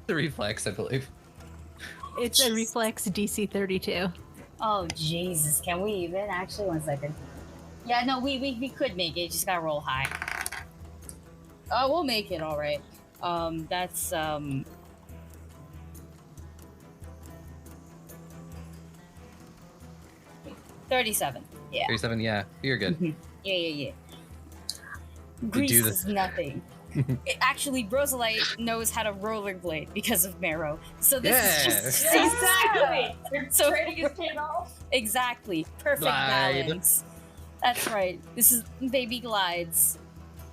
The reflex, I believe. It's a reflex DC 32. Oh Jesus! Can we even? Actually, 1 second. Yeah, no, we could make it. Just gotta roll high. Oh, we'll make it. All right. That's 37. Yeah. 37. Yeah, you're good. Yeah. Grease is nothing. Actually, Rosalite knows how to rollerblade because of Marrow. So this is just exactly. So training is paid off. Exactly. Perfect balance. That's right. This is baby glides.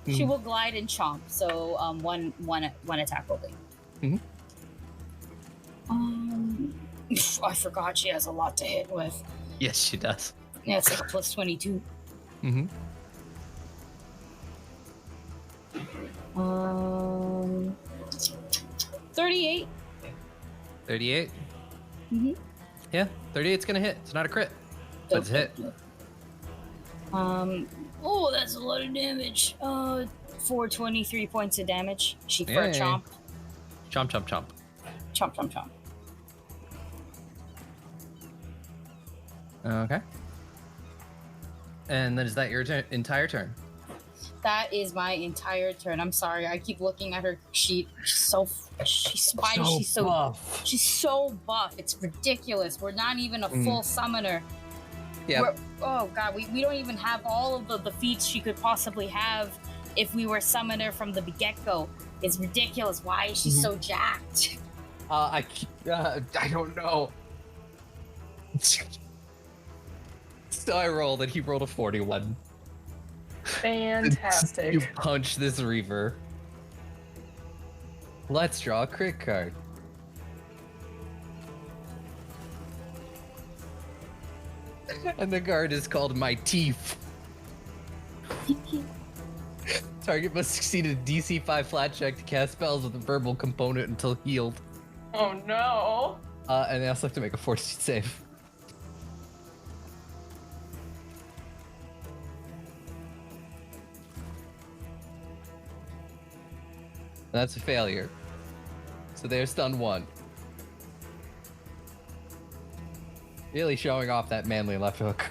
She will glide and chomp. So one attack only. I forgot she has a lot to hit with. Yes, she does. Yeah, it's like a plus 22. 38. 38? Yeah, 38's gonna hit. It's not a crit, but it's a hit. Oh, that's a lot of damage. 423 points of damage. She for a Yay. chomp. Chomp, chomp, chomp. Chomp, chomp, chomp. Okay. And then is that your entire turn? That is my entire turn. I'm sorry. I keep looking at her sheet. She's buff. She's so buff. It's ridiculous. We're not even a full summoner. Yeah. Oh god, we don't even have all of the feats she could possibly have if we were summoner from the get-go. It's ridiculous. Why is she so jacked? I don't know. So I rolled, and he rolled a 41. Fantastic. You punch this Reaver. Let's draw a crit card. And the card is called My Teeth. Target must succeed a DC 5 flat check to cast spells with a verbal component until healed. Oh no. And they also have to make a fortitude save. That's a failure. So they're stun 1. Really showing off that manly left hook.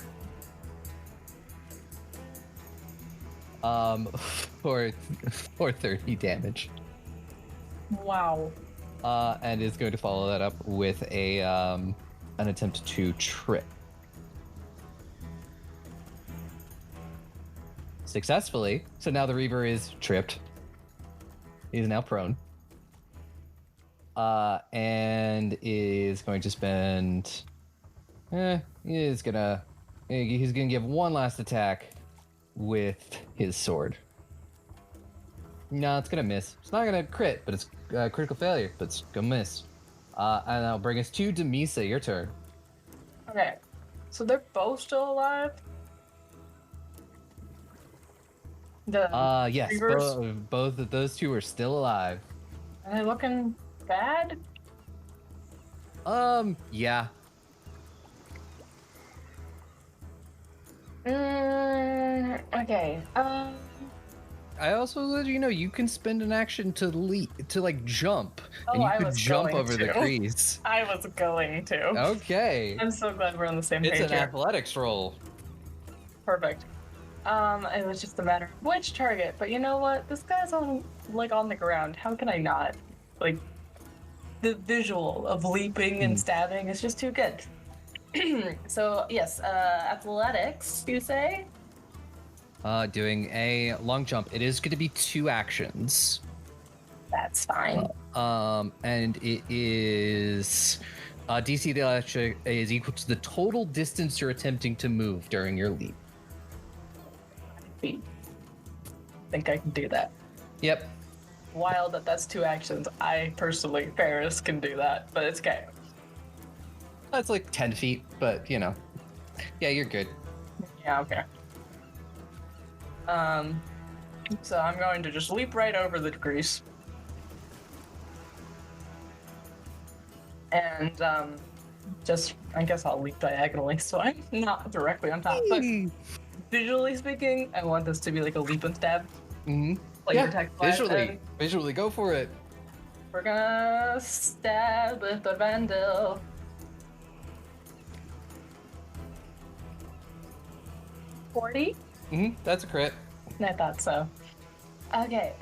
For 30 damage. Wow. And is going to follow that up with a an attempt to trip. Successfully. So now the Reaver is tripped. He's now prone. And is going to spend. He's gonna give one last attack with his sword. No, it's gonna miss. It's not gonna crit, but it's critical failure, but it's gonna miss. And that'll bring us to Demisa. Your turn. Okay. So they're both still alive? Yes, both of those two are still alive. Are they looking bad? Yeah. Okay. I also let you know you can spend an action to jump, and you I could was jump going over the to. crease. I was going to. Okay. I'm so glad we're on the same It's page an here. athletics roll. Perfect. It was just a matter of which target, but you know what? This guy's on the ground. How can I not? Like, the visual of leaping and stabbing is just too good. So, yes, athletics, you say? Doing a long jump. It is going to be 2 actions. That's fine. And it is DC the electric is equal to the total distance you're attempting to move during your leap. I think I can do that. Yep. Wild that's 2 actions. I personally, Ferris, can do that, but it's okay. That's like 10 feet, but you know. Yeah, you're good. Yeah, okay. So I'm going to just leap right over the grease. And, I guess I'll leap diagonally, so I'm not directly on top. But visually speaking, I want this to be like a leap and stab. Mm-hmm. Like yeah, protect flash, visually, go for it. We're gonna stab with the Vandal. $40? That's a crit. I thought so. Okay,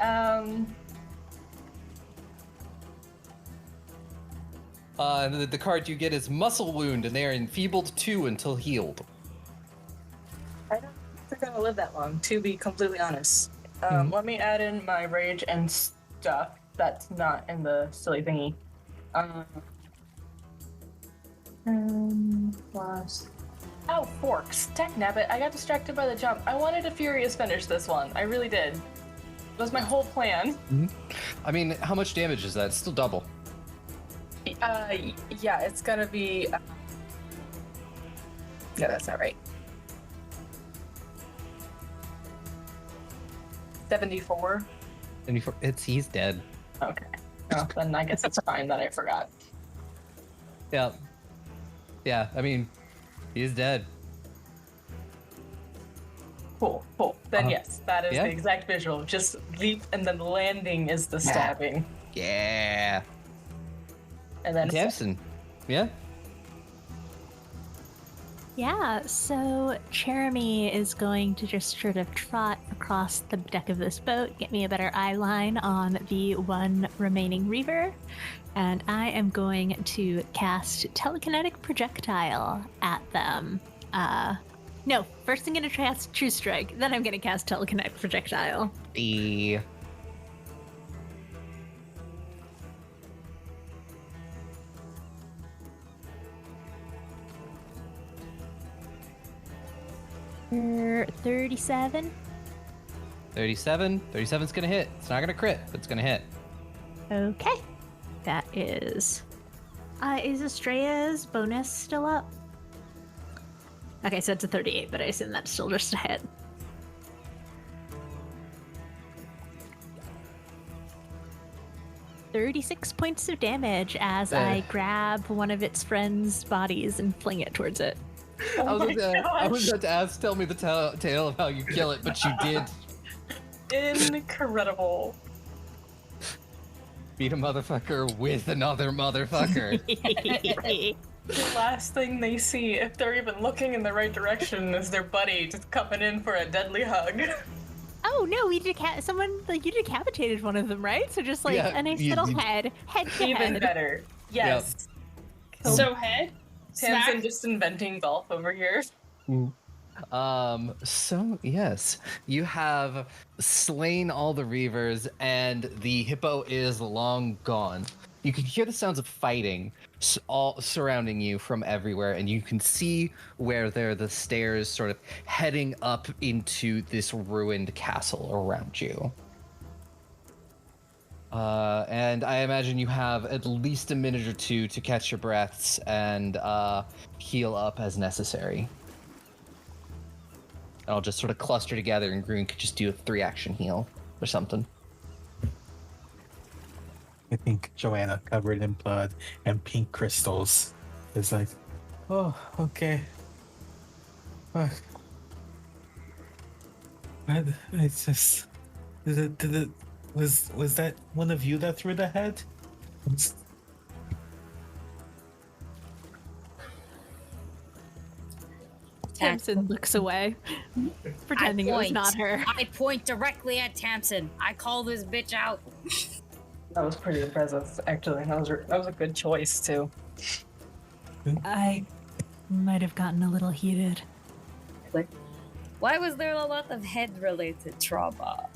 The card you get is Muscle Wound, and they are enfeebled 2 until healed. I don't think they're gonna live that long, to be completely honest. Let me add in my rage and stuff that's not in the silly thingy. Plus... Oh, forks. Technabbit, I got distracted by the jump. I wanted a Furious finish this one. I really did. That was my whole plan. I mean, how much damage is that? It's still double. Yeah, it's gonna be... No, that's not right. 74? 74. He's dead. Okay. Oh, then I guess it's fine that I forgot. Yeah. Yeah, I mean, he's dead. Cool. Then yes, that is yeah. the exact visual. Just leap and then landing is the stabbing. Yeah. And then Tamsin. Yeah. Yeah, so Jeremy is going to just sort of trot across the deck of this boat, get me a better eye line on the one remaining Reaver, and I am going to cast Telekinetic Projectile at them. No, first I'm going to cast True Strike, then I'm going to cast Telekinetic Projectile. E. For 37. 37. 37's gonna hit. It's not gonna crit, but it's gonna hit. Okay. That is... is Estrella's bonus still up? Okay, so it's a 38, but I assume that's still just a hit. $36 points of damage as I grab one of its friends' bodies and fling it towards it. I was about to ask, tell me the tale of how you kill it, but you did. Incredible. Beat a motherfucker with another motherfucker. The last thing they see, if they're even looking in the right direction, is their buddy just coming in for a deadly hug. Oh no, you decapitated one of them, right? So just like a nice little head to Even head. better. Yes. Yep. So head? Tamsin just inventing golf over here. So yes, you have slain all the Reavers and the hippo is long gone. You can hear the sounds of fighting all surrounding you from everywhere, and you can see where there are the stairs sort of heading up into this ruined castle around you. And I imagine you have at least a minute or two to catch your breaths and heal up as necessary. And I'll just sort of cluster together, and Grun could just do a 3-action heal or something. I think Joanna, covered in blood and pink crystals, is like, oh, okay. It's just, was that one of you that threw the head? Tamsin looks away, pretending it was not her. I point directly at Tamsin. I call this bitch out. That was pretty impressive, actually. That was a good choice, too. I might have gotten a little heated. Why was there a lot of head-related trauma?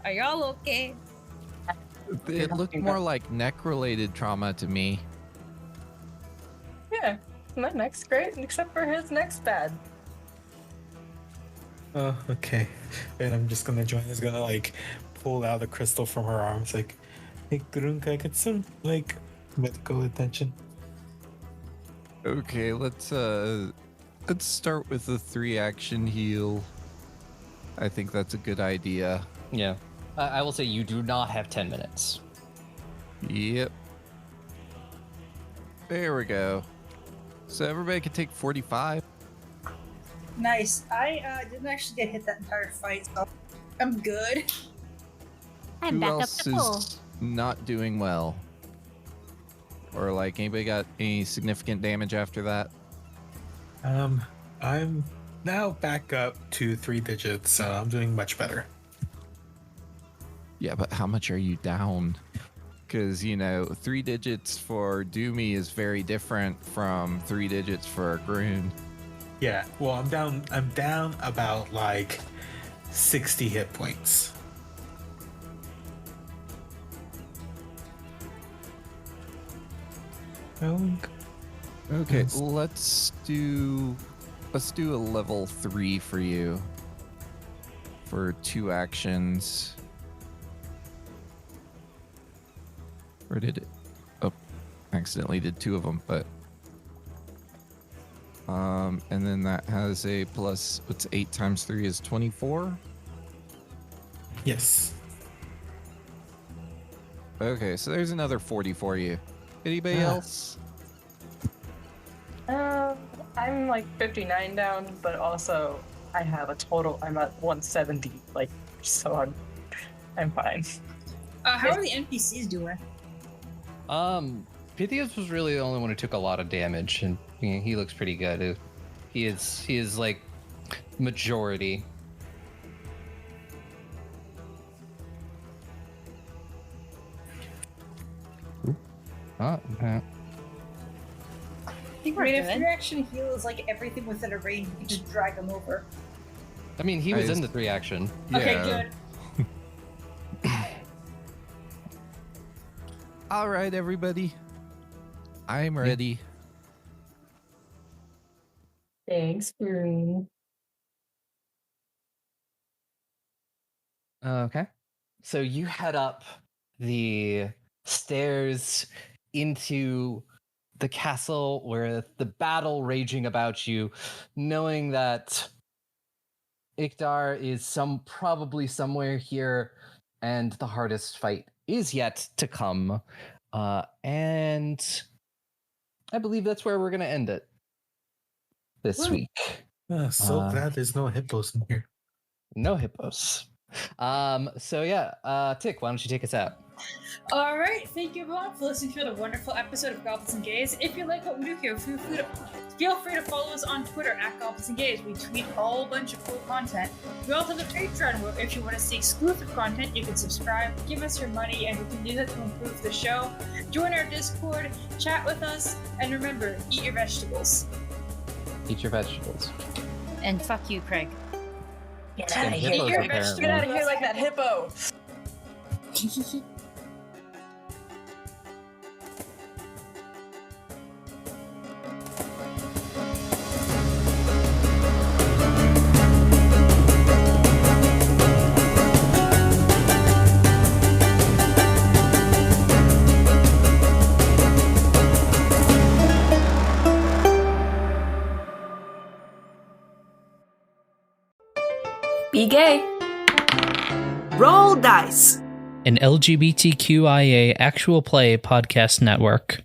Are y'all okay? It looked more like neck-related trauma to me. Yeah, my neck's great, except for his neck's bad. Oh, okay. And I'm just gonna join. Is gonna like pull out a crystal from her arms, like, hey, Grun, can I get some like medical attention? Okay, let's start with the 3-action heal. I think that's a good idea. Yeah. I will say you do not have 10 minutes. Yep. There we go. So everybody can take 45. Nice. I didn't actually get hit that entire fight, so I'm good. I'm Who back up else to full. is not doing well? Or like anybody got any significant damage after that? I'm now back up to 3 digits, so I'm doing much better. Yeah, but how much are you down? Because, 3 digits for Doomy is very different from 3 digits for Grun. Yeah, well, I'm down about like 60 hit points. Okay, let's do a level 3 for you for 2 actions. Or did it? Oh, accidentally did 2 of them, but and then that has a plus. What's 8 times 3 is 24. Yes. Okay, so there's another 40 for you. Anybody else? I I'm like 59 down, but also I have a total. I'm at 170. Like, so I'm fine. How are the NPCs doing? Pythias was really the only one who took a lot of damage, and he looks pretty good. He is like majority. Oh, okay. I think we're If good. your action heal is like everything within a range, you can just drag them over. I mean, he was in the 3 action. Okay, Yeah. good. All right, everybody. I'm ready. Thanks, Green. Okay. So you head up the stairs into the castle where the battle raging about you, knowing that Ikdar is probably somewhere here, and the hardest fight is yet to come. And I believe that's where we're going to end it this week. So glad there's no hippos in here. No hippos. So yeah, Tick, why don't you take us out? All right, thank you everyone for listening to the wonderful episode of Goblins and Gays. If you like what we do here, feel free to follow us on Twitter at Goblins and Gays. We tweet a whole bunch of cool content. We also have a Patreon where if you want to see exclusive content, you can subscribe, give us your money, and we can use it to improve the show. Join our Discord, chat with us, and remember, eat your vegetables. Eat your vegetables. And fuck you, Craig. Get out of here. Eat your Hippos, vegetables. Get out of here like that hippo. Be gay. Roll dice. An LGBTQIA actual play podcast network.